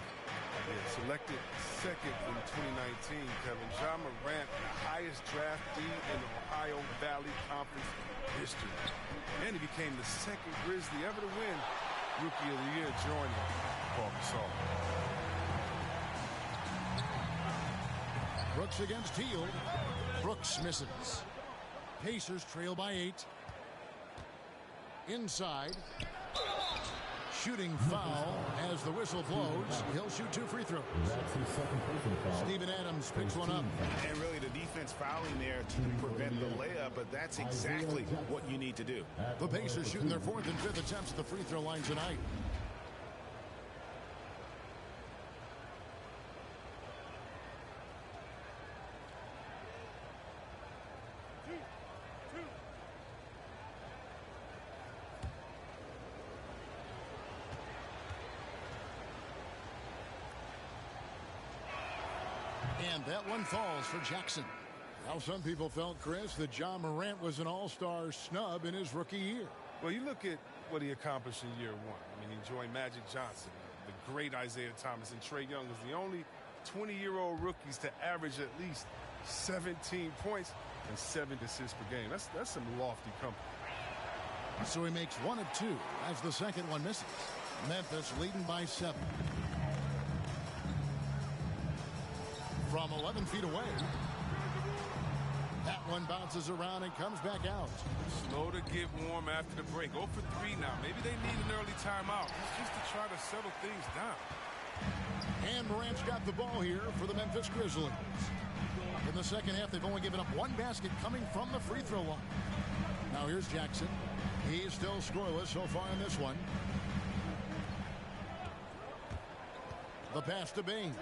Yeah, selected second in 2019, Kevin. Ja Morant, the highest draftee in the Ohio Valley Conference history. And he became the second Grizzly ever to win Rookie of the Year, joining Paul Gasol. Brooks against Hield. Brooks misses. Pacers trail by 8. Inside. Shooting foul as the whistle blows. He'll shoot 2 free throws. Steven Adams picks one up. And really the defense fouling there to prevent the layup, but that's exactly what you need to do. The Pacers shooting their 4th and 5th attempts at the free throw line tonight. And that one falls for Jackson. Now, some people felt, Chris, that Ja Morant was an all-star snub in his rookie year. Well, you look at what he accomplished in year 1. I mean, he joined Magic Johnson, the great Isaiah Thomas, and Trae Young was the only 20-year-old rookies to average at least 17 points and 7 assists per game. That's some lofty company. So he makes 1 of 2 as the second one misses. Memphis leading by 7. From 11 feet away. That one bounces around and comes back out. Slow to get warm after the break. 0 for 3 now. Maybe they need an early timeout. It's just to try to settle things down. And Morant's got the ball here for the Memphis Grizzlies. In the second half, they've only given up 1 basket coming from the free throw line. Now here's Jackson. He's still scoreless so far in this one. The pass to Bain.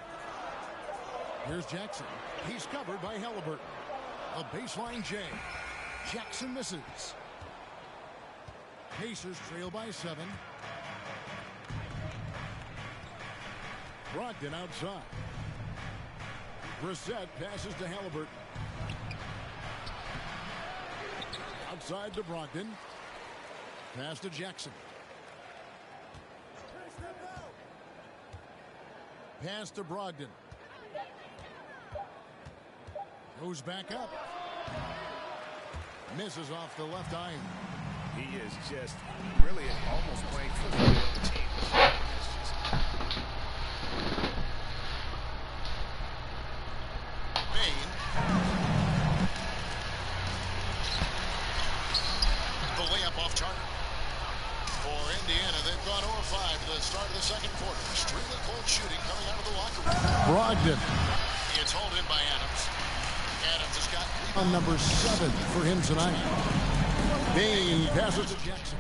Here's Jackson. He's covered by Halliburton. A baseline J. Jackson misses. Pacers trail by 7. Brogdon outside. Brissett passes to Halliburton. Outside to Brogdon. Pass to Jackson. Pass to Brogdon. Goes back up. Misses off the left eye. He is just really almost playing for the team. Bain. The layup off target. For Indiana, they've gone 0 for 5 to the start of the second quarter. Extremely cold shooting coming out of the locker room. Brogdon. It's hauled in by Adams. Adams has got on number 7 for him tonight. Bain passes to Jackson.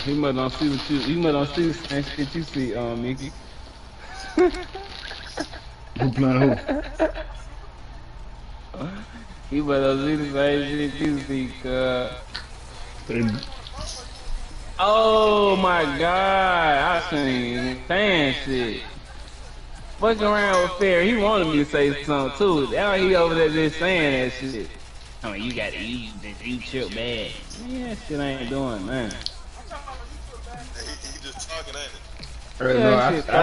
He must not see what you. He must not see the same shit you see, Mickey. Who playing who? He must not see the same shit you see, Oh my God! I seen saying shit. Fucking around with Fair. He wanted me to say something too. Now he over there just saying that shit. I mean, you gotta eat you chill bad. Man, that shit ain't doing, man. I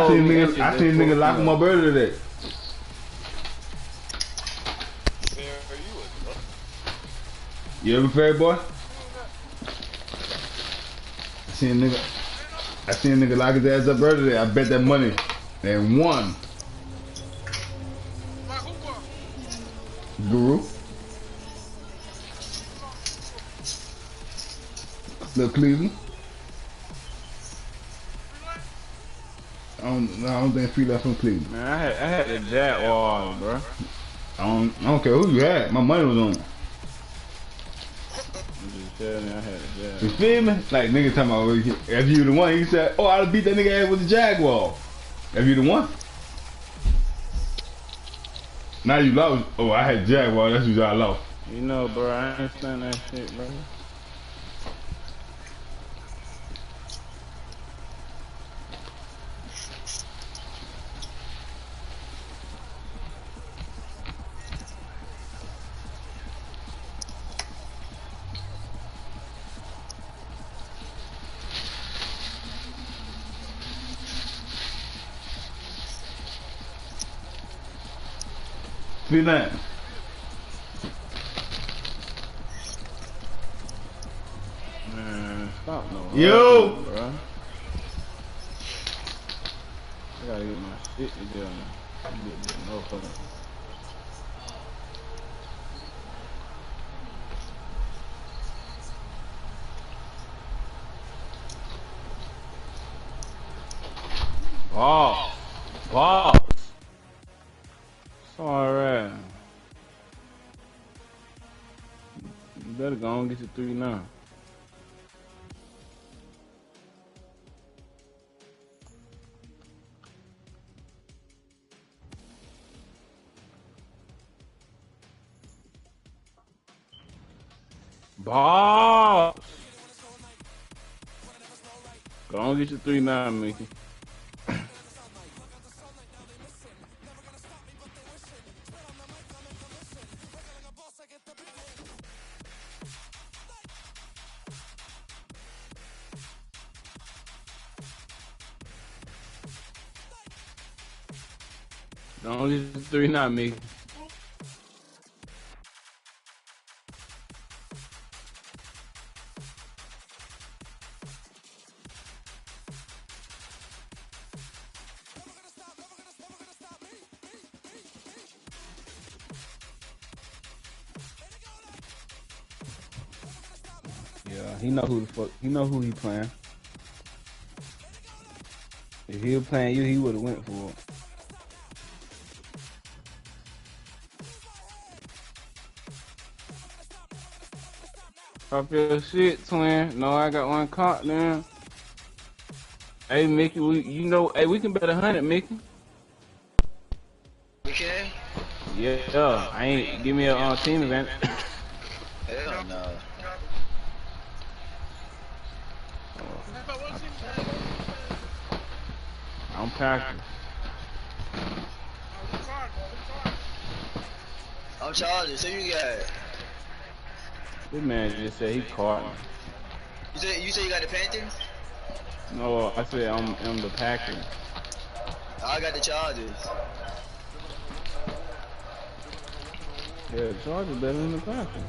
seen niggas locking my brother today. You ever fair boy? I seen a nigga lock his ass up earlier today. I bet that money and won. Guru. Little Cleveland. I don't think free left from Cleveland. Man, I had the Jaguars, bro. I don't care who you had. My money was on. You feel me? Like nigga talking about if you the one, he said, oh, I'd beat that nigga ass with the Jaguar. If you the one. Now you lost. Oh, I had Jaguar, that's who I lost. You know, bro, I understand that shit, bro. Be that. Man, stop no. Yo! Bro. I gotta get my shit together. No fucking. Wow. Wow. It's alright. You better go and get your 3 now. Boss! Go on get your 3 now, Mickey. Go on get your 3 now, Mickey. Yeah, he know who the fuck. He know who he playing. If he was playing you, he would have went for it. Pop your shit, twin. No, I got one caught now. Hey, Mickey, you know, hey, we can bet 100, Mickey. We can? Yeah, I ain't give me a team event. Hell no. I'm packing. I'm Chargers. Who you got? This man just said he caught me. You say you got the Panthers? No, I said I'm the Packers. I got the Chargers. Yeah, the Chargers better than the Packers.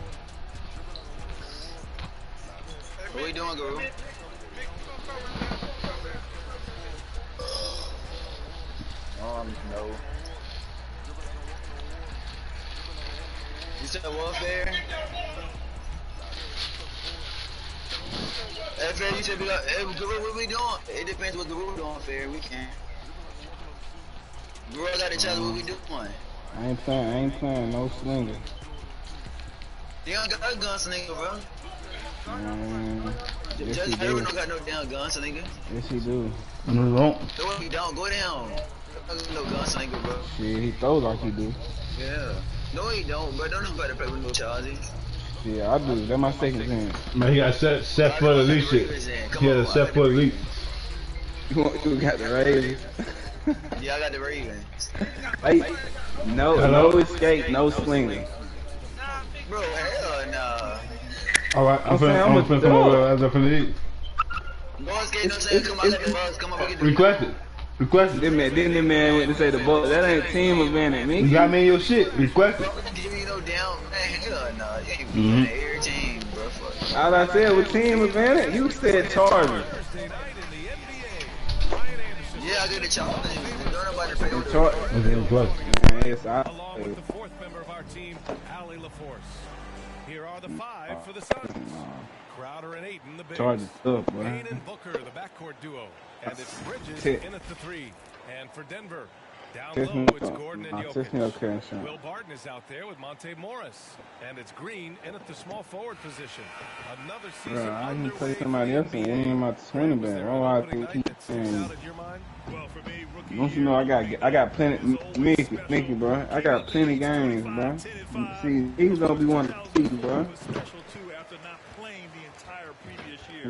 What we doing, Guru? No. You said warfare? Hey, Fair, you said we got, hey, Guru, what we doing? It depends what Guru doing, Fair. We can. Guru got to tell us what we doing. I ain't playing no slinger. You don't got a gunslinger, bro. Yes, Judge he Harry do. don't got no damn gunslinger. Yes, he do. No, he don't. No, he don't. Go down. No gunslinger, bro. Shit, he throws like he do. Yeah. No, he don't, bro. Don't nobody play with no Chargers. Yeah, I do. That's my second team. Man, he got set for the elite shit. He had a set for the elite. You got the Ravens. Yeah, I got the Ravens. Hey, no escape, no slinger. Bro, hell nah. Alright, I'm finna come over as a finna eat. No escape, no saying, come on, let the buzz, come on, we get the Request it. Then the man went to say the ball. That ain't team event, me. You got me in your shit. Request it. Give me no down, man, hell nah. You ain't beating every team, bro. Fuck. All I said was team event. You said Chargers. Yeah, I got the Chargers. Don't nobody play with Along with the fourth member of our team, Allie LaForce. Here are the 5 for the Suns. Crowder and Ayton, the bigs. Chargers up, boy. Payne and Booker, the backcourt duo. And it's Bridges in at the 3. And for Denver, Down Tiffany, low, it's Gordon and Tiffany, Jokic. okay, sure. Will Barton is out there with Monte Morris. And it's Green in at the small forward position. Another season Bro, I can play underway somebody else and win him out the 20 back. Why would I think he can? Don't you know I got plenty, Mickey, bro. I got plenty games, bro. See, he's gonna be one to see, bro.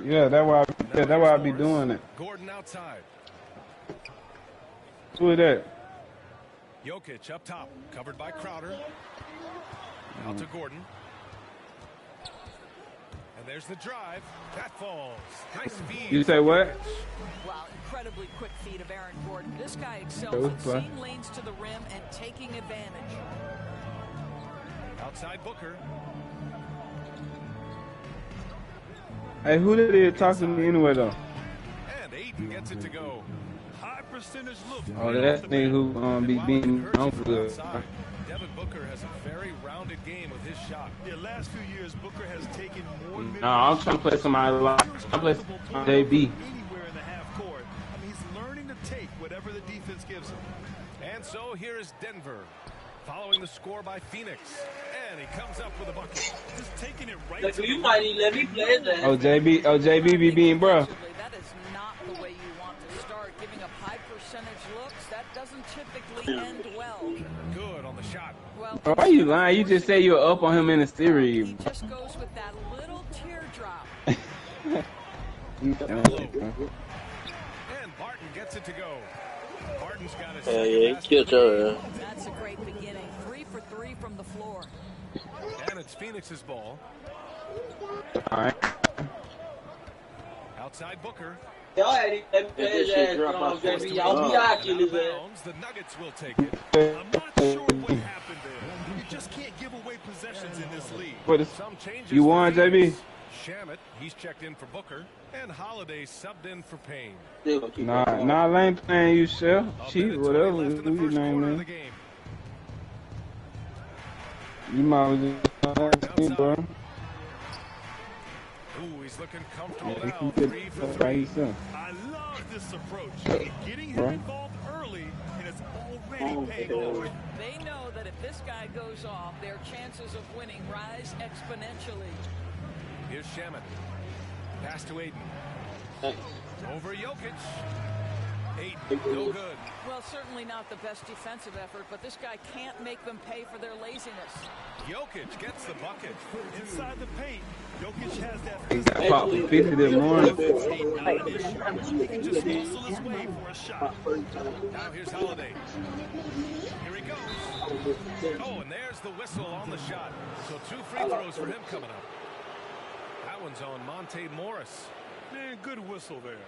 Yeah, that's why I be doing it. Gordon outside. Who is that? Jokic up top, covered by Crowder. Out to Gordon. And there's the drive. That falls. Nice feed. You say what? Wow, incredibly quick feed of Aaron Gordon. This guy excels at seeing lanes to the rim and taking advantage. Outside Booker. Hey, who did it talk to me anyway, though? And Ayton gets it to go. High percentage look. Oh, that's nigga who be beating on for good. Devin Booker has a very rounded game with his shot. Yeah, last few years, Booker has taken more. No, I'm trying to play somebody like I'm playing JB. Anywhere in the half court. I mean, he's learning to take whatever the defense gives him. And so here is Denver, following the score by Phoenix. And he comes up with a bucket. Just taking it right to you might even let me play that. Oh, JB be being bro. That is not the way you want to start. Giving up high percentage looks, that doesn't typically end well. Good on the shot. Well, Why are you lying? You just say you were up on him in the series. he just goes with that little teardrop. And Barton gets it to go. Barton's got his Yeah, he killed your ass. That's a great beginning. 3 for 3 from the floor. And it's Phoenix's ball. All right. Outside Booker. Y'all had him play his ass on JB. Y'all be out his ass. The Nuggets will take it. I'm not sure what happened there. You just can't give away possessions in this league. Some changes. You won, JB? Shamit, he's checked in for Booker. And Holiday subbed in for Payne. Nah, I ain't playing you, Chef. Chief, whatever. Who your name is? You might as well just bro. Ooh, he's looking comfortable now. You 3 for 3. I love this approach. Getting him involved early, and it's already paying off. They know that if this guy goes off, their chances of winning rise exponentially. Here's Shamit. Pass to Ayton. Over Jokic. Ayton, no good. Well, certainly not the best defensive effort, but this guy can't make them pay for their laziness. Jokic gets the bucket. Inside the paint, Jokic has that. He got popped for 50 this morning. He can just hustle his way for a shot. Now here's Holiday. Here he goes. Oh, and there's the whistle on the shot. So 2 free throws for him coming up. That one's on Monte Morris. Man, good whistle there.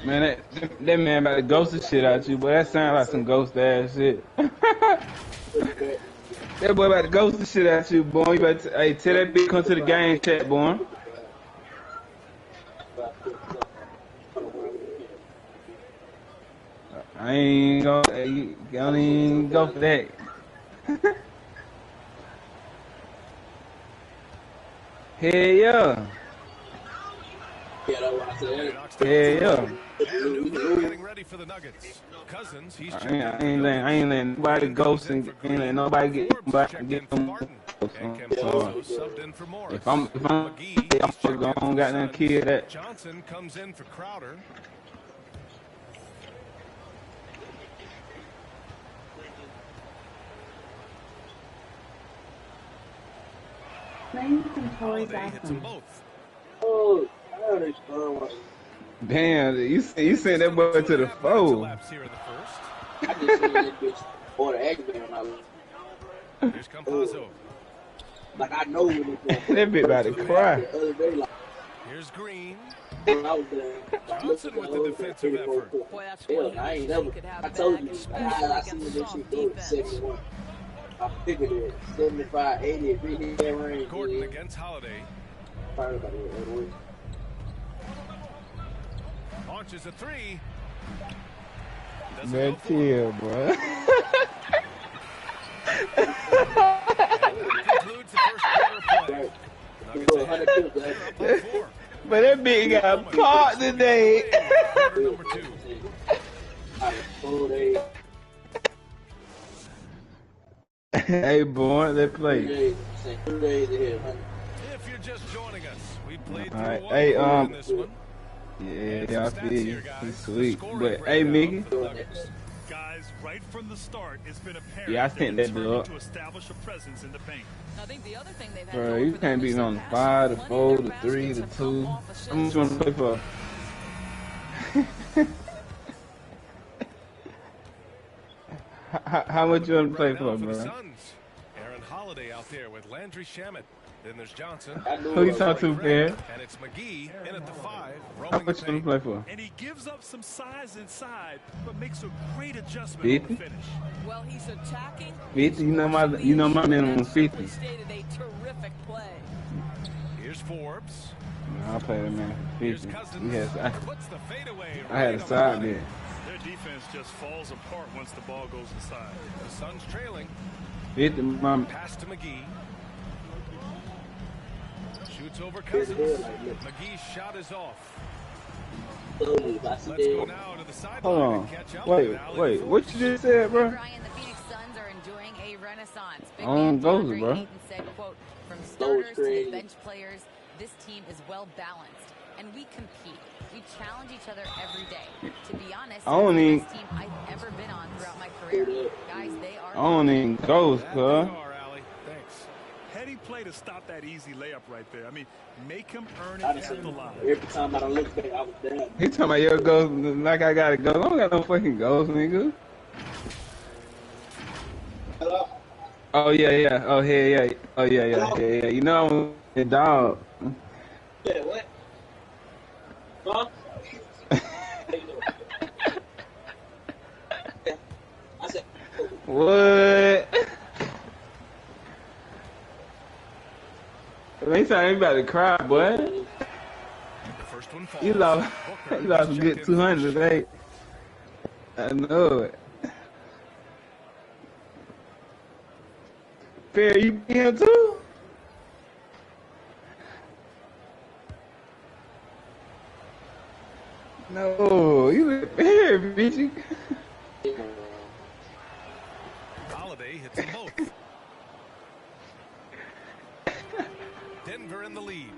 Man, that man about to ghost the shit out you, boy. That sound like some ghost ass shit. That boy about to ghost the shit out you, boy. You better hey, tell that bitch come to the game chat, boy. I ain't gonna, you don't even go for that. Hell yeah. Yeah. Getting ready for the Nuggets. Cousins, he's I ain't letting nobody ghost and ain't letting nobody get them. If I'm gonna got them kid that. Johnson comes in for Crowder. Holiday hits them both. Oh, damn, you sent that boy to the foe. I just seen that bitch for the accident when I Here's Campazzo. Like I know when it's that bitch about to cry. Here's Green. Johnson with the defensive effort. Boy, that's one I ain't never. I told you, I seen that shit go to 71. I figured it. 75, 80, if it hit that range. Gordon against Holiday. Launches a 3. That chill, bro. Concludes the first quarter play. But that bitch got caught today. Hey, boy, let's play. If you're just joining us, we played through Alright, one hey, quarter in this one. yeah, I feel you. He's sweet. But, hey, Mickey. Guys, right from the start, it's been apparent Yeah, I think that determined do to establish a presence in the paint. I think the other thing they've had Bro, going you for can't them beat is me on the 5, the 4, the 3, the 2. How much you want to play for? How much you want to play for, bro? Aaron Holiday out there with Landry Shamet. Then there's Johnson. Who you talking to, Fair? And it's McGee in at the 5. How much you want to play for? And he gives up some size inside, but makes a great adjustment 50? on the finish. Well, he's attacking. 50? You know my minimum 50. Stated a terrific play. Here's Forbes. No, I'll play that man for 50. I had a side bet. Their defense just falls apart once the ball goes inside. The Suns trailing. 50, mom. Pass to McGee. Shoots over Cousins. McGee's shot is off. Let's go now to the sideline. Hold on. And catch up Wait, with Alec wait. Forbes. What you just said, bro? Brian, the Phoenix Suns are enjoying a renaissance. Big On man goes, DeAndre bro. Ayton said, quote, from starters to the bench players, this team is well balanced, and we compete. We challenge each other every day. To be honest, I don't it's even- the best team I've ever been on throughout my career. Guys, they are. I don't even go, cuz. Thanks. Heady play to stop that easy layup right there. I mean, make him earn it I done at seen the line. every time I done look back, I was down. He talking about your ghost like I gotta go. I don't got no fucking ghost, nigga. Hello? Oh, yeah. Oh, yeah. Oh, yeah. You know I'm a dog. Yeah, what? Huh? I said, What? Man, you about to cry, boy. The first one falls. You lost a good 200 today. I know it. Fair, you be here too? No, you live here, bitch. Holiday hits them both. Denver in the lead.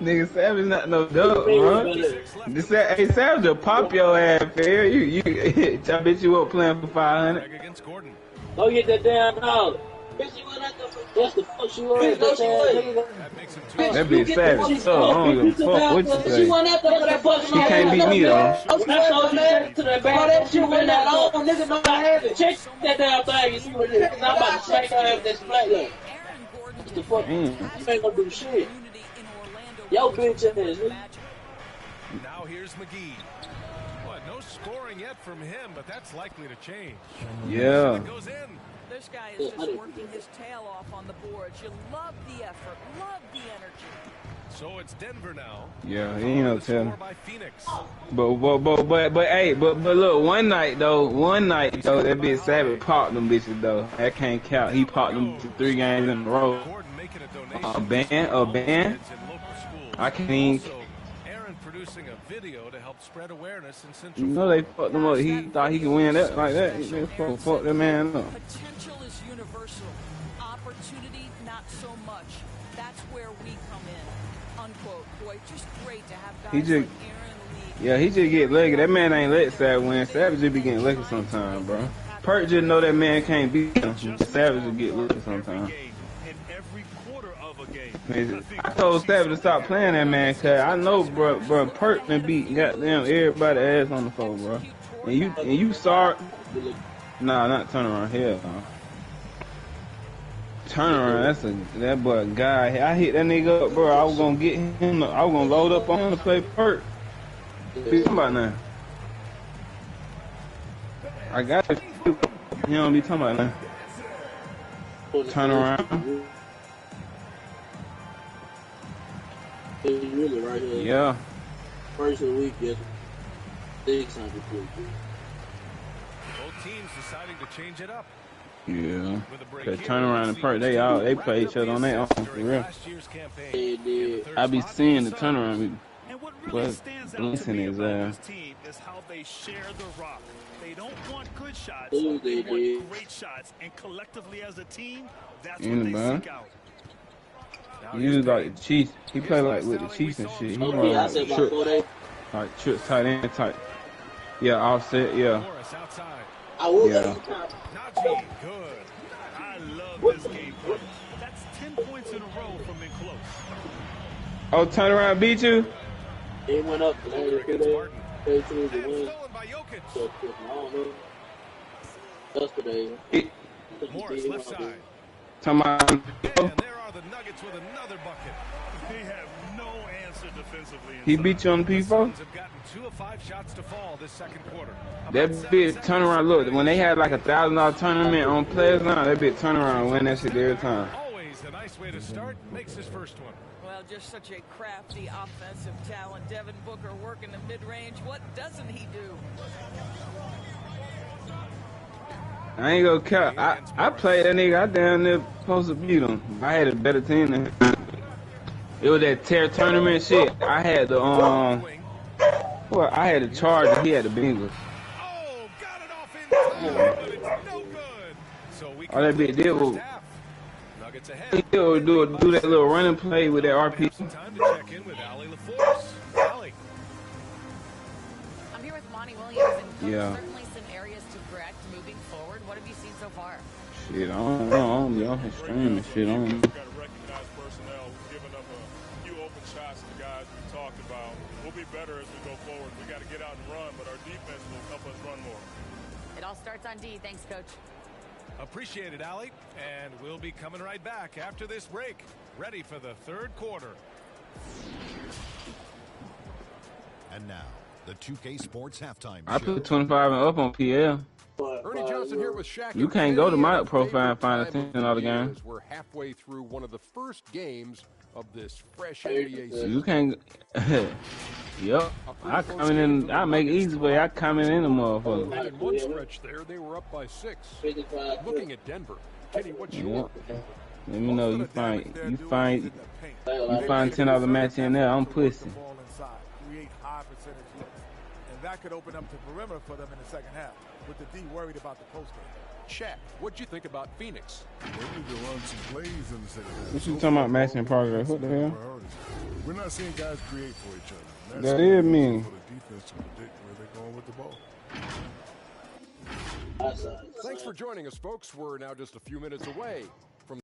Nigga, Savage not no dope, bro. Hey, Savage will pop your ass, fair. I bet you won't playing for 500. Against Gordon. go get that damn dollar. Bitch, you went at the. That's the fuck she was. That bitch Savage, so I don't give a fuck what you say. She went after that fucking. She can't beat me, though. I'm so mad to that bad. That shit went that long. Nigga know I had it. Check that damn thing and see what it is. Cause I'm about to smack her ass with that splat leg. What the fuck? You ain't gonna do shit. Yo, bitch ass, nigga. Now here's McGee. What, no scoring yet from him, but that's likely to change. Yeah. It goes in. This guy is just working his tail off on the boards. You love the effort, love the energy. So it's Denver now. Yeah, he ain't no telling. By Phoenix. But look, one night though, that bitch Savage popped them bitches though. That can't count. He popped them 3 games in a row. A ban. I can't even. Aaron producing a video to help spread awareness in Central. You know they fucked him up. He thought he could win that like that. They fuck that man up. Potential is universal. Opportunity, not so much. That's where we come in. Unquote. Boy, just great to have guys He just, like Aaron in the league. yeah, he just get lucky. That man ain't let Savage win. Savage just be getting lucky sometimes, bro. Perk just know that man can't beat him. Savage will get lucky sometimes. I told Savage to stop playing that man, cause I know, bro, Perk done beat goddamn everybody ass on the phone, bro. And you sorry? Nah, not turn around. Hell no. Turn around. That boy a guy. I hit that nigga up, bro. I was gonna get him. I was gonna load up on him to play Perk. Be talking about now. I got it. You don't be talking about now. Turn around. Really right here. Yeah. First of the week, yes. 600 Both teams deciding to change it up. Yeah. Cause turn around and perk, they play each other on their own for real. I be seeing the turnaround, but listen is team is how they share the rock. They don't want good shots. They want great shots, and collectively as a team, that's what they seek out. He was like the Chiefs. He played like with the Chiefs and shit. He run like trips tight end type. Yeah, offset. Yeah. Yeah. Najee, good. I love this game plan. That's 10 points in a row from in close. Oh, turn around, beat you. It went up. Yesterday. Morris left side. Come on. And there are the Nuggets with another bucket. They have no answer defensively. He beat you on the P4? Have gotten 2 of 5 shots to fall this second quarter. That bitch turnaround. Look, when they had like $1,000 tournament on players now, that bitch turnaround win that shit every time. Always a nice way to start. Makes his first one. Well, just such a crafty offensive talent. Devin Booker working the mid-range. What doesn't he do? I ain't gonna cap. I played that nigga. I down there supposed to beat him. I had a better team than him. It was that tear tournament shit. I had the well, I had the Chargers. He had the Bengals. Oh, got it off in time, but it's no good. So we All that bitch did was Nuggets ahead. he do that little running play with that RP. Some time to check in with Allie LaForce. Allie. I'm here with Monty Williams, and Yeah. certainly some areas to correct moving forward. What have you seen so far? Shit, I don't know. I'm off his stream and shit. I don't know. Got to recognize personnel giving up a few open shots to the guys we talked about. We'll be better as we go forward. We got to get out and run, but our defense will help us run more. It all starts on D. Thanks, Coach. Appreciate it, Allie. And we'll be coming right back after this break. Ready for the third quarter. And now, the 2K Sports halftime I show. put 25 and up on PL. Ernie Johnson here with Shaq. You can't go to my profile and find a 10 all the game. We're halfway through one of the first games of this fresh NBA season. You can't. Yup. I come in. I make it easy way. I come in the motherfucker. And in one stretch there, they were up by 6. Looking at Denver. Kenny, what's your Yep. Let me know you find 10 other match in there. I'm pussy. Create high percentage looks. And that could open up the perimeter for them in the second half, with the D worried about the post game. Shaq, what'd you think about Phoenix? They need to run some plays in the second half. What you talking about, matching progress? What the hell? We're not seeing guys create for each other. That is mean. For the defense to predict where they're going with the ball. Thanks for joining us, folks. We're now just a few minutes away from.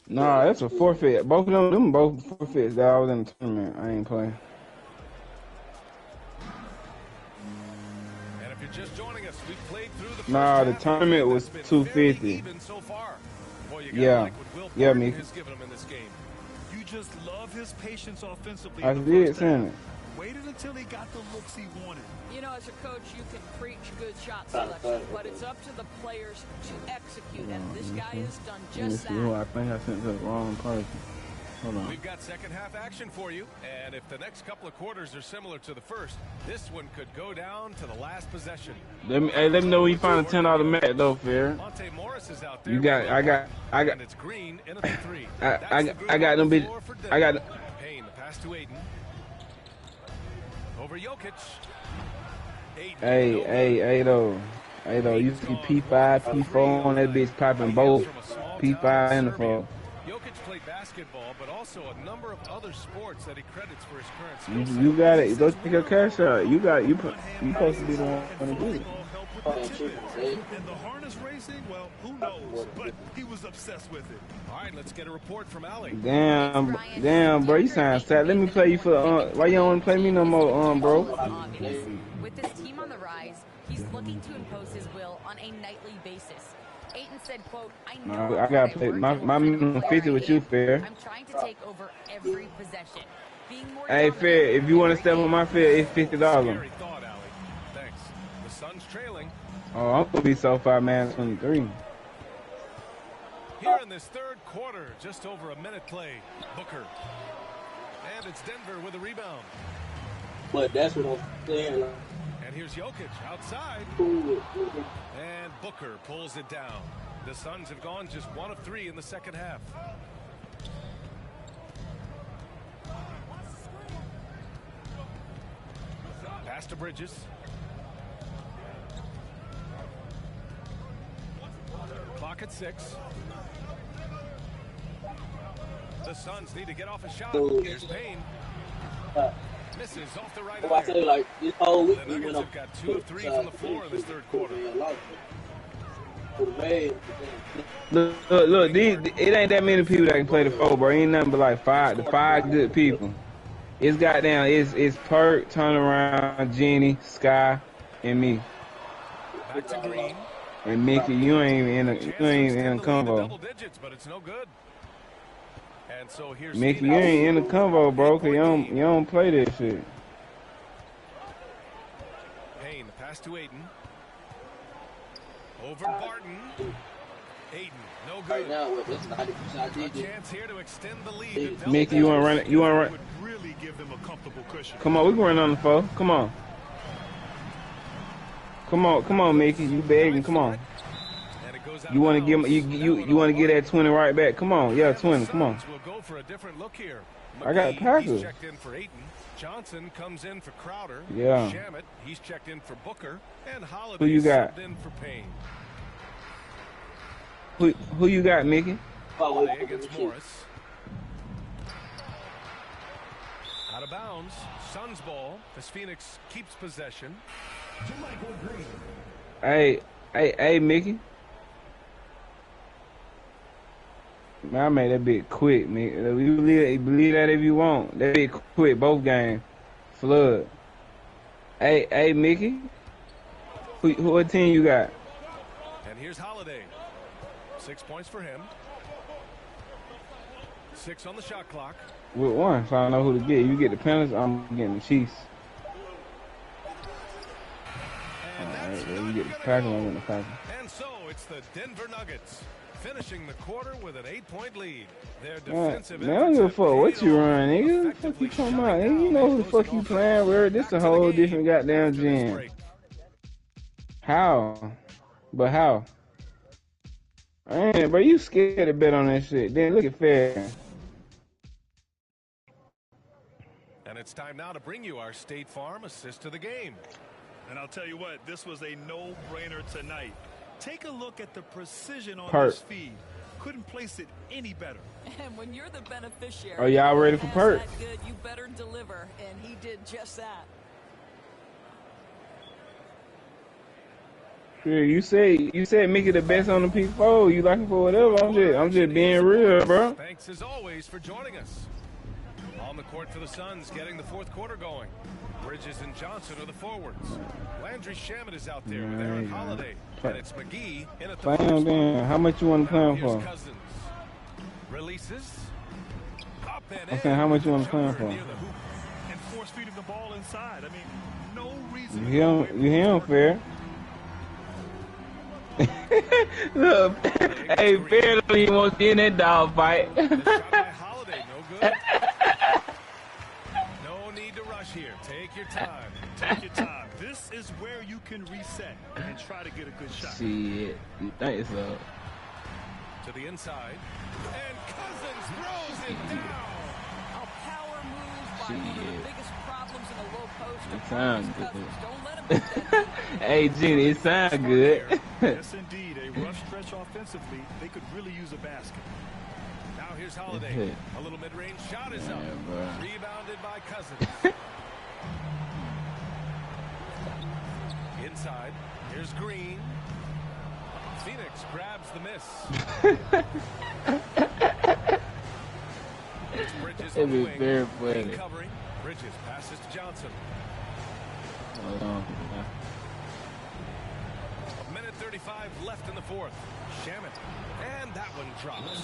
Nah, that's a forfeit. Both of them both forfeits that I was in the tournament. I ain't playing. And if you're just joining us, we played through the Nah, the tournament was 250. so far. Boy, Yeah. Yeah, me. has given them in this game. You just love his patience offensively. I in the did first send half. it. Waited until he got the looks he wanted. You know, as a coach, you can preach good shot selection, but it's up to the players to execute, and this guy has done Let me just see who that. I think I sent to the wrong person. Hold on. We've got second half action for you, and if the next couple of quarters are similar to the first, this one could go down to the last possession. Let me know when you find a $10 match though, fair. Monte Morris is out there. You got, I got. And it's Green in at the 3. I got them bitch. I got. Payne, the pass to Aiden. Over Jokic. Aiden. Hey though, you see P5, P4 on that bitch popping both P5 and the 4. Jokic played basketball, but also a number of other sports that he credits for his current skill set. You got it. Go take your cash out. You supposed to be the one to do it. And the harness racing, well, who knows? But he was obsessed with it. All right, let's get a report from Allie. Damn, bro, you sound sad. Let me play you for. Why you don't want to play me no more, bro? With this team on the rise, he's looking to impose his will on a nightly basis. Ayton said, quote, I know I gotta play my minimum 50 with you, fair. I'm trying to take over every possession. Being more Hey, fair. If you want to step on my fair, it's $50. Scary thought, Allie. Thanks. The Suns trailing. Oh, I'm gonna be so far, man. 23. Here in this third quarter, just over a minute play. Booker. And it's Denver with a rebound. But that's what I'm saying. And here's Jokic outside. And Booker pulls it down. The Suns have gone just 1 of 3 in the second half. Pass to Bridges. Clock at 6. The Suns need to get off a shot. Here's Payne. Misses off the right I say, like, this whole week the we Nuggets went have got 2 of 3 from the floor in this third quarter. Look, it ain't that many people that can play the 4, bro. Ain't nothing but like 5 good people. It's goddamn, it's Perk, Turnaround, Jenny, Sky, and me. Back to Green. And Mickey, you ain't even in a combo. Double digits, but it's no good. And so here's Mickey, you ain't in the combo, bro, cause you don't play this shit. Payne, pass to Ayton. Over Barton. Ayton, no good. Right now, it's 90%. A chance here to extend the lead. Mickey, you wanna run it? You wanna run? Really give them a comfortable cushion. Come on, we can run on the 4. Come on. Come on, Mickey. You begging? Come on. You want to give you want to get that 20 right back? Come on, yeah, 20. Come on. We'll go for a different look here. I got Packers. He's checked in for Ayton. Johnson comes in for Crowder. Yeah. Shamet, he's checked in for Booker, and Holiday Who you got? in for Payne. Who you got, Mickey? Holiday against Morris. Out of bounds. Suns ball as Phoenix keeps possession. Hey, Mickey. Man, I made that bit quick, Mickey. You believe that if you want. That bit quick, both games. Flood. Hey, Mickey. What team you got? And here's Holiday. 6 points for him. 6 on the shot clock. With 1, so I know who to get. You get the Panthers, I'm getting the Chiefs. Alright, well, you get the Packers, I'm getting the Packers. And so it's the Denver Nuggets finishing the quarter with an 8-point lead. Their defensive man, I don't give a fuck what you run, nigga. What the fuck you talking about? Nigga, you know who the fuck you playing with. This a whole different goddamn gym. How? But how? Man, bro, you scared to bet on that shit. Then look at fair. And it's time now to bring you our State Farm assist to the game. And I'll tell you what, this was a no-brainer tonight. Take a look at the precision on Perk. this feed. Couldn't place it any better. And when you're the beneficiary, Oh, y'all ready for Perk? that good, you better deliver, and he did just that. Sure, you said Mickey the best on the P4. You looking for whatever? I'm just being real, bro. Thanks as always for joining us. On the court for the Suns, getting the fourth quarter going. Bridges and Johnson are the forwards. Landry Shamet is out there with Aaron Holiday. And it's McGee in at the Play him. How much you want to play him for? Cousins. Releases. Up and I'm saying, how much you want to play him for? And force feeding the ball inside. I mean, no reason. You hear him, fair? Look, hey, fair don't even want to be in that dog fight. Holiday, no good. No need to rush here. Take your time. Take your time. This is where you can reset and try to get a good shot. Shit, you think so? To the inside. And Cousins throws it down. A power move by one of the biggest problems in the low post. It sounds good. Don't let him beat that. Hey, Jenny, it sounds good. Yes, indeed. A rough stretch offensively. They could really use a basket. Now here's Holiday. A little mid-range shot is up. Rebounded by Cousins. Inside. Here's Green. Phoenix grabs the miss. It's Bridges on the wing. Very funny. Covering. Bridges passes to Johnson. Hold on. 1:35 left in the fourth. Shamet. And that one drops.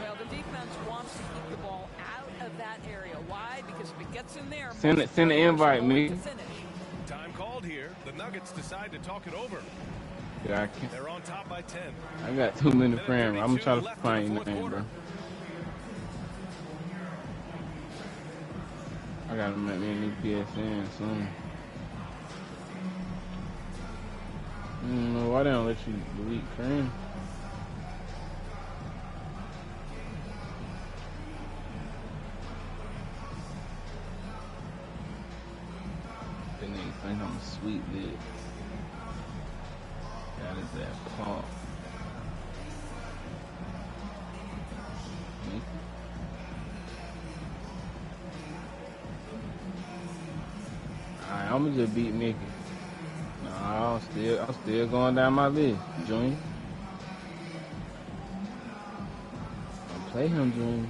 Well, the defense wants to keep the ball out of that area. Why? Because if it gets in there, Send the invite, me. Time called here. The Nuggets decide to talk it over. Yeah, They're on top by 10. I got too many friends. I'm gonna try to find your name, bro. I gotta make me a new PSN soon. Why they don't let you delete friends? That nigga think I'm a sweet bitch. That is that pump. Alright, I'ma just beat Mickey. No, I'm still going down my list, Junior. Don't play him, Junior.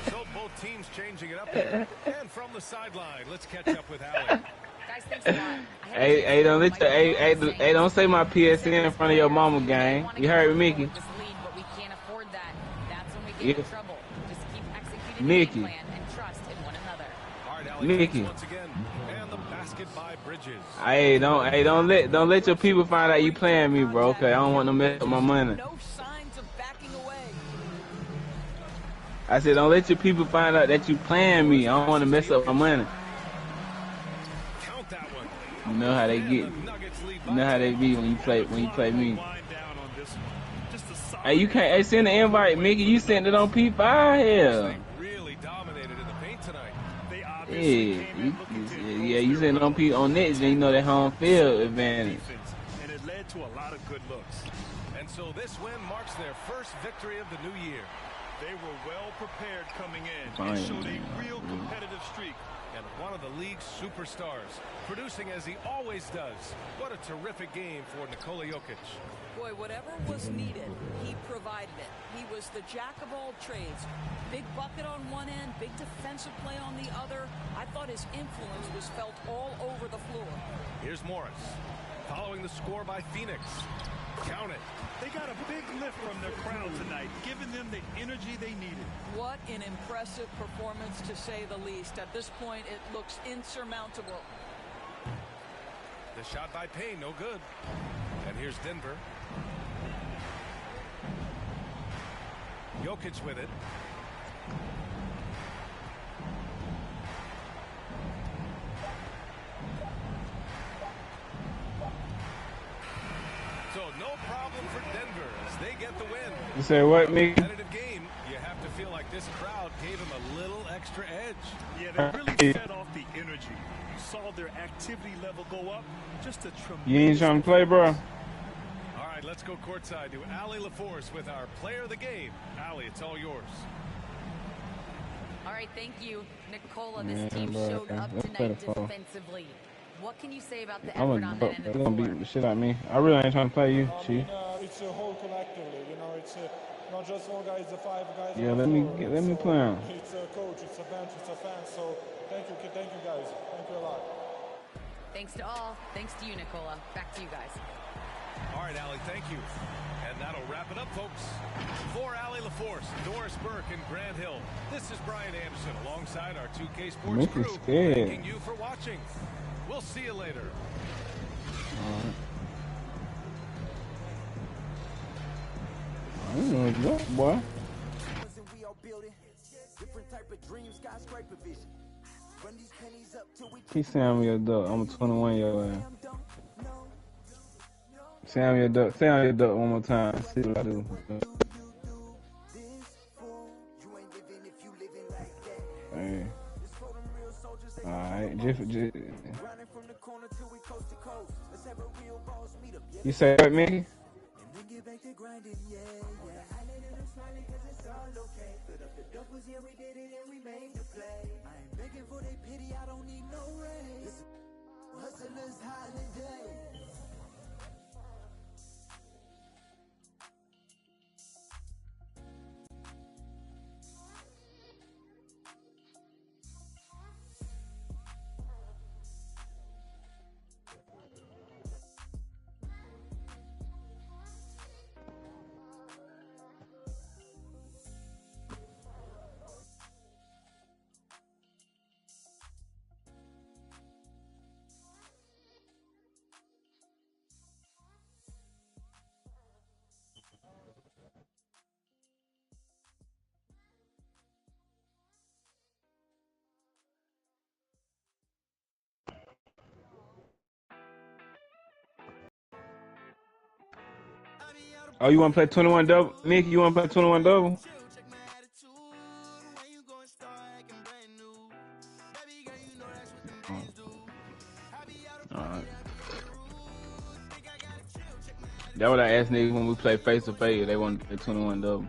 So both teams changing it up here. And from the sideline, let's catch up with Allie. Hey, don't let your hey, don't say my PSN in front of your mama, gang. You heard me, Mickey? Yeah. Mickey. Mickey. Hey, don't let your people find out you playing me, bro. Cause I don't want them to mess up my money. I said, don't let your people find out that you playing me. I don't want to mess up my money. You know how they get. You know how they be when you play me. Hey, you can't. Hey, send the invite, Mickey. You sent it on P5 here. Really dominated in the paint tonight. Yeah, you sent it on Nets, then you know that home field advantage. And it led to a lot of good looks. And so this win marks their first victory of the new year. They were well prepared coming in and showed a real competitive streak. And one of the league's superstars, producing as he always does. What a terrific game for Nikola Jokic. Boy, whatever was needed, he provided it. He was the jack of all trades. Big bucket on one end, big defensive play on the other. I thought his influence was felt all over the floor. Here's Morris, following the score by Phoenix. Count it. They got a big lift from their crowd tonight, giving them the energy they needed. What an impressive performance, to say the least. At this point, it looks insurmountable. The shot by Payne, no good. And here's Denver. Jokic with it. So no problem for Denver as they get the win. You say what, Mickey? Competitive game. You have to feel like this crowd gave him a little extra edge. Yeah, they really fed off the energy. You saw their activity level go up. Just a tremendous. You ain't trying to play, bro? All right, let's go courtside to Allie LaForce with our player of the game. Allie, it's all yours. All right, thank you, Nikola. This team showed up tonight defensively. What can you say about the effort on that end of the floor? They're gonna beat the shit out of me. I really ain't trying to play you, Chief. It's a whole collectively, you know, it's not just one guy, it's the 5 guys. Yeah, let me play him. It's a coach, it's a bench, it's a fan, so thank you guys. Thank you a lot. Thanks to all. Thanks to you, Nikola. Back to you guys. All right, Allie, thank you. And that'll wrap it up, folks. For Allie LaForce, Doris Burke, and Grant Hill, this is Brian Anderson alongside our 2K Sports crew. Thanking you for watching. We'll see you later. I don't know what, boy. Keep saying me a duck. I'm a 21-year-old. Say I'm your duck. Say I'm your duck one more time. See what I do. Hey. Alright, you say what, Mickey? Oh, you want to play 21 double? Nick, you want to play 21 double? Alright. That's what I asked niggas when we play face to face. They want to play 21 double.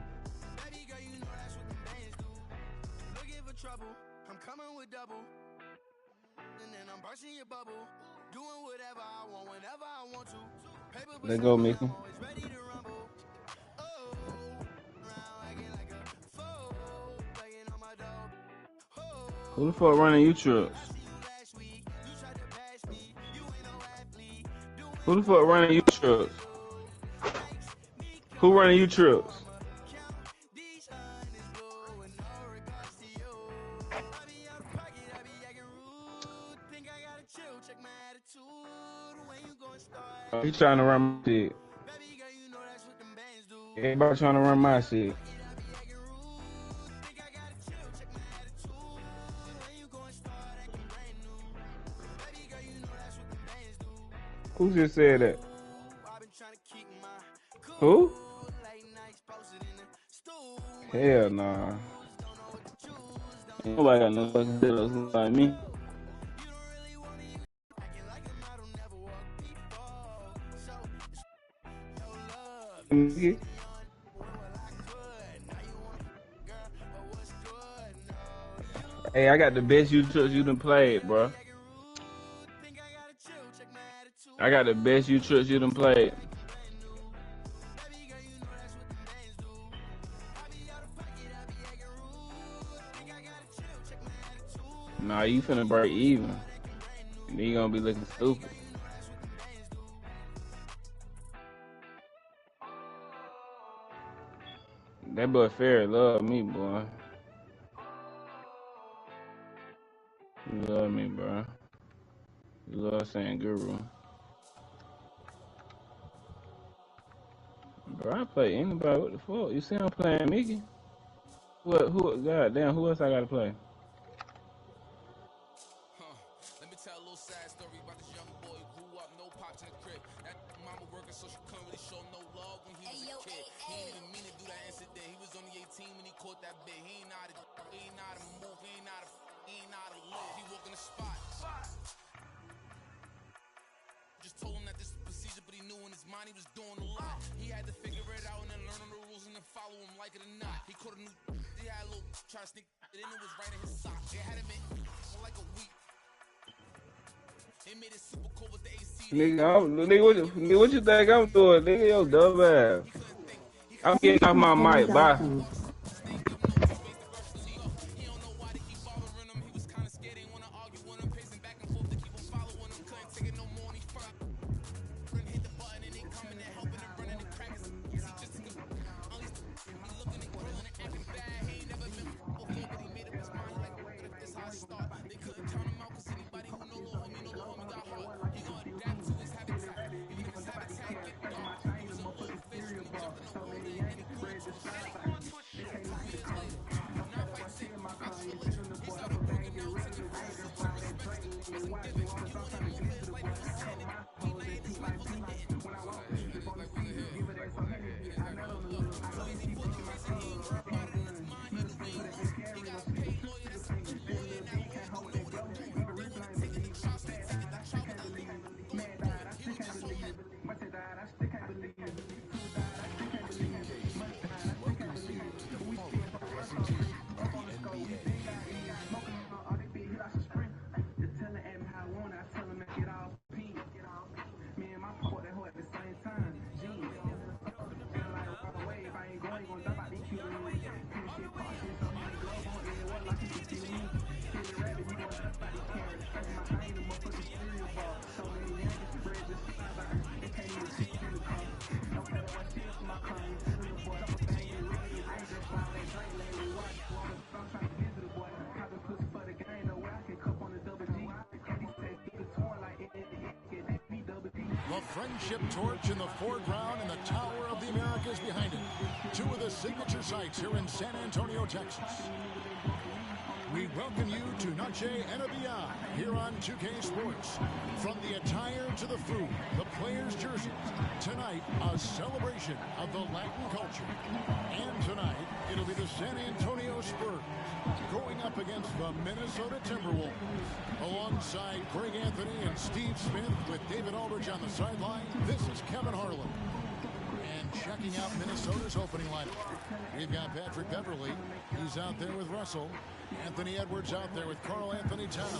Let go, Mickey. Who the fuck running you trucks? Who the fuck running you trucks? Who running you trucks? Oh, he trying to run my shit. Everybody trying to run my shit. Who just said that? Who? Hell nah. Nobody got no fucking deals like me. Hey, I got the best U-Trucks you done played, bro. I got the best U-Trucks you done played. Nah, you finna break even. Then you gonna be looking stupid. That boy Ferry love me, boy. You love me, bro. You love saying guru. Bro, I play anybody. What the fuck? You see I'm playing Mickey? What? Who? Goddamn, who else I gotta play? Let me tell a little sad story about this young boy who grew up, no pops in the crib. That mama working, so she couldn't really show no love when he was a kid. He didn't even mean to do that incident. He was only 18 when he caught that bit. He ain't know how to move. He ain't know how to live. He walk in the spot. Just told him that this is procedure, but he knew in his mind he was doing a lot. He had to figure it out and then learn on the rules and then follow him like it or not. He caught a new. He had a little try to sneak it in. It was right in his sock. They had him in for like a week. They made it super cold with the AC. Nigga, what you think I'm doing? Nigga, yo, dumb ass. I'm getting off my mic. Bye. The Friendship Torch in the foreground and the Tower of the Americas behind it. Two of the signature sites here in San Antonio, Texas. We welcome you to Noche and Beyond here on 2K Sports. From the attire to the the food, the players' jerseys. Tonight, a celebration of the Latin culture. And tonight, it'll be the San Antonio Spurs going up against the Minnesota Timberwolves. Alongside Greg Anthony and Steve Smith with David Aldridge on the sideline, this is Kevin Harlan. And checking out Minnesota's opening lineup, we've got Patrick Beverley. He's out there with Russell. Anthony Edwards out there with Karl Anthony Towns.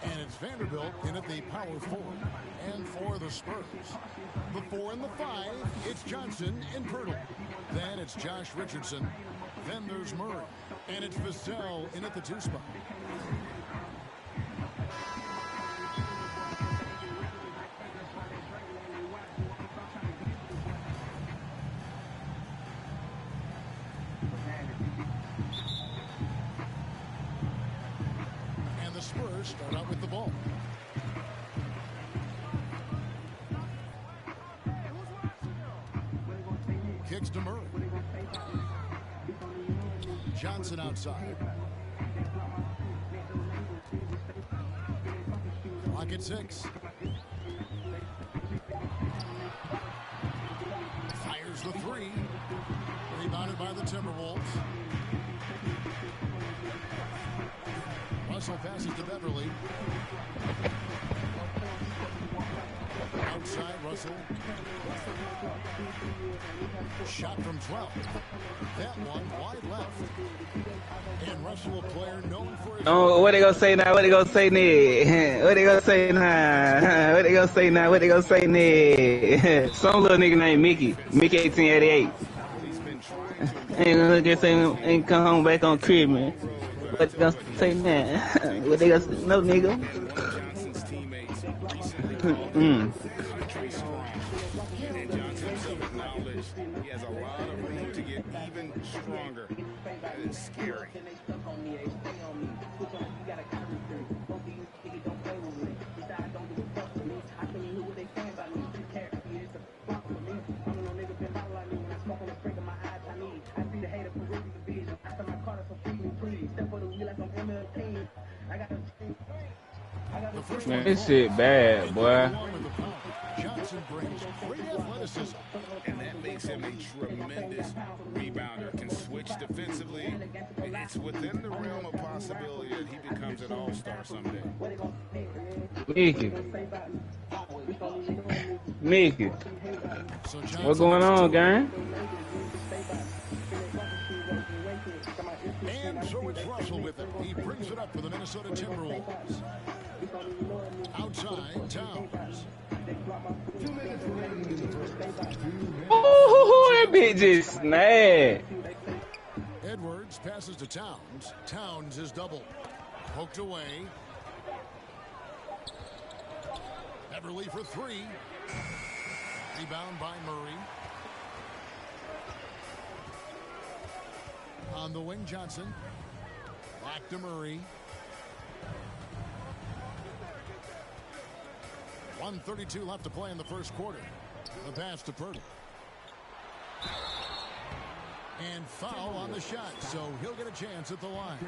And it's Vanderbilt in at the power forward. And for the Spurs, the 4 and the 5, it's Johnson and Pirtle. Then it's Josh Richardson. Then there's Murray. And it's Vassell in at the 2 spot. Spurs start out with the ball. Kicks to Murray. Johnson outside. Clock at 6. Fires the 3. Rebounded by the Timberwolves. Russell passes to Beverley. Outside, Russell. Shot from 12. That one wide left. And Russell, a player known for his... Oh, what they gonna say now? What they gonna say now? What they gonna say now? What they gonna say now? What they gonna say now? Some little nigga named Mickey. Mickey 1888. Ain't come home back on crib, man. What they gonna say now? What they gonna say? No, nigga. And Johnson himself acknowledged he has a lot of room to get even stronger. That is scary. Man, this shit bad, boy. Johnson brings great athleticism. And that makes him a tremendous rebounder. Can switch defensively. It's within the realm of possibility that he becomes an all-star someday. Mickey. What's going on, gang? And so it's Russell with it. He brings it up for the Minnesota Timberwolves. Outside, Towns. Ooh, that bitch is snagged. Edwards passes to Towns. Towns is doubled. Poked away. Beverley for 3. Rebound by Murray. On the wing, Johnson. Back to Murray. 1:32 left to play in the first quarter. The pass to Pirtle. And foul on the shot, so he'll get a chance at the line.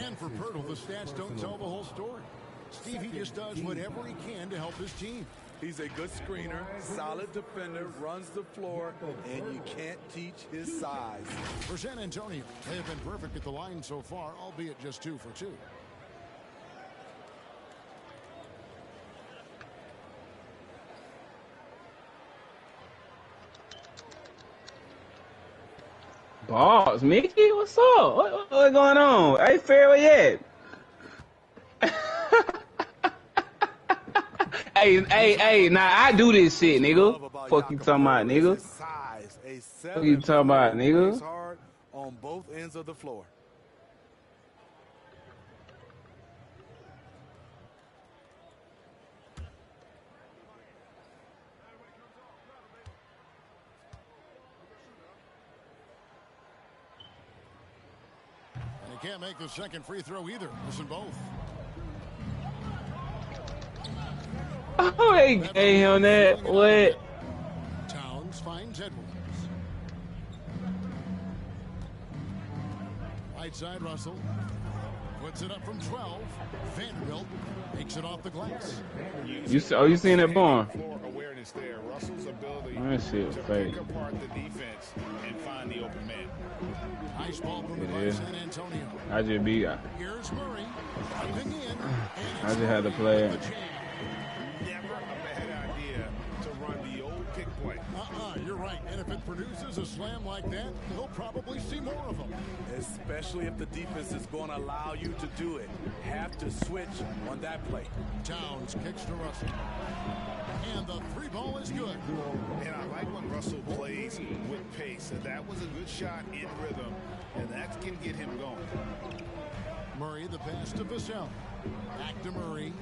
And for Pirtle, the stats don't tell the whole story. Steve, he just does whatever he can to help his team. He's a good screener, solid defender, runs the floor, and you can't teach his size. For San Antonio, they have been perfect at the line so far, albeit just 2 for 2. Balls, Mickey, what's up? What's going on? Hey, fair, at? Hey, nah, I do this shit, nigga. Fuck you talking about, nigga. Fuck you talking about, nigga. Hard on both ends of the floor. And he can't make the second free throw either. Listen both. Oh, they gave him that. What? Towns finds Edwards. Right side, Russell. Puts it up from 12. Vanderbilt takes it off the glass. You seen that bomb? Awareness there. Russell's ability That shit to fake. pick apart the defense and find the open man. Nice ball from It is. San Antonio. I just be. Here's Murray driving in. I just had to play it. Never a bad idea to run the old pick play. You're right. And if it produces a slam like that, he'll probably see more of them. Especially if the defense is going to allow you to do it. Have to switch on that play. Towns kicks to Russell. And the three ball is good. And I like when Russell plays with pace. That was a good shot in rhythm, and that can get him going. Murray, the pass to Vassell. Back to Murray.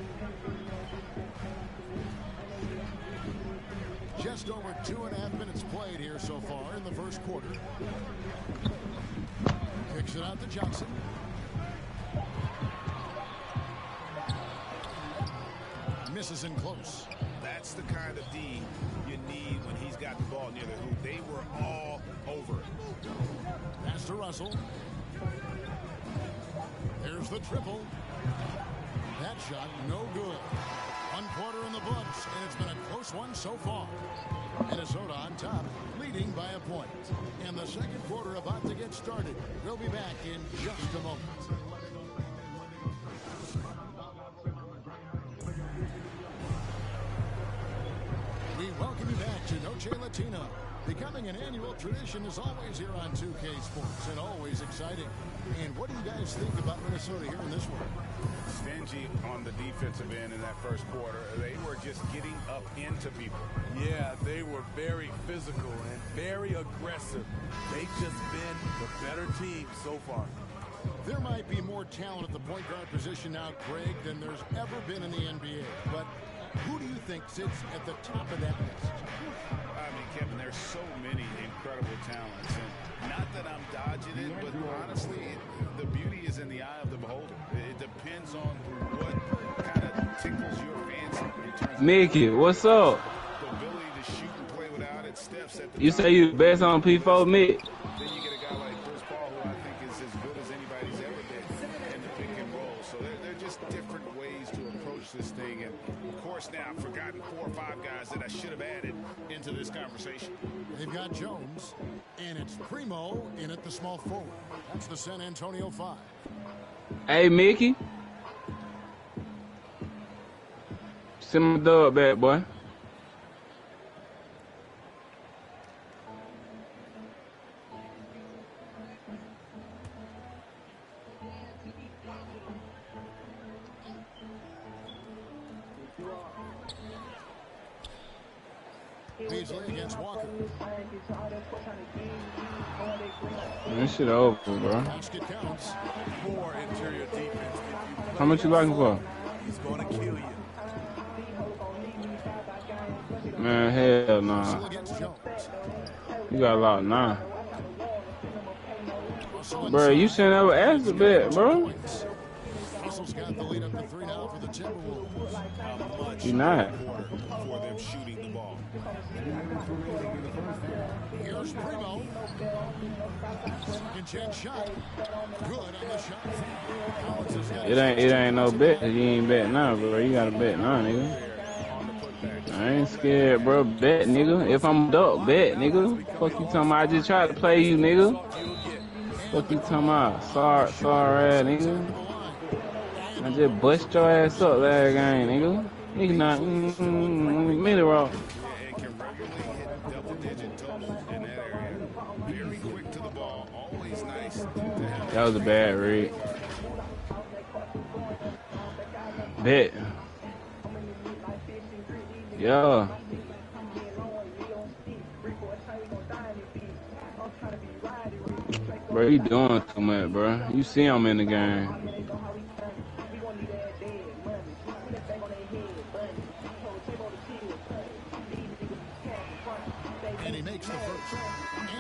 Just over 2.5 minutes played here so far in the first quarter. Kicks it out to Johnson. Misses in close. That's the kind of D you need when he's got the ball near the hoop. They were all over it. Pass to Russell. There's the triple. That shot no good. 1 quarter in the books, and it's been a close one so far. Minnesota on top, leading by a point. And the second quarter about to get started. We'll be back in just a moment. We welcome you back to Noche Latina. Becoming an annual tradition is always here on 2K Sports and always exciting. And what do you guys think about Minnesota here in this one? Stingy on the defensive end in that first quarter. They were just getting up into people. Yeah, they were very physical and very aggressive. They've just been the better team so far. There might be more talent at the point guard position now, Craig, than there's ever been in the NBA. But who do you think sits at the top of that list? I mean, Kevin, there's so many incredible talents. And not that I'm dodging it, but honestly, the beauty is in the eye of the beholder. It depends on what kind of tickles your fancy in terms of Mickey, what's up? the ability to shoot and play without it. Steps at the You top. say you best on P4, Mick? Then you get a guy like Chris Paul, who I think is as good as anybody's ever been in the pick and roll. So they're just different ways to approach this thing. And, of course, now I've forgotten 4 or 5 guys that I should have added into this conversation. They've got Jones, and it's Primo in at the small forward. That's the San Antonio 5. Hey, Mickey. Send my dog back, boy. Beasley against Walker. This shit over, bro. Basket counts. Poor interior defense. How much you looking for? He's going to kill you. Man, hell nah. You got a lot now. Bro, you shouldn't ever ask a bit, bro. Russell's got the lead up to 3 now for the Timberwolves. You not. For them shooting the ball. Here's Primo. Second chance shot. Good on the shot. Collins has got It ain't no bet. You ain't bet now, bro. You gotta bet now, nigga. I ain't scared, bro. Bet, nigga. If I'm duck, bet, nigga. Fuck you talking about? I just tried to play you, nigga. Fuck you talking about? Sorry ass, nigga. I just bust your ass up last game, nigga. Nigga not middle rock. And can regularly hit double-digit totals in that area. Very quick to the ball. Always nice to have. That was a bad read. Bet. Yeah. Bro, you doing too much, bro. You see him in the game. And he makes the first.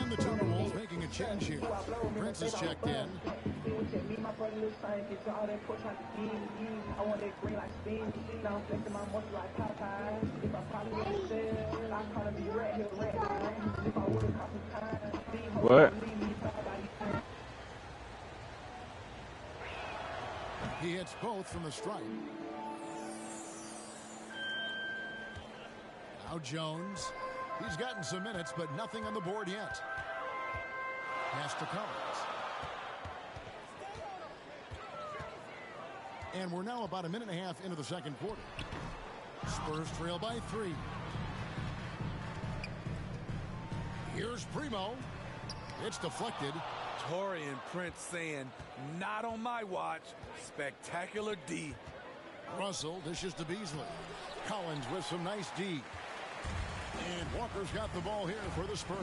And the Timberwolves making a change here. Prince is checked in. What? both from the stripe. Now Jones. He's gotten some minutes, but nothing on the board yet. Pass to Collins. And we're now about a minute and a half into the second quarter. Spurs trail by 3. Here's Primo. It's deflected. Torian Prince saying, not on my watch. Spectacular D. Russell dishes to Beasley. Collins with some nice D. And Walker's got the ball here for the Spurs.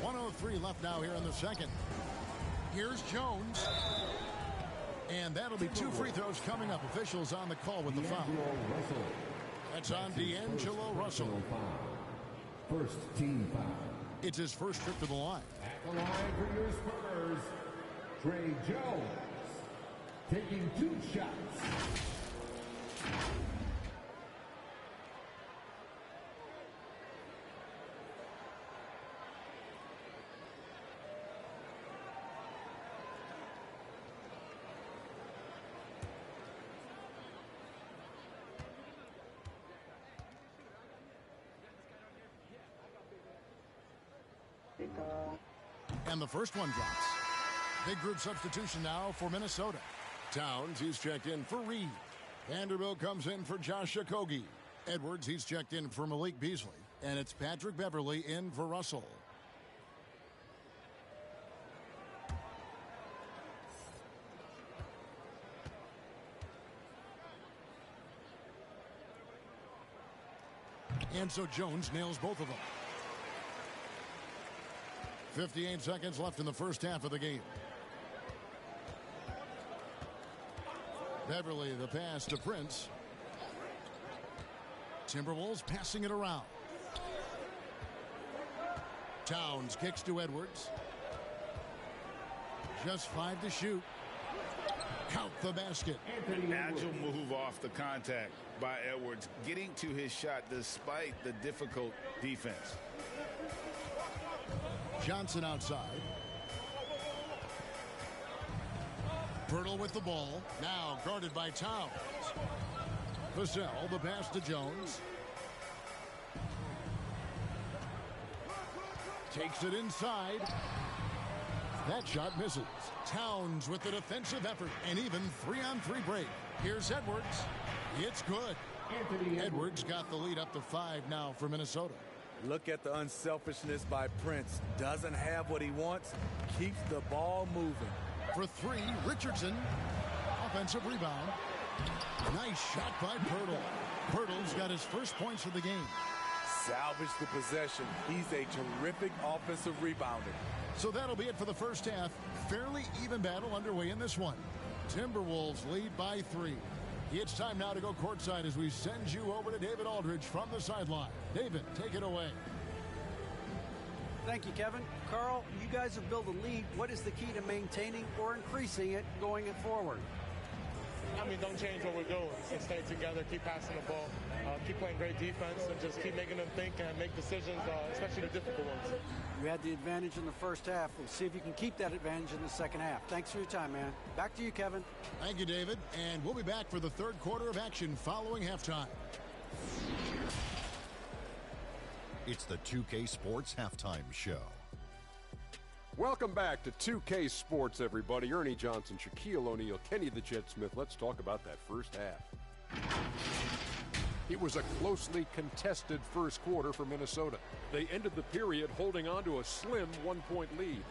1:03 left now here in the second. Here's Jones. And that'll be 2 free throws coming up. Officials on the call with the foul. That's on D'Angelo Russell. First team foul. It's his first trip to the line. At the line for your Spurs, Trey Jones taking 2 shots. And the first one drops. Big group substitution now for Minnesota. Towns, he's checked in for Reed. Vanderbilt comes in for Josh Okogie. Edwards, he's checked in for Malik Beasley. And it's Patrick Beverly in for Russell. And so Jones nails both of them. 58 seconds left in the first half of the game. Beverly, the pass to Prince. Timberwolves passing it around. Towns kicks to Edwards. Just 5 to shoot. Count the basket. Agile move off the contact by Edwards, getting to his shot despite the difficult defense. Johnson outside. Pirtle with the ball. Now guarded by Towns. Vassell, the pass to Jones. Takes it inside. That shot misses. Towns with the defensive effort and even 3-on-3 break. Here's Edwards. It's good. Edwards got the lead up to 5 now for Minnesota. Look at the unselfishness by Prince. Doesn't have what he wants. Keeps the ball moving. For 3, Richardson. Offensive rebound. Nice shot by Pirtle. Pirtle's got his first points of the game. Salvage the possession. He's a terrific offensive rebounder. So that'll be it for the first half. Fairly even battle underway in this one. Timberwolves lead by 3. It's time now to go courtside as we send you over to David Aldridge from the sideline. David, take it away. Thank you, Kevin. Carl, you guys have built a lead. What is the key to maintaining or increasing it going it forward? I mean, don't change what we're doing. So stay together, keep passing the ball, keep playing great defense, and just keep making them think and make decisions, especially the difficult ones. You had the advantage in the first half. We'll see if you can keep that advantage in the second half. Thanks for your time, man. Back to you, Kevin. Thank you, David. And we'll be back for the third quarter of action following halftime. It's the 2K Sports Halftime Show. Welcome back to 2K Sports, everybody. Ernie Johnson, Shaquille O'Neal, Kenny the Jet Smith. Let's talk about that first half. It was a closely contested first quarter for Minnesota. They ended the period holding on to a slim 1-point lead.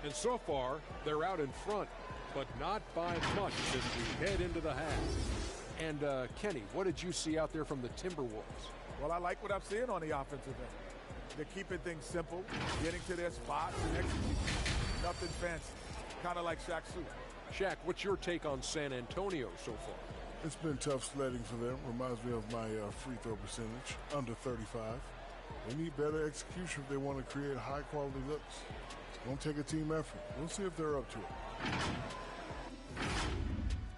And so far, they're out in front, but not by much as we head into the half. And, Kenny, what did you see out there from the Timberwolves? Well, I like what I'm seeing on the offensive end. They're keeping things simple, getting to their spots and executing. Nothing fancy. Kind of like Shaq's suit. Shaq, what's your take on San Antonio so far? It's been tough sledding for them. Reminds me of my free throw percentage, under 35. They need better execution if they want to create high-quality looks. It's going to take a team effort. We'll see if they're up to it.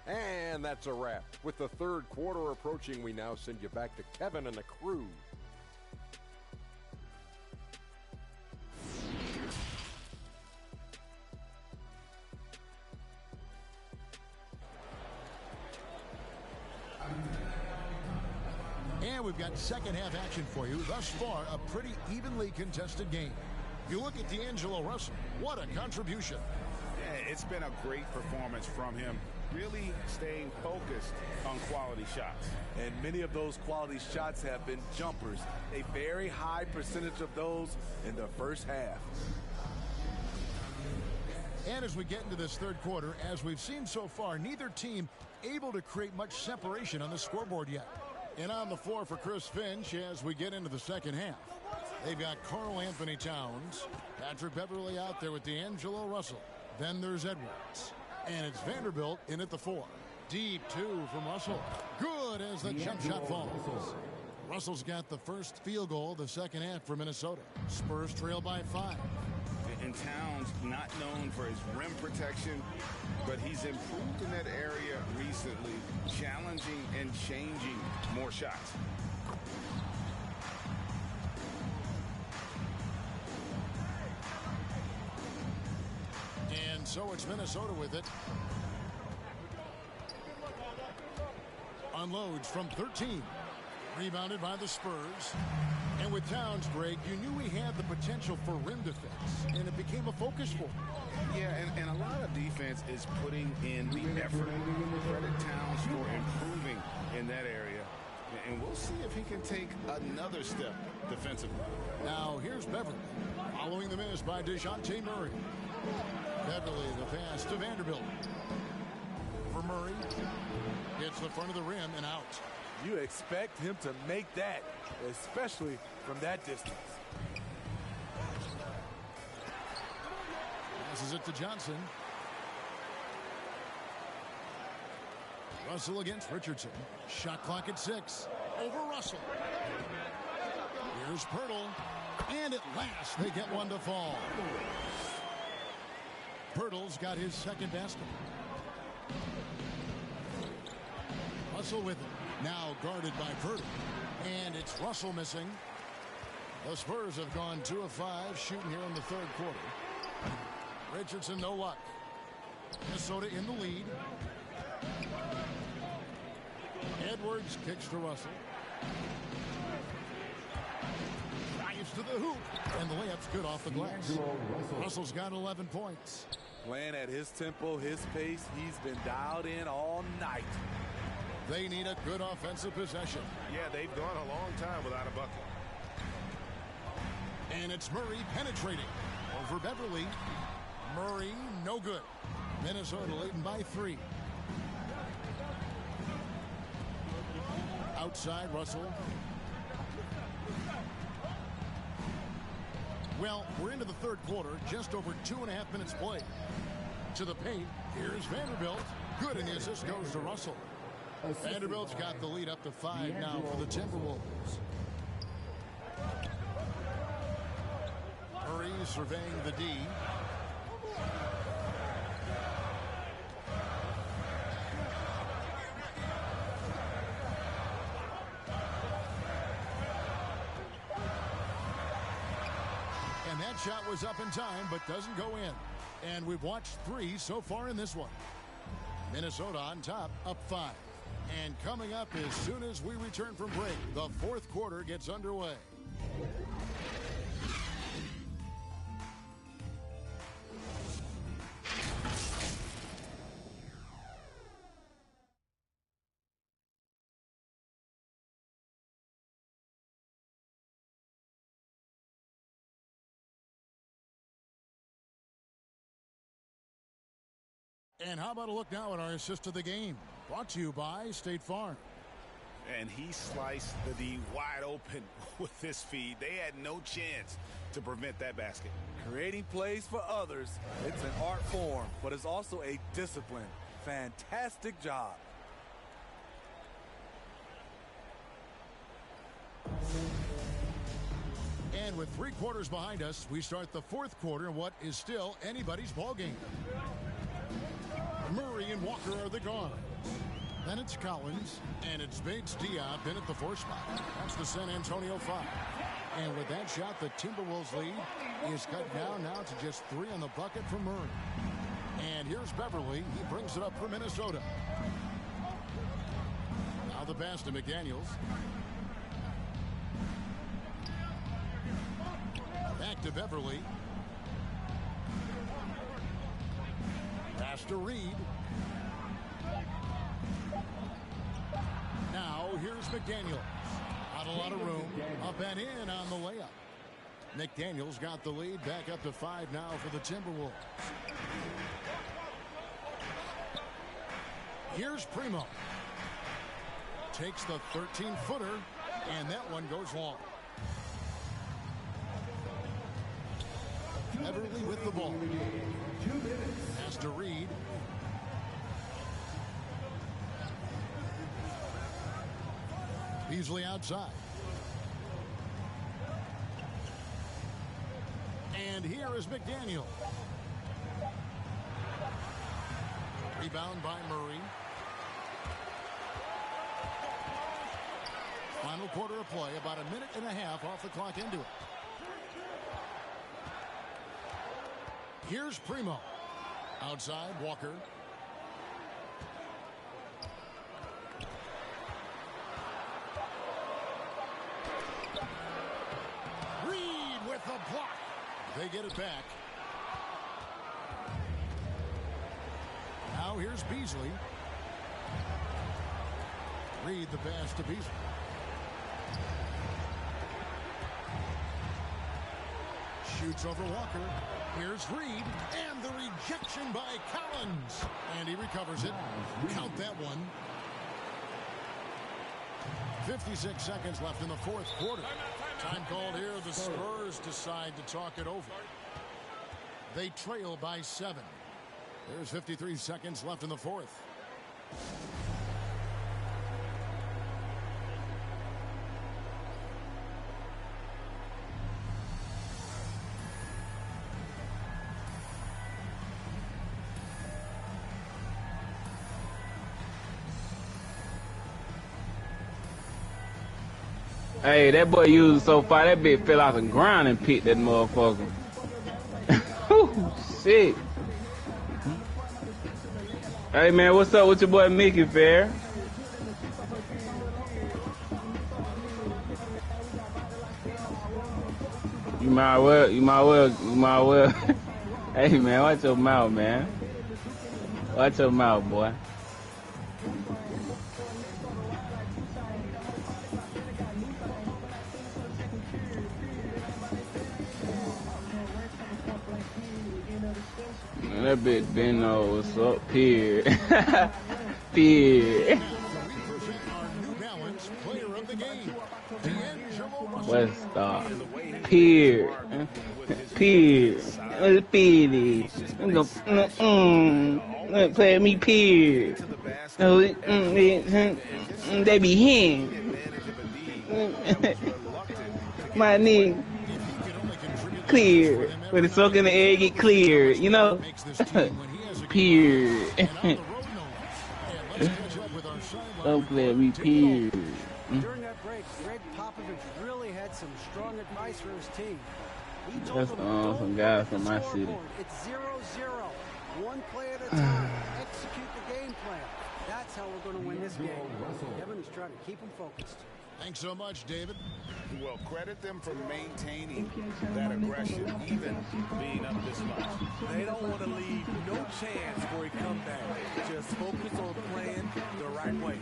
And that's a wrap. With the third quarter approaching, we now send you back to Kevin and the crew. we've got second half action for you. Thus far, a pretty evenly contested game. If you look at D'Angelo Russell, what a contribution. Yeah, it's been a great performance from him. Really staying focused on quality shots. And many of those quality shots have been jumpers. A very high percentage of those in the first half. And as we get into this third quarter, as we've seen so far, neither team able to create much separation on the scoreboard yet. And on the floor for Chris Finch as we get into the second half. They've got Karl Anthony Towns, Patrick Beverley out there with D'Angelo Russell. Then there's Edwards. And it's Vanderbilt in at the 4. Deep 2 from Russell. Good as the jump shot falls. Russell's got the first field goal of the second half for Minnesota. Spurs trail by 5. And Towns, not known for his rim protection, but he's improved in that area recently, challenging and changing more shots. And so it's Minnesota with it. Unloads from 13. Rebounded by the Spurs. And with Towns, Greg, you knew he had the potential for rim defense, and it became a focus for him. Yeah, and a lot of defense is putting in the effort. Credit Towns for improving in that area. And we'll see if he can take another step defensively. Now, here's Beverley, following the miss by DeJounte Murray. Beverley, the pass to Vanderbilt. For Murray, hits the front of the rim and out. You expect him to make that, especially from that distance. Passes it to Johnson. Russell against Richardson. Shot clock at 6. Over Russell. Here's Pirtle. And at last, they get one to fall. Pirtle's got his second basket. Russell with it. Now guarded by Pirtle. And it's Russell missing. The Spurs have gone 2 of 5 shooting here in the third quarter. Richardson, no luck. Minnesota in the lead. Edwards kicks to Russell. Drives to the hoop. And the layup's good off the glass. Russell's got 11 points. Playing at his tempo, his pace, he's been dialed in all night. They need a good offensive possession. Yeah, they've gone a long time without a bucket. And it's Murray penetrating. Over Beverley. Murray, no good. Minnesota leading by 3. Outside, Russell. Well, we're into the third quarter, just over 2.5 minutes played. To the paint, here's Vanderbilt. Good, and the assist goes to Russell. Vanderbilt's got the lead up to 5 now for the Timberwolves. Murray surveying the D. And that shot was up in time, but doesn't go in. And we've watched 3 so far in this one. Minnesota on top, up 5. And coming up as soon as we return from break, the fourth quarter gets underway. And how about a look now at our assist of the game? Brought to you by State Farm. And he sliced the D wide open with this feed. They had no chance to prevent that basket. Creating plays for others, it's an art form, but it's also a discipline. Fantastic job. And with 3 quarters behind us, we start the fourth quarter in what is still anybody's ballgame. Murray and Walker are the guards. Then it's Collins, and it's Bates Diop in at the 4 spot. That's the San Antonio 5. And with that shot, the Timberwolves lead is cut down now to just 3 on the bucket from Murray. And here's Beverley. He brings it up for Minnesota. Now the pass to McDaniels. Back to Beverly. Pass to Reed. Now here's McDaniels. Not a lot of room. Up and in on the layup. McDaniels got the lead. Back up to 5 now for the Timberwolves. Here's Primo. Takes the 13-footer, and that one goes long. Beverly with the ball. Pass to Reed. Beasley outside. And here is McDaniel. Rebound by Murray. Final quarter of play, about a minute and a half off the clock into it. Here's Primo. Outside, Walker. Reed with the block. They get it back. Now here's Beasley. Reed the pass to Beasley. Shoots over Walker. Here's Reed, and the rejection by Collins. And he recovers it. Count that one. 56 seconds left in the fourth quarter. Time called here. The Spurs decide to talk it over. They trail by 7. There's 53 seconds left in the fourth. Hey, that boy used so far, that bitch fell off the ground and picked that motherfucker. Shit. Hey, man, what's up with your boy Mickey, Fair? You might well. Hey, man, watch your mouth, man. Watch your mouth, boy. That bitch Benno, what's up, Pier? Pier. What's up? Pier. Pier. Speedy. Play me Pier. They be him. My nigga. Clear. When it's soak in the air, get clear. You know? Pier. Don't play me, Pier. During that break, Greg Popovich really had some strong advice for his team. He told That's them, some guys from my city. It's 0-0. One play at a time. Execute the game plan. That's how we're going to win this game. Devin is trying to keep them focused. Thanks so much, David. Well, credit them for maintaining that aggression, even being up this much. They don't want to leave no chance for a comeback. Just focus on playing the right way.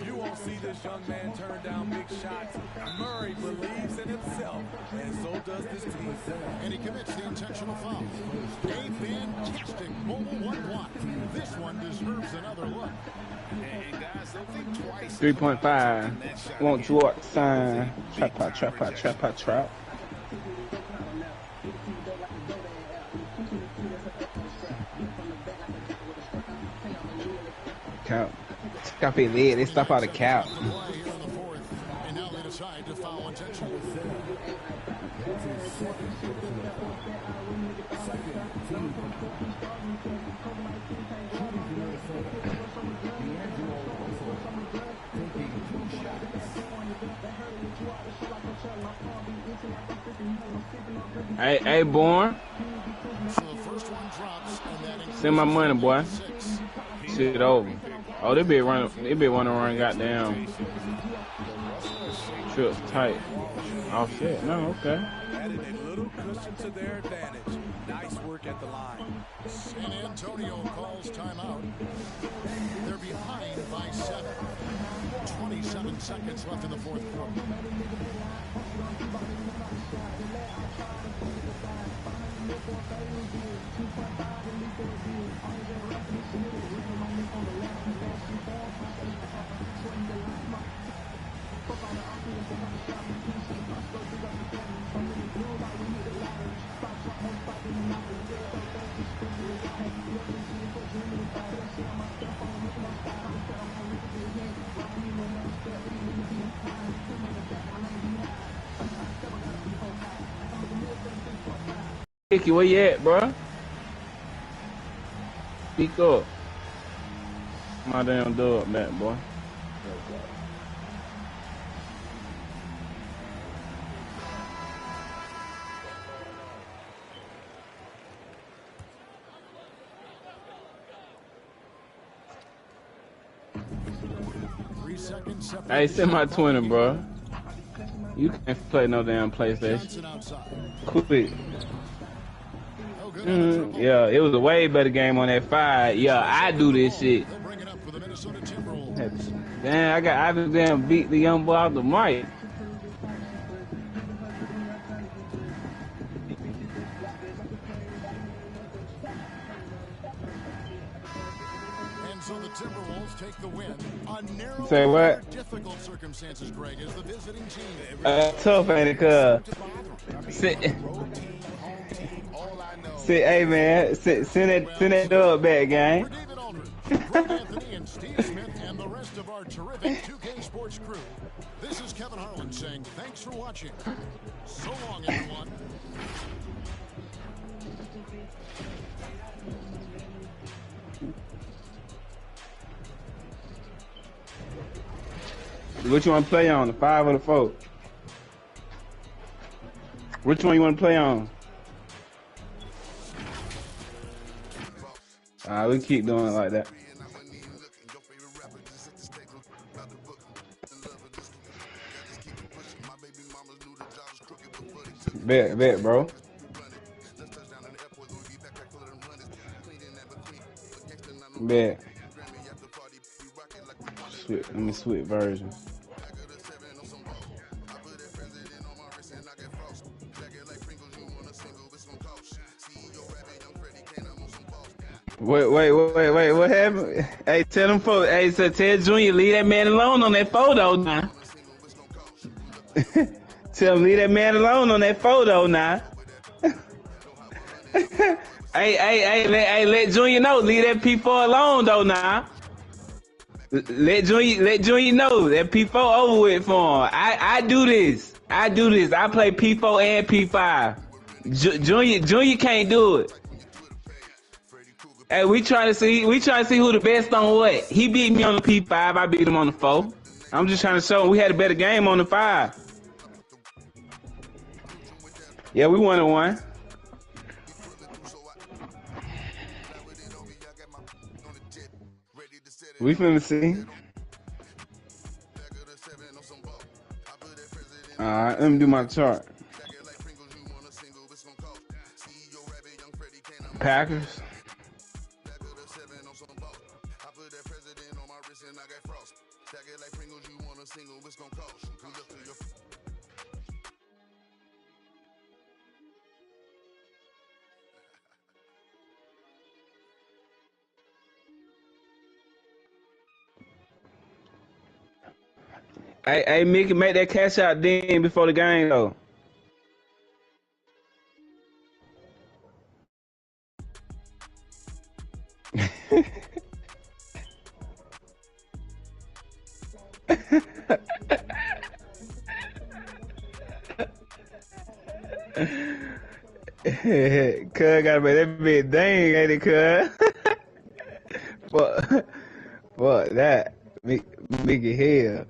You won't see this young man turn down big shots. Murray believes in himself, and so does this team. And he commits the intentional foul. A fantastic mobile one block. This one deserves another look. And guys, don't think twice. 3.5. Want you up, sign. Trap out, trap out, trap out, trap. Count. Stop it, lid. They stop out of count. And now they decide to foul intentionally. Hey, Born. Send my money, boy. Shit over. Oh, they be running around goddamn trips tight. Oh shit, no, okay. little cushion to their advantage. Nice work at the line. San Antonio calls timeout. They're behind by 7. 27 seconds left in the fourth quarter. Mickey, where you at, bro? Speak up. My damn dog, man, boy. 3 seconds. Hey, send my 20, bro. You can't play no damn PlayStation. Quit. Yeah, it was a way better game on that 5. Yeah, I do this shit. Damn, I just damn beat the young boy out the mic. And so the Timberwolves take the win on narrow, Say what? difficult circumstances, Greg, as the visiting team. Tough, ain't it, cuz? Hey man, send that dub back, gang. Anthony and Steve Smith and the rest of our terrific 2K Sports crew. This is Kevin Harlan saying thanks for watching. So long, everyone. Which one play on, the 5 or the 4? Which one you want to play on? We keep doing it like that. Bet, bro. Bet. Let me switch versions. Wait, what happened? Hey, tell them folks, hey, so tell Junior, leave that man alone on that photo now. Tell him, leave that man alone on that photo now. hey, let Junior know, leave that P4 alone though now. Let Junior know that P4 over with for him. I do this. I play P4 and P5. Junior can't do it. Hey, we trying to see who the best on what. He beat me on the P5, I beat him on the 4. I'm just trying to show him we had a better game on the 5. Yeah, we won 1. We finna see. Alright, let me do my chart. Packers. Hey, Mickey, make that cash out then before the game though. Cuz gotta make that bit dang, ain't it, cuz? Fuck that. Mickey hell.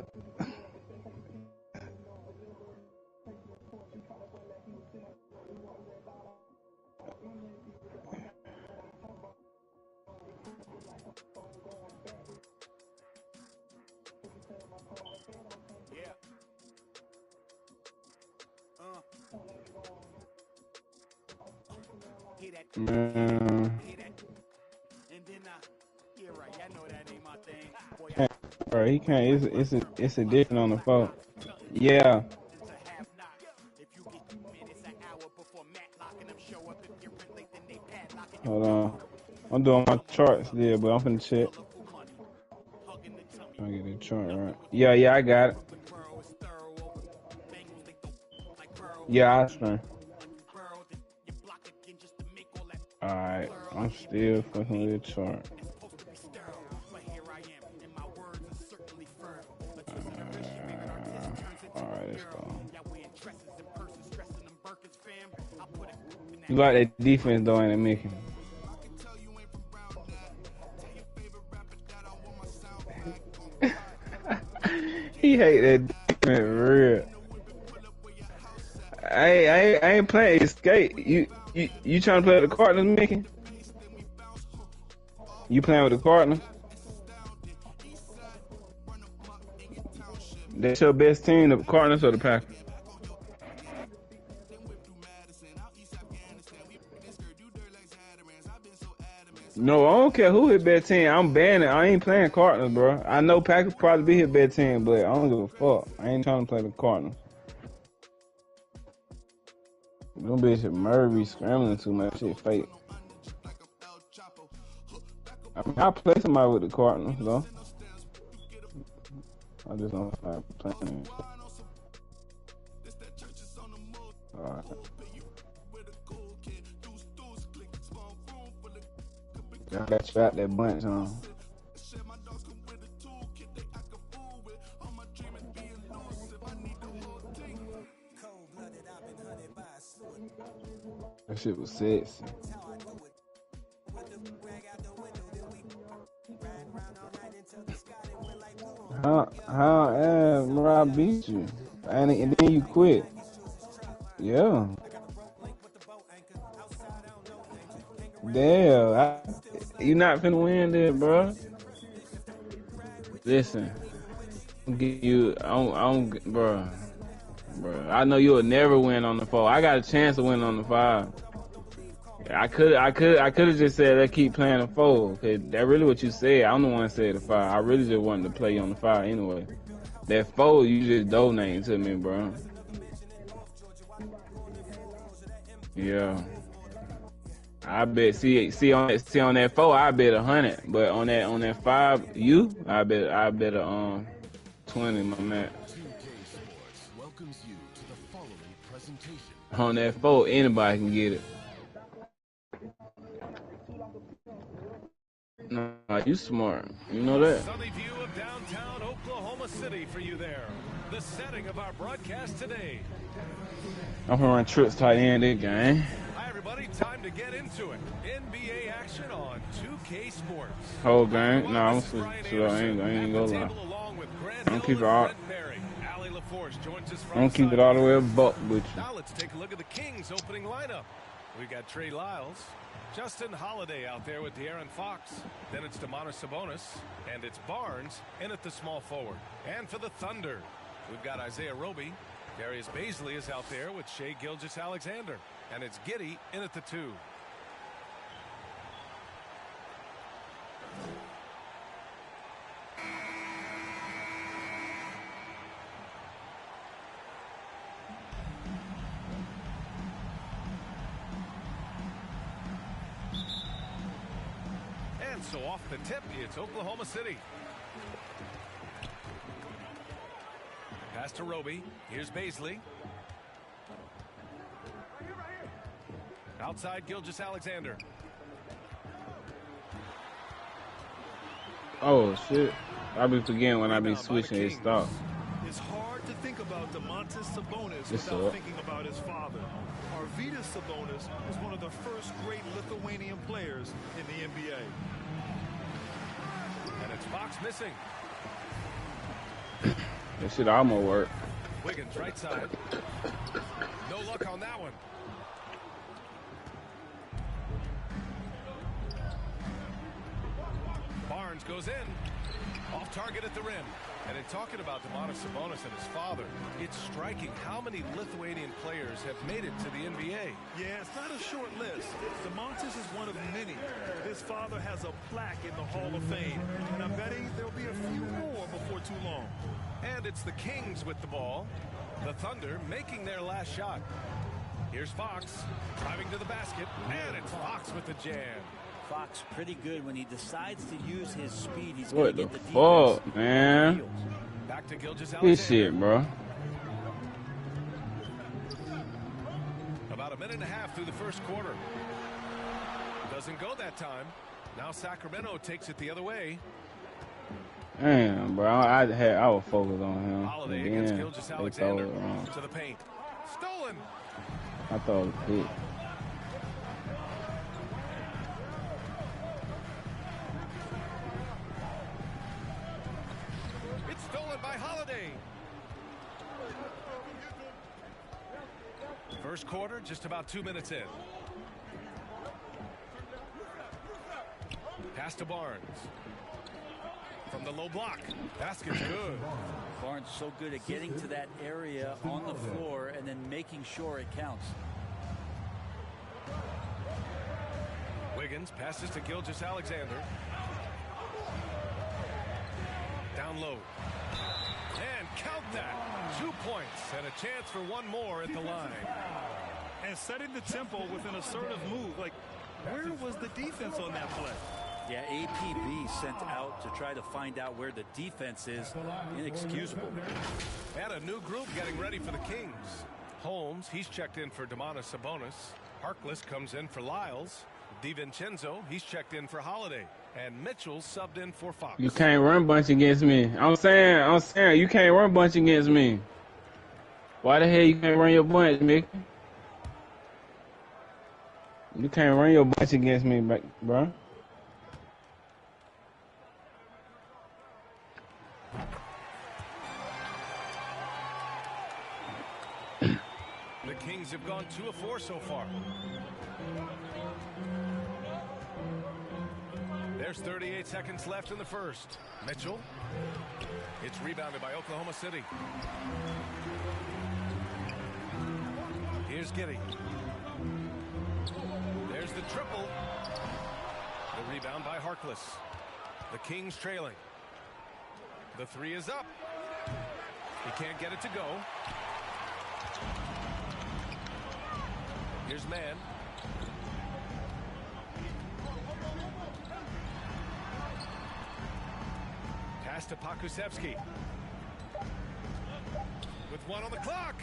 Man. Bro, he can't. It's a different on the phone. Yeah. Hold on. I'm doing my charts there, but I'm finna check. Trying to get the chart right. Yeah, I got it. Yeah, I spin. Alright, I'm still fucking with the chart. Alright, let's go. You like that defense though, ain't it, Mickey? He hate that defense real. I ain't playing skate. You trying to play with the Cardinals, Mickey? You playing with the Cardinals? That's your best team, the Cardinals or the Packers? No, I don't care who his best team. I'm banning. I ain't playing Cardinals, bro. I know Packers probably be his best team, but I don't give a fuck. I ain't trying to play the Cardinals. Them bitches Murray scrambling too much. Shit fake. I mean, I play somebody with the Cardinals, though. I just don't start playing. Alright. I got you out that bunch, huh? That shit was sexy. How I beat you? And then you quit. Yeah. Damn, you not finna win there, bro. Listen, I'm get you. I'm, bro. I know you'll never win on the 4. I got a chance to win on the 5. I could have just said let's keep playing the 4. Okay, that's really what you said. I'm the one that said the 5. I really just wanted to play you on the 5 anyway. That 4 you just donating to me, bro. Yeah. I bet see on that 4 I bet 100, but on that 5 I bet 20, my man. On that 4 anybody can get it. No, you smart. You know that. Sunny view of downtown Oklahoma City for you there. The setting of our broadcast today. I'm gonna run trips tight end this game. Hi everybody, time to get into it. NBA action on 2K Sports. Whole game? No, I'm switching to I ain't gonna lie. I'm keep it all. I'm keep it all the way up buck with you. Now let's take a look at the Kings opening lineup. We got Trey Lyles, Justin Holiday out there with De'Aaron Fox. Then it's Domantas Sabonis, and it's Barnes in at the small forward. And for the Thunder, we've got Isaiah Roby. Darius Baisley is out there with Shai Gilgeous-Alexander. And it's Giddey in at the 2. And so off the tip, it's Oklahoma City. Pass to Roby. Here's Baisley. Outside Gilgeous-Alexander. Oh shit! I be forgetting when I be switching his stuff. It's hard to think about Domantas Sabonis without thinking about his father. Arvydas Sabonis is one of the first great Lithuanian players in the NBA. And it's Fox missing. That shit almost work. Wiggins right side. No luck on that one. Barnes goes in. Off target at the rim. And in talking about Domantas Sabonis and his father, it's striking how many Lithuanian players have made it to the NBA. Yeah, it's not a short list. Domantas is one of many. His father has a plaque in the Hall of Fame, and I'm betting there'll be a few more before too long. And it's the Kings with the ball. The Thunder making their last shot. Here's Fox driving to the basket, and it's Fox with the jam. Fox pretty good when he decides to use his speed. He's What going to the get the fuck, defense. man? Back to Gilgeous-Alexander. This shit, bro. About a minute and a half through the first quarter. Doesn't go that time. Now Sacramento takes it the other way. Damn, bro. I was focused on him. Holiday And against then Gilgeous-Alexander they throw it wrong. to the paint. Stolen. I thought it was hit. It's stolen by Holiday. First quarter, just about 2 minutes in. Pass to Barnes. From the low block. Basket's good. Barnes so good at getting to that area on the floor and then making sure it counts. Wiggins passes to Gilgeous-Alexander. Down low. And count that. 2 points and a chance for one more at the line. And setting the tempo with an assertive move. Like, where was the defense on that play? Yeah, APB sent out to try to find out where the defense is. Inexcusable. And a new group getting ready for the Kings. Holmes, he's checked in for Domantas Sabonis. Harkless comes in for Lyles. DiVincenzo, he's checked in for Holiday. And Mitchell subbed in for Fox. You can't run bunch against me. I'm saying you can't run bunch against me. Why the hell you can't run your bunch, Mickey? You can't run your bunch against me, bro. The Kings have gone 2 of 4 so far. There's 38 seconds left in the first. Mitchell. It's rebounded by Oklahoma City. Here's Giddey. There's the triple. The rebound by Harkless. The Kings trailing. The three is up. He can't get it to go. Here's Mann. Pass to Pakusevsky. With 1 on the clock.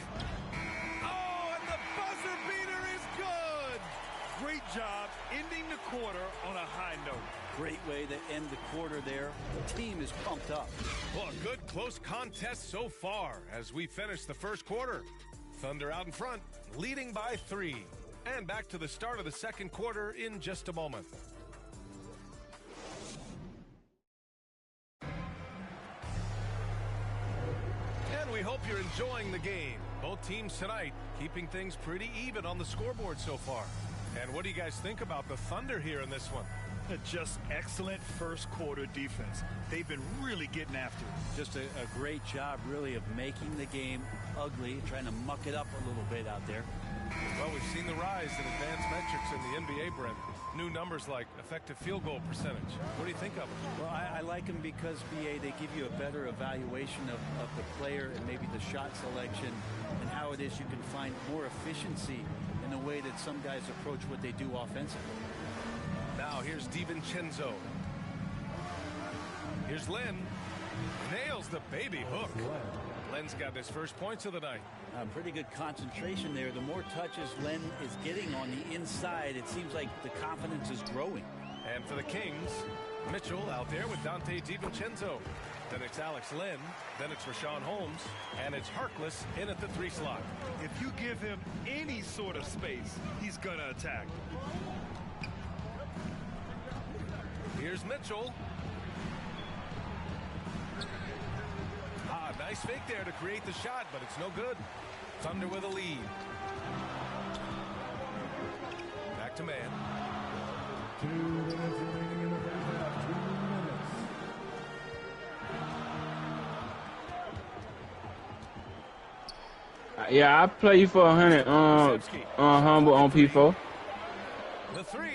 Oh, and the buzzer beater is good. Great job ending the quarter on a high note. Great way to end the quarter there. The team is pumped up. Well, a good close contest so far as we finish the first quarter. Thunder out in front, leading by 3. And back to the start of the second quarter in just a moment. And we hope you're enjoying the game. Both teams tonight keeping things pretty even on the scoreboard so far. And what do you guys think about the Thunder here in this one? Just excellent first quarter defense. They've been really getting after it. Just a great job, really, of making the game ugly, trying to muck it up a little bit out there. Well, we've seen the rise in advanced metrics in the NBA, Brent. New numbers like effective field goal percentage. What do you think of it? Well, I like them because, BA, they give you a better evaluation of the player and maybe the shot selection and how it is you can find more efficiency in the way that some guys approach what they do offensively. Now here's DiVincenzo. Here's Len. Nails the baby hook. Len's got his first points of the night. Pretty good concentration there. The more touches Len is getting on the inside, it seems like the confidence is growing. And for the Kings, Mitchell out there with Dante DiVincenzo. Then it's Alex Len. Then it's Rashawn Holmes. And it's Harkless in at the 3 slot. If you give him any sort of space, he's going to attack. Here's Mitchell. Nice fake there to create the shot, but it's no good. Thunder with a lead. Back to Mann. 2 minutes remaining in the first half. 2 minutes. Yeah, I play you for 100 humble on P4. The three.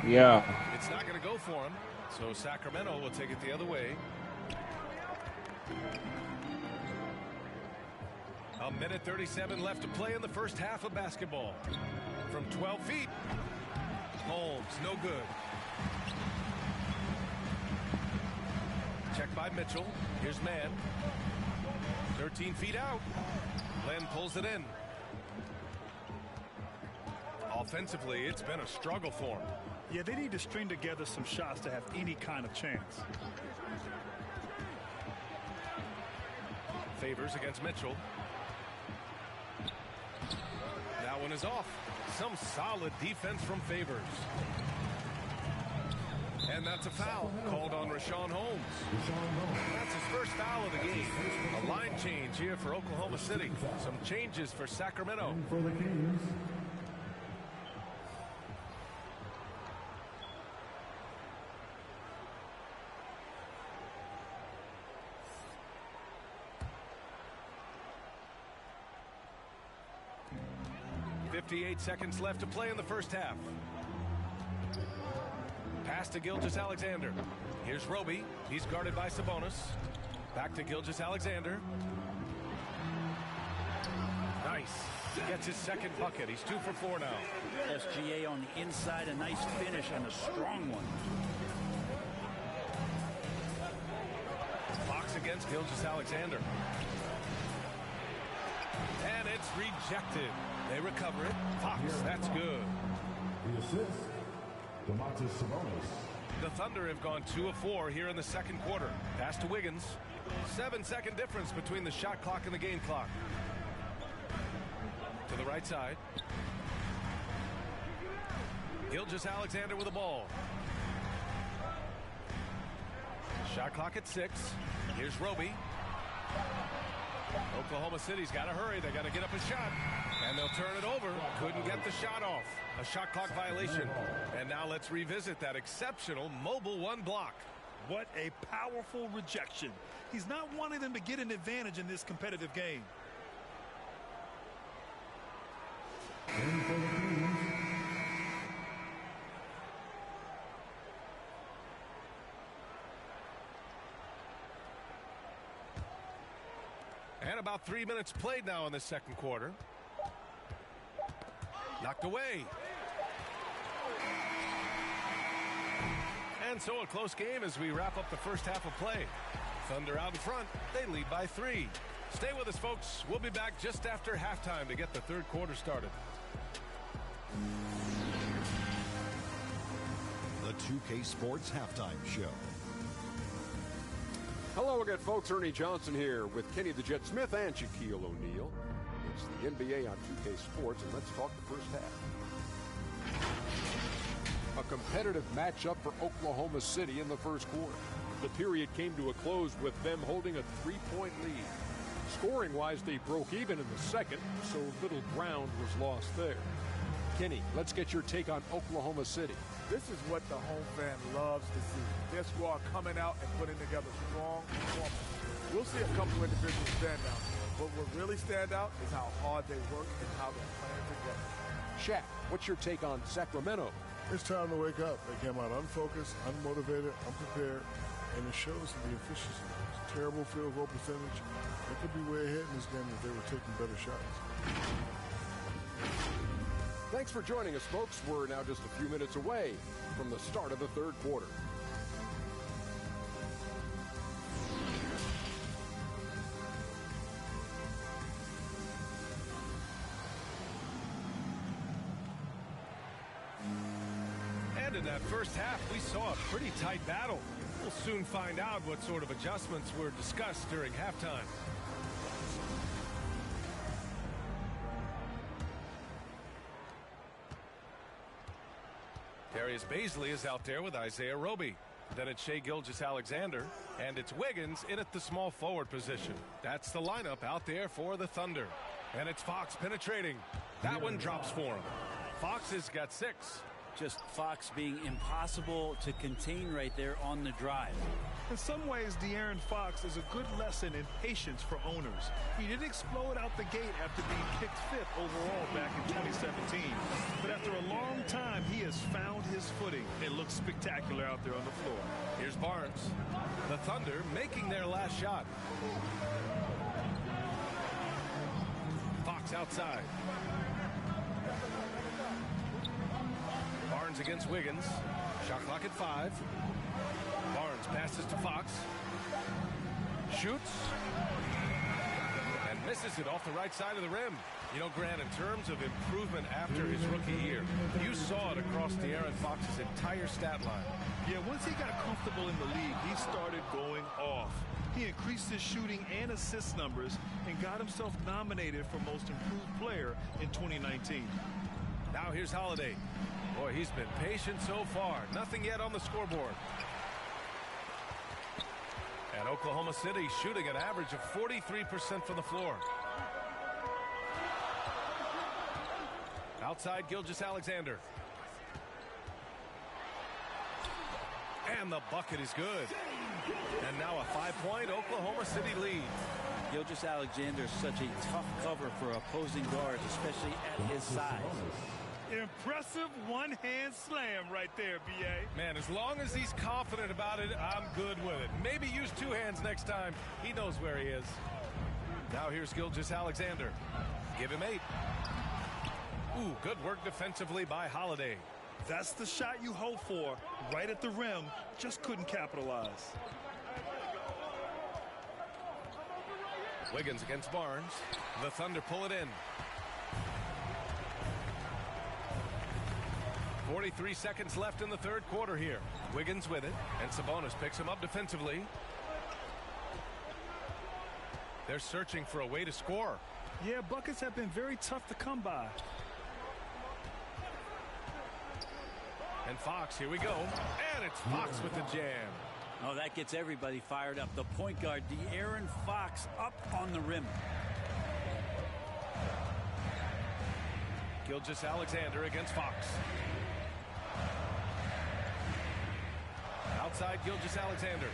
Yeah. It's not going to go for him, so Sacramento will take it the other way. A minute 37 left to play in the first half of basketball. From 12 feet. Holmes, no good. Check by Mitchell. Here's Mann. 13 feet out. Len pulls it in. Offensively, it's been a struggle for him. Yeah, they need to string together some shots to have any kind of chance. Favors against Mitchell. That one is off. Some solid defense from Favors. And that's a foul called on Rashawn Holmes. That's his first foul of the game. A line change here for Oklahoma City. Some changes for Sacramento. For the Kings. .58 seconds left to play in the first half. Pass to Gilgeous-Alexander. Here's Roby. He's guarded by Sabonis. Back to Gilgeous-Alexander. Nice. Gets his second bucket. He's 2 for 4 now. SGA on the inside. A nice finish and a strong one. Fox against Gilgeous-Alexander. And it's rejected. They recover it. Fox, that's good. The assist, Domantas Sabonis. The Thunder have gone 2 of 4 here in the second quarter. Pass to Wiggins. 7-second difference between the shot clock and the game clock. To the right side. Gilgeous-Alexander with the ball. Shot clock at 6. Here's Roby. Oklahoma City's got to hurry. They got to get up a shot. And they'll turn it over. Couldn't get the shot off. A shot clock violation. And now let's revisit that exceptional mobile 1 block. What a powerful rejection. He's not wanting them to get an advantage in this competitive game. And about 3 minutes played now in the second quarter. Knocked away. And so a close game as we wrap up the first half of play. Thunder out in front. They lead by 3. Stay with us, folks. We'll be back just after halftime to get the third quarter started. The 2K Sports Halftime Show. Hello again, folks. Ernie Johnson here with Kenny the Jet Smith and Shaquille O'Neal. It's the NBA on 2K Sports, and let's talk the first half. A competitive matchup for Oklahoma City in the first quarter. The period came to a close with them holding a 3-point lead. Scoring-wise, they broke even in the second, so little ground was lost there. Kenny, let's get your take on Oklahoma City. This is what the home fan loves to see. Their squad coming out and putting together strong performances. We'll see a couple individuals stand out, but what really stand out is how hard they work and how they're playing together. Shaq, what's your take on Sacramento? It's time to wake up. They came out unfocused, unmotivated, unprepared, and it shows in the efficiency. Terrible field goal percentage. They could be way ahead in this game if they were taking better shots. Thanks for joining us, folks. We're now just a few minutes away from the start of the third quarter. And in that first half, we saw a pretty tight battle. We'll soon find out what sort of adjustments were discussed during halftime. Darius Baisley is out there with Isaiah Roby. Then it's Shai Gilgeous-Alexander, and it's Wiggins in at the small forward position. That's the lineup out there for the Thunder. And it's Fox penetrating. That one drops for him. Fox has got 6. Just Fox being impossible to contain right there on the drive. In some ways, De'Aaron Fox is a good lesson in patience for owners. He didn't explode out the gate after being picked 5th overall back in 2017. But after a long time, he has found his footing. It looks spectacular out there on the floor. Here's Barnes. The Thunder making their last shot. Fox outside. Barnes against Wiggins. Shot clock at 5. Barnes passes to Fox. Shoots. And misses it off the right side of the rim. You know, Grant, in terms of improvement after his rookie year, you saw it across De'Aaron Fox's entire stat line. Yeah, once he got comfortable in the league, he started going off. He increased his shooting and assist numbers and got himself nominated for Most Improved Player in 2019. Now here's Holiday. Boy, he's been patient so far. Nothing yet on the scoreboard. And Oklahoma City shooting an average of 43% from the floor. Outside, Gilgeous-Alexander. And the bucket is good. And now a 5-point Oklahoma City lead. Gilgeous-Alexander is such a tough cover for opposing guards, especially at his size. Impressive one-hand slam right there, B.A. Man, as long as he's confident about it, I'm good with it. Maybe use 2 hands next time. He knows where he is. Now here's Gilgeous-Alexander. Give him 8. Ooh, good work defensively by Holiday. That's the shot you hope for. Right at the rim. Just couldn't capitalize. Wiggins against Barnes. The Thunder pull it in. 43 seconds left in the third quarter here. Wiggins with it, and Sabonis picks him up defensively. They're searching for a way to score. Yeah, buckets have been very tough to come by. And Fox, here we go. And it's Fox with the jam. Oh, that gets everybody fired up. The point guard, De'Aaron Fox, up on the rim. Gilgeous-Alexander against Fox. Outside, Gilgeous-Alexander.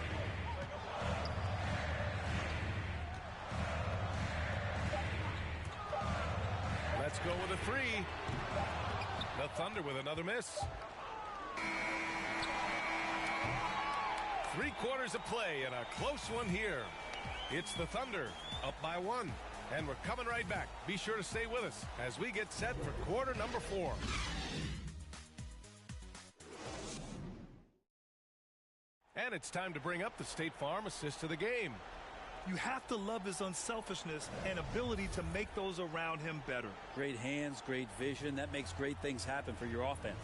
Let's go with a 3. The Thunder with another miss. 3 quarters of play and a close one here. It's the Thunder up by 1. And we're coming right back. Be sure to stay with us as we get set for quarter number 4. And it's time to bring up the State Farm assist to the game. You have to love his unselfishness and ability to make those around him better. Great hands, great vision. That makes great things happen for your offense.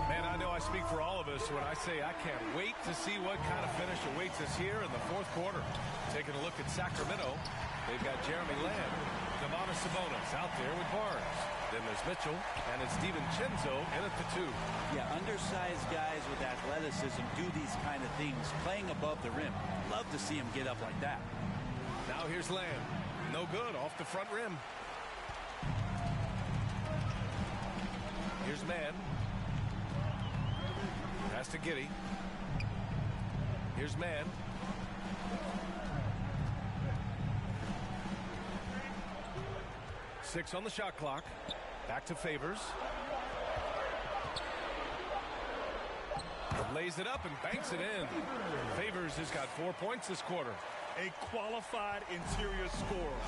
Man, I know I speak for all of us when I say I can't wait to see what kind of finish awaits us here in the fourth quarter. Taking a look at Sacramento, they've got Jeremy Lamb, Domantas Sabonis out there with Barnes. Then there's Mitchell, and it's DiVincenzo in at the 2. Yeah, undersized guys with athleticism do these kind of things, playing above the rim. Love to see him get up like that. Now here's Lamb. No good off the front rim. Here's Mann. Pass to Giddey. Here's Mann. Six on the shot clock. Back to Favors. Lays it up and banks it in. Favors has got 4 points this quarter. A qualified interior scorer.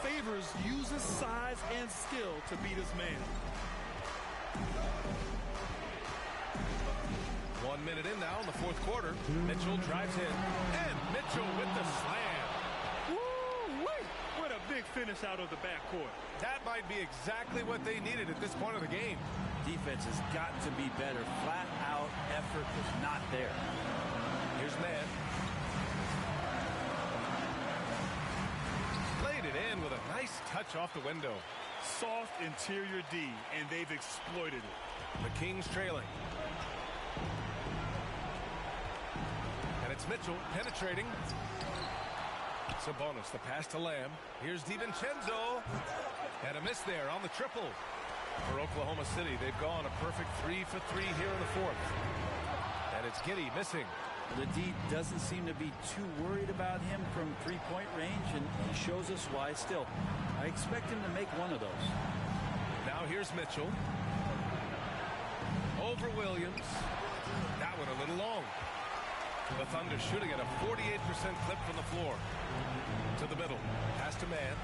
Favors uses size and skill to beat his man. 1 minute in now in the fourth quarter. Mitchell drives in. And Mitchell with the slam. Woo-wee! What a big finish out of the backcourt. That might be exactly what they needed at this point of the game. Defense has got to be better. Flat out effort was not there. Here's Mann. Laid it in with a nice touch off the window. Soft interior D, and they've exploited it. The Kings trailing. And it's Mitchell penetrating. Sabonis, the pass to Lamb. Here's DiVincenzo. And a miss there on the triple. For Oklahoma City, they've gone a perfect 3 for 3 here in the fourth. And it's Giddey missing. The D doesn't seem to be too worried about him from three-point range, and he shows us why still. I expect him to make one of those. Now here's Mitchell. Over Williams. That one a little long. The Thunder shooting at a 48% clip from the floor. To the middle. Pass to man.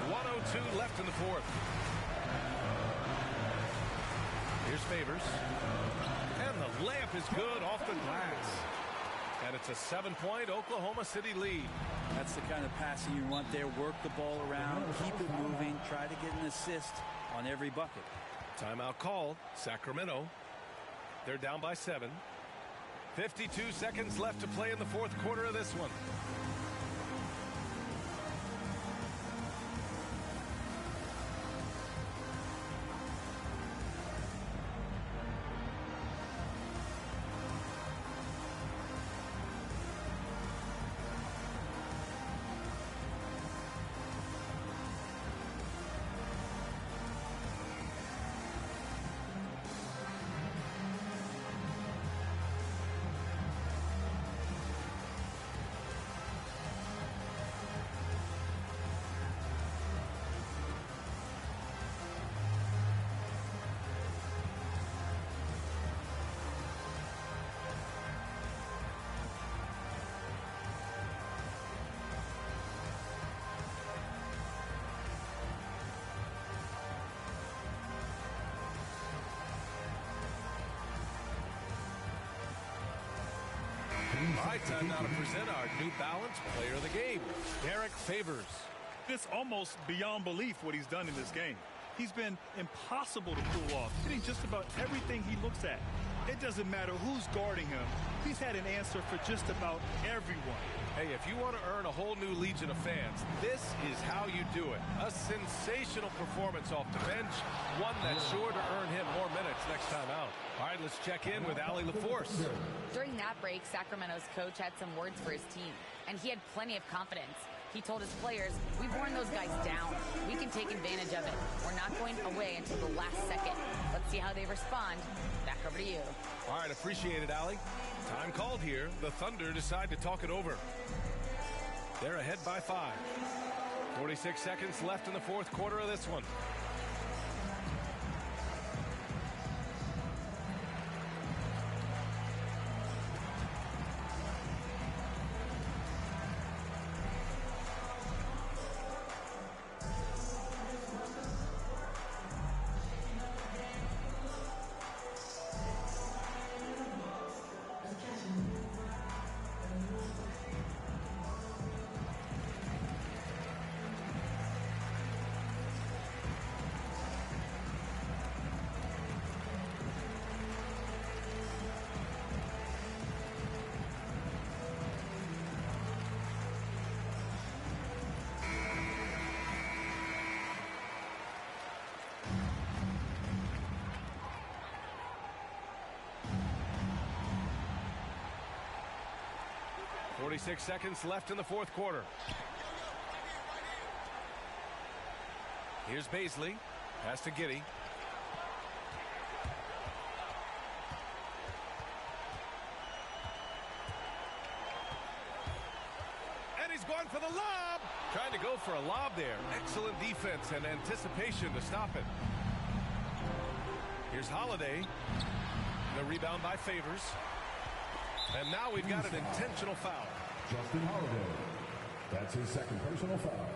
1:02 left in the fourth. Here's Favors. And the layup is good off the glass. And it's a 7-point Oklahoma City lead. That's the kind of passing you want there. Work the ball around, keep it moving, try to get an assist on every bucket. Timeout called. Sacramento. They're down by 7. 52 seconds left to play in the fourth quarter of this one. All right, time now to present our New Balance Player of the Game, Derek Favors. It's almost beyond belief what he's done in this game. He's been impossible to pull off, hitting just about everything he looks at. It doesn't matter who's guarding him. He's had an answer for just about everyone. Hey, if you want to earn a whole new legion of fans, this is how you do it. A sensational performance off the bench, one that's sure to earn him more minutes next time out. All right, let's check in with Allie LaForce. During that break, Sacramento's coach had some words for his team, and he had plenty of confidence. He told his players, we've worn those guys down. We can take advantage of it. We're not going away until the last second. Let's see how they respond. Back over to you. All right, appreciate it, Allie. Time called here. The Thunder decide to talk it over. They're ahead by 5. 46 seconds left in the fourth quarter of this one. .46 seconds left in the fourth quarter. Here's Baisley. Pass to Giddey. And he's going for the lob. Trying to go for a lob there. Excellent defense and anticipation to stop it. Here's Holiday. The rebound by Favors. And now we've got an intentional foul. Justin Holiday. That's his second personal foul.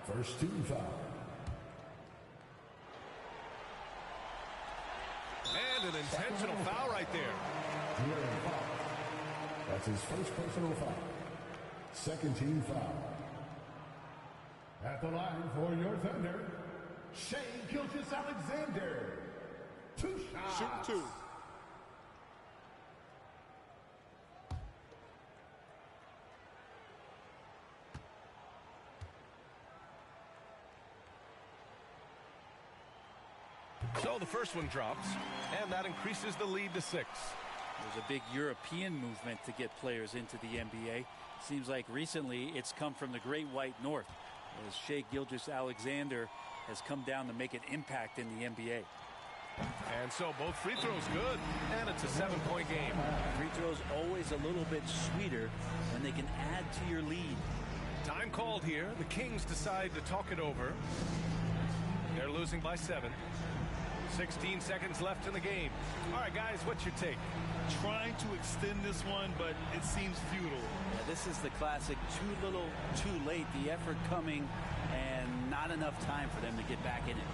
First team foul. And an intentional foul right there. That's his first personal foul. Second team foul. At the line for your Thunder, Shea Gilgeous-Alexander. 2 shots. Shoot 2. So the first one drops, and that increases the lead to 6. There's a big European movement to get players into the NBA. Seems like recently it's come from the Great White North, as Shai Gilgeous-Alexander has come down to make an impact in the NBA. And so both free throws good, and it's a 7-point game. Free throws always a little bit sweeter when they can add to your lead. Time called here. The Kings decide to talk it over. They're losing by 7. 16 seconds left in the game. All right, guys, what's your take? Trying to extend this one, but it seems futile. Yeah, this is the classic too little, too late. The effort coming and not enough time for them to get back in it.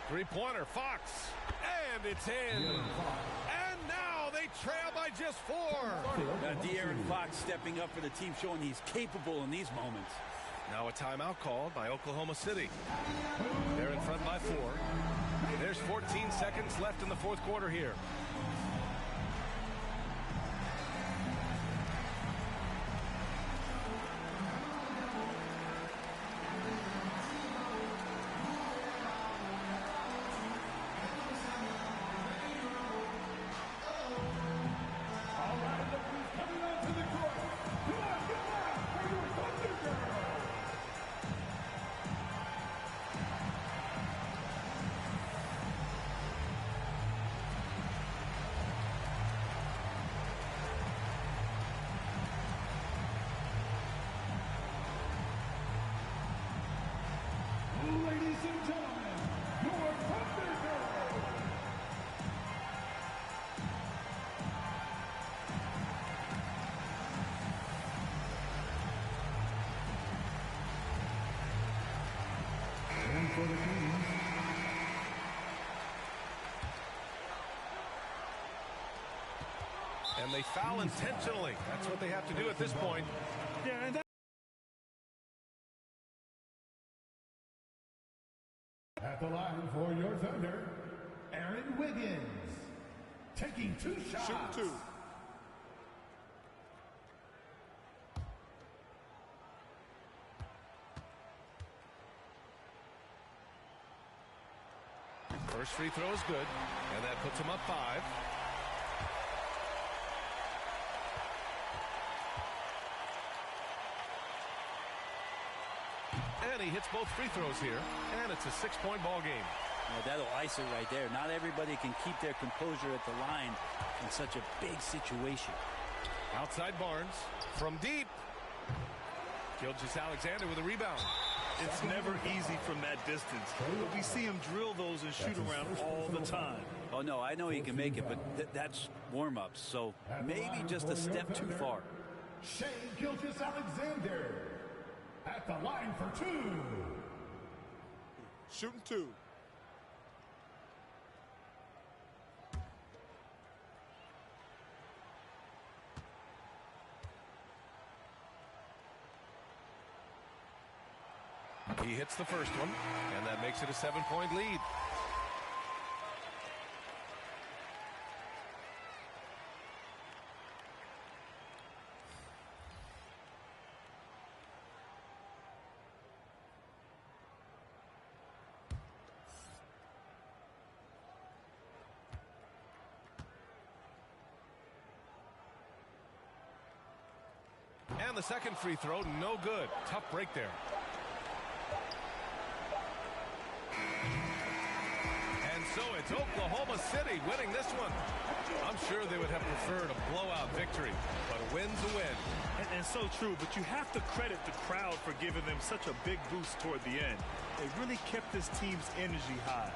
Three-pointer, Fox, and it's in. And now they trail by just 4. De'Aaron Fox stepping up for the team, showing he's capable in these moments. Now a timeout called by Oklahoma City. They're in front by 4. There's 14 seconds left in the fourth quarter here. And they foul intentionally. That's what they have to do at this point. Yeah, and at the line for your Thunder, Aaron Wiggins. Taking 2 shots. Shoot 2. First free throw is good, and that puts him up 5. And he hits both free throws here, and it's a 6-point ball game. Yeah, that'll ice it right there. Not everybody can keep their composure at the line in such a big situation. Outside Barnes from deep. Gilgeous-Alexander with a rebound. It's never easy from that distance, but we see him drill those and shoot around all the time. Oh, no, I know he can make it, but that's warm-ups, so maybe just a step too far. Shai Gilgeous-Alexander at the line for 2. Shooting 2. He hits the first one, and that makes it a 7-point lead. And the second free throw, no good. Tough break there. And so It's Oklahoma City winning this one. I'm sure they would have preferred a blowout victory, but a win's a win. And so true, but you have to credit the crowd for giving them such a big boost toward the end. They really kept this team's energy high.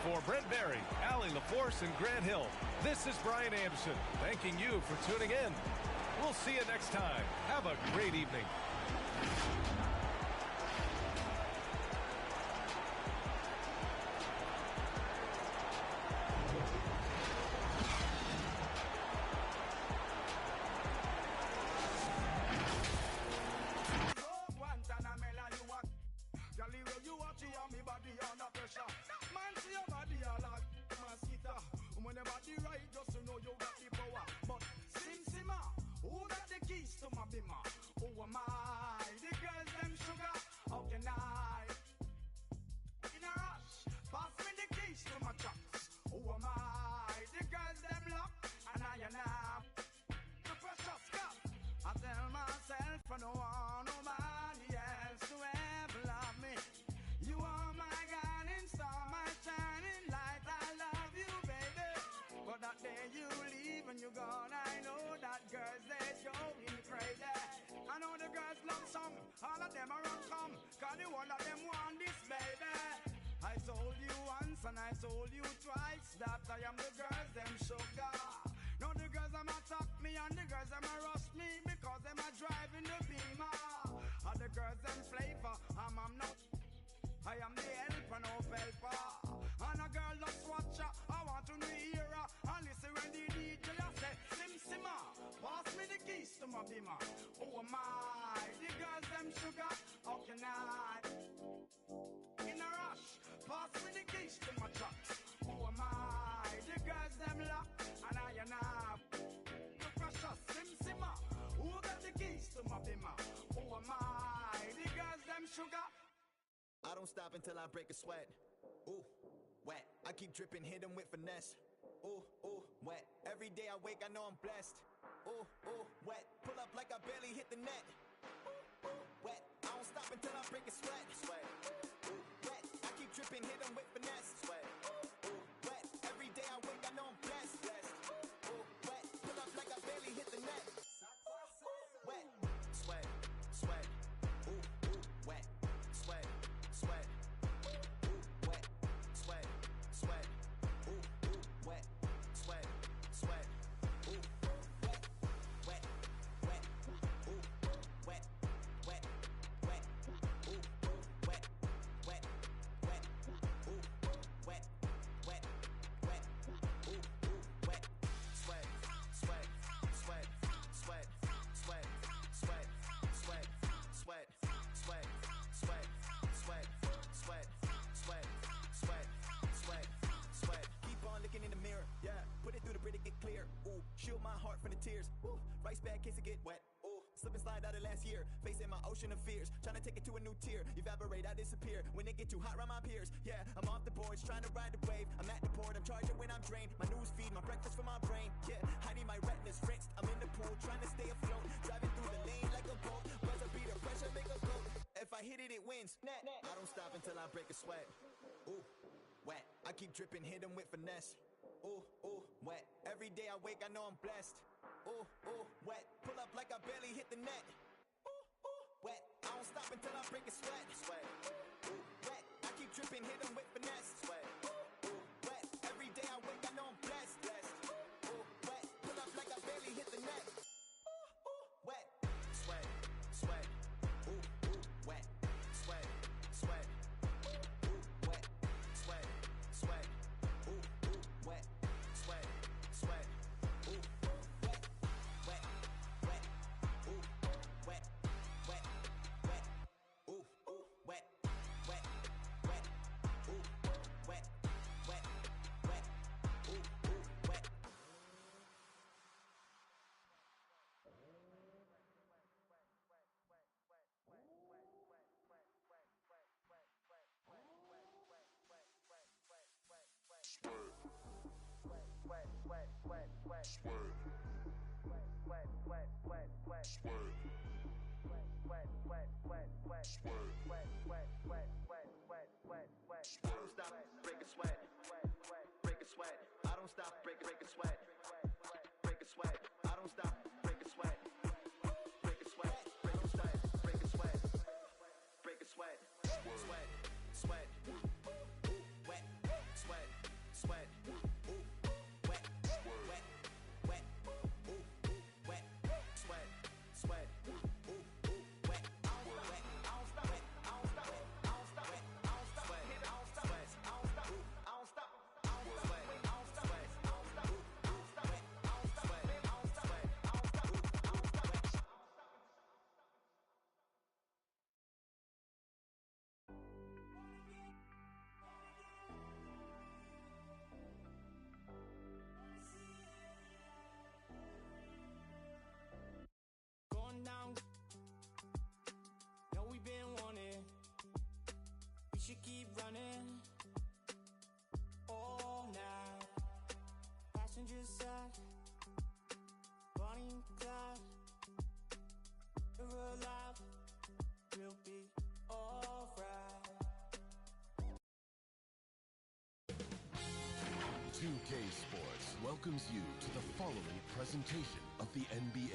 For Brent Barry, Allie LaForce, and Grant Hill, this is Brian Anderson, thanking you for tuning in. We'll see you next time. Have a great evening. All of them are come, cause the one of them want this, baby. I told you once and I told you twice that I am the girls, them sugar. Now the girls them attack me and the girls them rush me because them are driving the Beamer. And the girls them flavor, I'm not. I am the helper, no helper. And a girl just watch her, I want to hear her. And listen when the DJ say, Sim Simmer, pass me the keys to my Beamer. Oh my, the girls them sugar, how can I? In a rush, pass me the keys to my trucks. Oh my, the girls them lock, and I. The precious Sim Simmer, who got the keys to my Beamer? Oh my, the girls them sugar. I don't stop until I break a sweat. Ooh, wet. I keep dripping, hit them with finesse. Ooh, ooh, wet. Every day I wake, I know I'm blessed. Ooh, ooh, wet. Pull up like I barely hit the net. Ooh, ooh, wet. I don't stop until I break a sweat. Sweat. Ooh, wet. I keep dripping, hit them with finesse. Sweat. Ooh, ooh, wet. Every day I wake, I know I'm blessed. Ooh, ooh, wet. Pull up like I barely hit the net. Wet. Sweat. Sweat. Ooh, ooh, wet. Sweat. Sweat, ooh, wet, sweat, sweat, ooh, ooh, wet, sweat, sweat, ooh, wet, wet, wet, ooh, wet, wet, wet, ooh, wet, wet, wet, ooh, wet, wet, wet, ooh, wet, sweat, sweat, sweat, sweat, sweat, sweat, sweat, sweat, sweat, sweat. Sweat, sweat, sweat, sweat, sweat, sweat. Keep on looking in the mirror, yeah. Put it through the Brita, get clear. Ooh, shield my heart from the tears. Ooh, rice bag case it get wet. Ooh, slip and slide out of last year. Facing my ocean of fears. Trying to take it to a new tier. Evaporate, I disappear. When it get too hot around my peers. Yeah, I'm off the boards, trying to ride the wave. I'm at the port, I'm charging when I'm drained. My news feed, my breakfast for my brain. Yeah, hiding my retinas rinsed. I'm in the pool, trying to stay afloat. Driving through the lane like a boat. Buzzer beater, pressure make a goat. If I hit it, it wins. I don't stop until I break a sweat. Ooh, wet. I keep dripping, hit them with finesse. Ooh, ooh, wet. Every day I wake, I know I'm blessed. Ooh, ooh, wet. Pull up like I barely hit the net. Ooh, ooh, wet. I don't stop until I break a sweat. Sweat. Ooh, wet. I keep dripping, hit them with finesse. Sweat. Ooh, ooh, wet. Every day I wake, I know I'm blessed. Ooh, ooh, wet. Pull up like I barely hit the net. Ooh, ooh, wet. Sweat. Sweat. Ooh, ooh, wet. Sweat. Sweat. Ooh, wet. Sweat. Sweat. Ooh, ooh, wet. Sweat. Sweat. Ooh, wet. Wet. Wet. Ooh, wet. Wet. Wet. Ooh, ooh, wet. Wet. Wet. Ooh, wet. Wet. Wet. Ooh, ooh, wet. Don't stop, break a sweat. 2K Sports welcomes you to the following presentation of the NBA.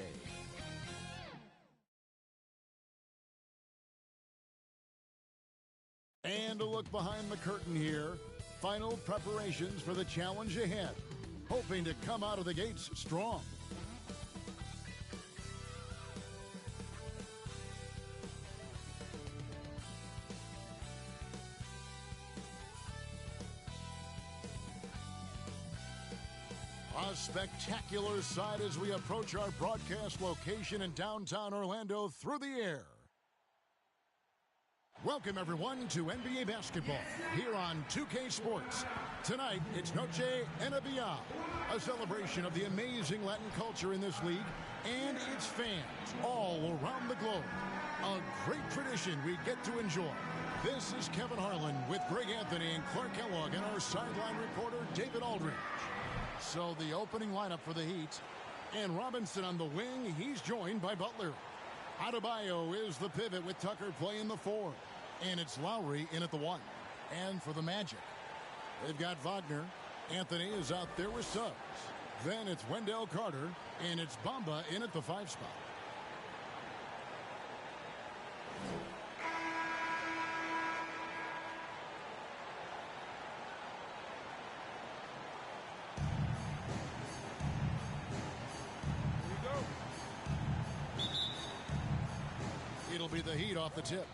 And a look behind the curtain here. Final preparations for the challenge ahead. Hoping to come out of the gates strong. A spectacular sight as we approach our broadcast location in downtown Orlando through the air. Welcome, everyone, to NBA basketball here on 2K Sports. Tonight, it's Noche NBA, a celebration of the amazing Latin culture in this league and its fans all around the globe. A great tradition we get to enjoy. This is Kevin Harlan with Greg Anthony and Clark Kellogg and our sideline reporter, David Aldridge. So the opening lineup for the Heat, and Robinson on the wing, he's joined by Butler. Adebayo is the pivot with Tucker playing the 4. And it's Lowry in at the 1. And for the Magic, they've got Wagner. Anthony is out there with Suggs. Then it's Wendell Carter, and it's Bamba in at the 5 spot. It'll be the Heat off the tip.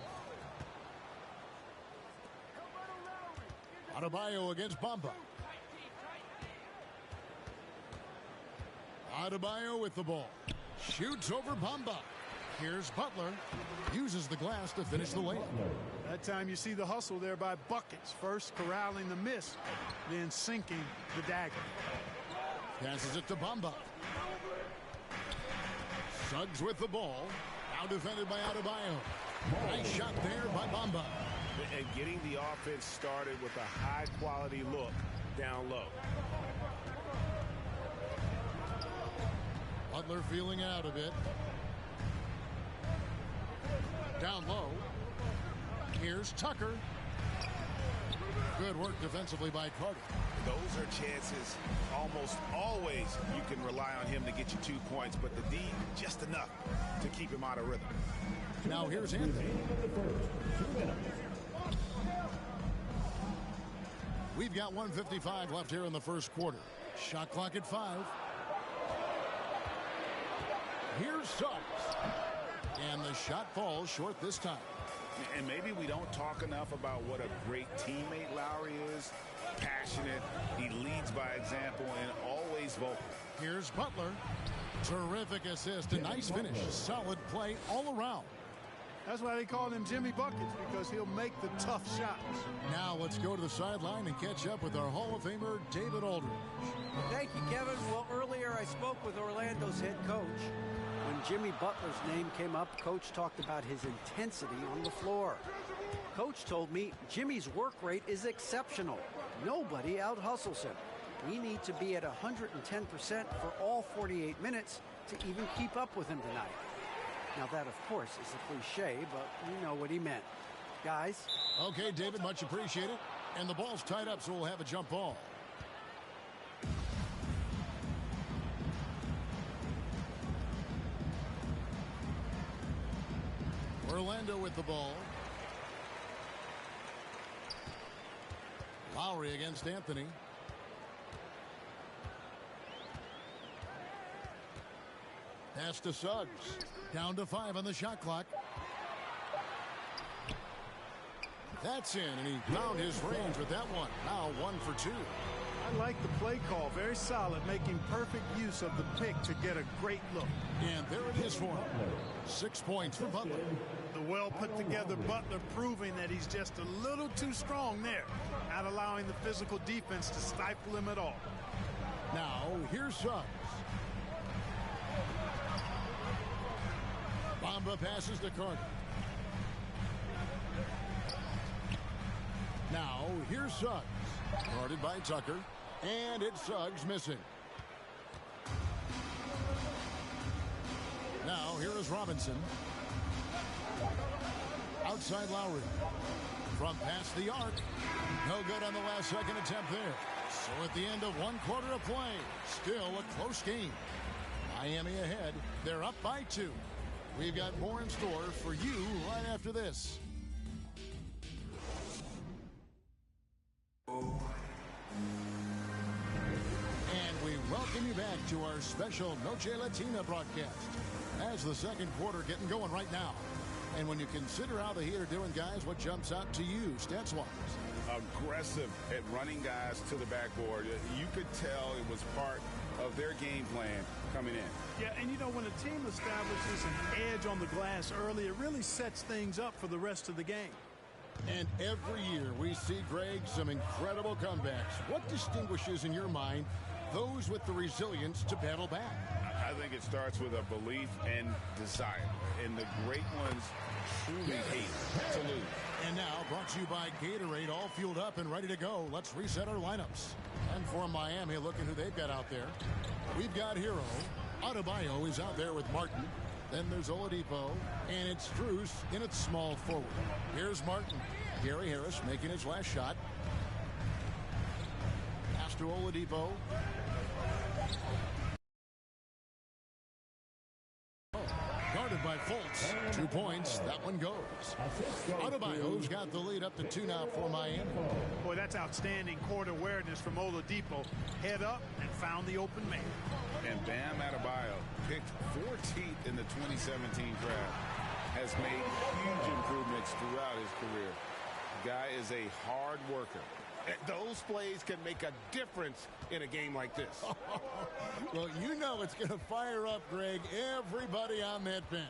Adebayo against Bamba. Adebayo with the ball. Shoots over Bamba. Here's Butler. Uses the glass to finish the layup. That time you see the hustle there by buckets. First corralling the miss, then sinking the dagger. Passes it to Bamba. Suggs with the ball. Now defended by Adebayo. Nice shot there by Bamba. And getting the offense started with a high-quality look down low. Butler feeling out a bit. Down low. Here's Tucker. Good work defensively by Carter. Those are chances almost always you can rely on him to get you 2 points, but the D, just enough to keep him out of rhythm. Now here's Anthony. We've got 1:55 left here in the first quarter. Shot clock at 5. Here's Suggs. And the shot falls short this time. And maybe we don't talk enough about what a great teammate Lowry is. Passionate, he leads by example, and always vocal. Here's Butler. Terrific assist, a nice finish. Solid play all around. That's why they call him Jimmy Buckets, because he'll make the tough shots. Now let's go to the sideline and catch up with our Hall of Famer, David Aldridge. Thank you, Kevin. Well, earlier I spoke with Orlando's head coach. When Jimmy Butler's name came up, Coach talked about his intensity on the floor. Coach told me Jimmy's work rate is exceptional. Nobody out-hustles him. We need to be at 110% for all 48 minutes to even keep up with him tonight. Now that, of course, is a cliche, but you know what he meant. Guys? Okay, David, much appreciated. And the ball's tied up, so we'll have a jump ball. Orlando with the ball. Lowry against Anthony. Pass to Suggs. Down to 5 on the shot clock. That's in, and he found his range with that one. Now 1 for 2. I like the play call. Very solid, making perfect use of the pick to get a great look. And there it is for him. 6 points for Butler. The well-put-together Butler proving that he's just a little too strong there, not allowing the physical defense to stifle him at all. Now, here's Suggs. Bamba passes to Carter. Now, here's Suggs. Guarded by Tucker. And it's Suggs missing. Now, here is Robinson. Outside Lowry. From past the arc. No good on the last second attempt there. So at the end of one quarter of play, still a close game. Miami ahead. They're up by 2. We've got more in store for you right after this. And we welcome you back to our special Noche Latina broadcast. As the second quarter getting going right now. And when you consider how the Heat are doing, guys, what jumps out to you, stats-wise? Aggressive at running guys to the backboard. You could tell it was part of their game plan coming in. Yeah, and you know, when a team establishes an edge on the glass early, it really sets things up for the rest of the game. And every year we see, Greg, some incredible comebacks. What distinguishes, in your mind, those with the resilience to battle back? I think it starts with a belief and desire. And the great ones truly hate to lose. And now, brought to you by Gatorade, all fueled up and ready to go. Let's reset our lineups. And for Miami, looking who they've got out there. We've got Hero. Adebayo is out there with Martin. Then there's Oladipo. And it's Strus in its small forward. Here's Martin. Gary Harris making his last shot. Pass to Oladipo. Guarded by Fultz. 2 points. That one goes. Adebayo's got the lead up to 2 now for Miami. Boy, that's outstanding court awareness from Oladipo. Head up and found the open man. And Bam Adebayo picked 14th in the 2017 draft. Has made huge improvements throughout his career. Guy is a hard worker. Those plays can make a difference in a game like this. Well, you know it's going to fire up, Greg, everybody on that bench.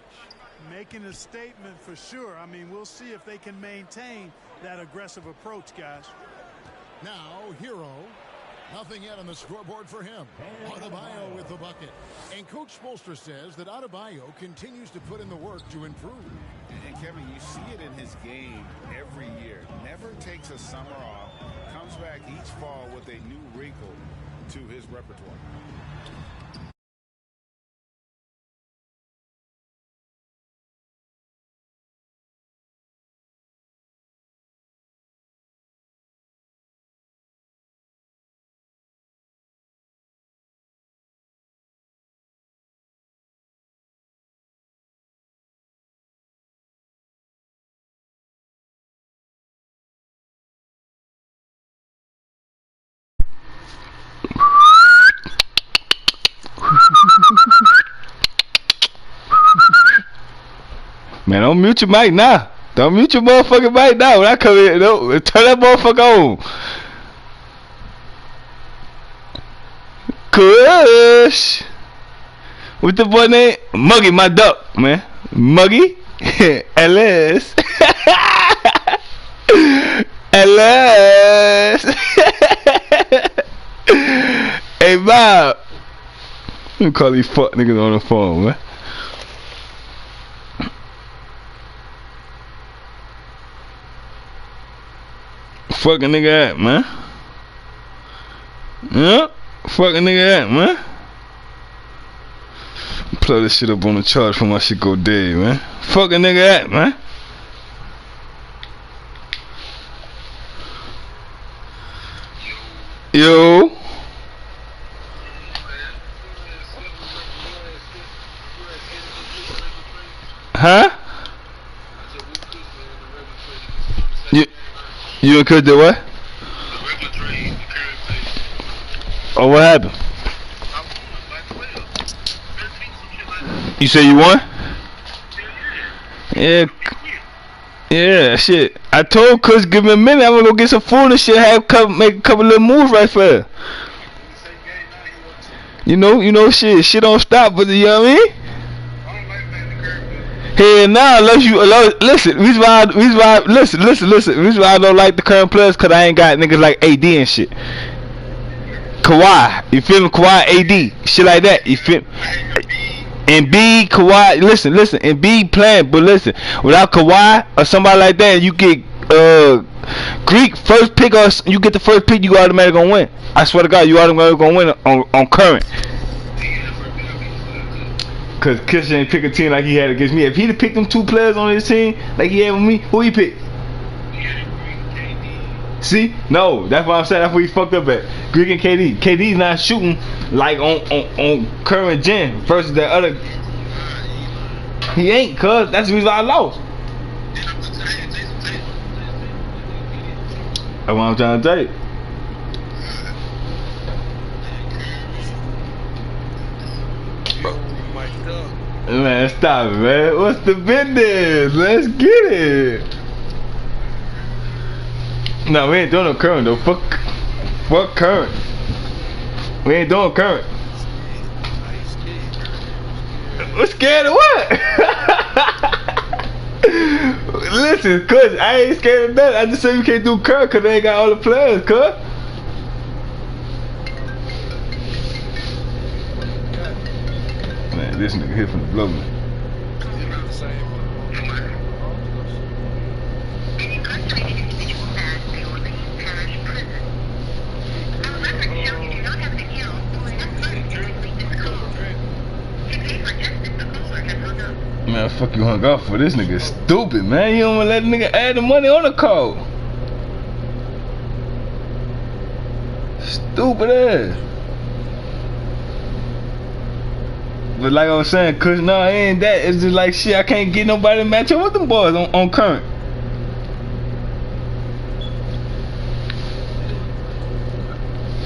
Making a statement for sure. I mean, we'll see if they can maintain that aggressive approach, guys. Now, Hero. Nothing yet on the scoreboard for him. Adebayo with the bucket. And Coach Spoelstra says that Adebayo continues to put in the work to improve. And Kevin, you see it in his game every year. Never takes a summer off. Comes back each fall with a new wrinkle to his repertoire. Man, don't mute your mic now. Don't mute your motherfucking mic now. When I come in, don't, turn that motherfucker on. Kush. What's the boy name? Muggy, my duck, man. Muggy. LS. LS. Hey, Bob. Let me call these fuck niggas on the phone, man. Fucking nigga at, man. Yeah, fucking nigga at, man. Plug this shit up on the charge for my shit go dead, man. Fucking nigga at, man. Yo. Huh? You and Chris did what? Oh, what happened? You say you won? Yeah. Yeah, shit. I told Chris give me a minute. I'm gonna go get some food and shit. Make a couple little moves right for her. You know, shit don't stop, but you know what I mean? Hey, now unless you listen. Reason why I don't like the current players, cause I ain't got niggas like AD and shit. Kawhi, you feel me? Kawhi, AD, shit like that. You feel me? And B, Kawhi, listen, and B playing, but listen, without Kawhi or somebody like that, you get Greek first pick, or you get the first pick, you automatically gonna win. I swear to God, you automatically gonna win on current. Cause Kish ain't pick a team like he had against me. If he'd have picked them 2 players on his team like he had with me, who he picked? See, no, that's what I'm saying. That's where he fucked up at. Greek and KD. KD's not shooting like on current gen versus that other. He ain't, cuz that's the reason I lost. That's what I'm trying to tell you. Man, stop it, man. What's the business? Let's get it. No, we ain't doing no current though. Fuck current. We ain't doing current. We're scared of what? Listen, cuz I ain't scared of that. I just say you can't do current cause they ain't got all the players, cuz. Man, this nigga here from the blow me. Man, fuck you hung up for this nigga stupid, man. You don't wanna let the nigga add the money on the call. Stupid ass. But like I was saying, cuz no, it ain't that. It's just like shit, I can't get nobody to match up with them boys on current.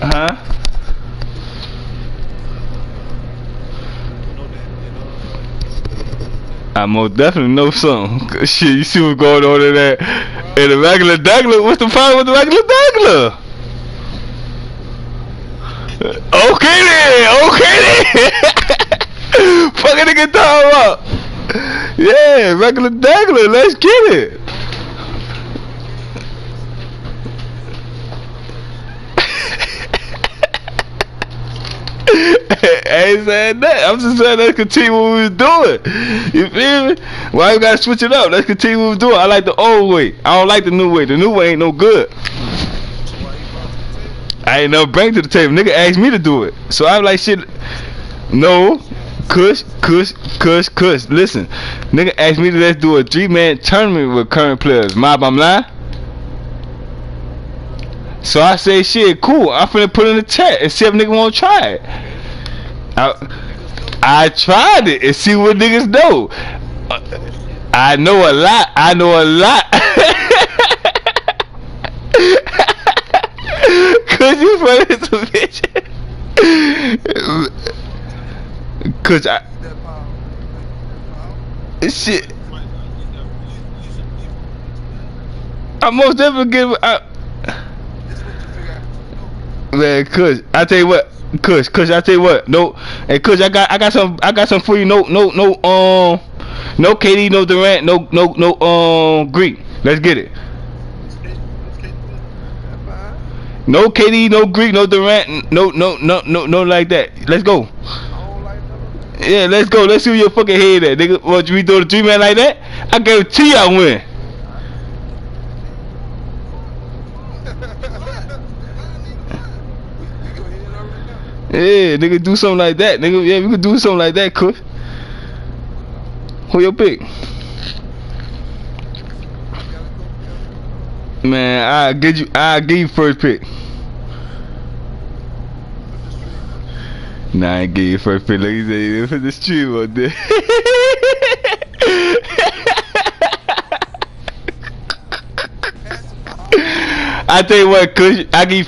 Huh? I most definitely know something. Shit, you see what's going on in there? In the regular Dagler, what's the problem with the regular Dagler? Okay then. Fucking nigga talking about. Yeah, regular Dagler, let's get it. I ain't saying that. I'm just saying let's continue what we was doing. You feel me? Why you gotta switch it up? Let's continue what we was doing. I like the old way. I don't like the new way. The new way ain't no good. I ain't never bring to the table. Nigga asked me to do it. So I'm like shit. No. Kush. Listen. Nigga asked me to let's do a 3-man tournament with current players. Mob, I'm lying. So I say shit, cool. I'm finna put in the chat and see if nigga wanna try it. I tried it and see what niggas know. I know a lot. Cause you funny as a bitch. Cause shit. I most definitely give. Man, Kush, I tell you what, Kush, I tell you what, no, hey Kush, I got some for you. No, KD, no Durant, no, Greek. Let's get it. No KD, no Greek, no Durant, no, like that. Let's go. Yeah, let's go. Let's see where your fucking head at, nigga. What we do the 3-man like that? I guarantee you I win. Yeah, nigga, do something like that, nigga. Yeah, we could do something like that, Kush. Who your pick? Man, I'll give you first pick. Nah, I ain't give you first pick. Like you say, for the stream up there. I tell you what, Kush, I give you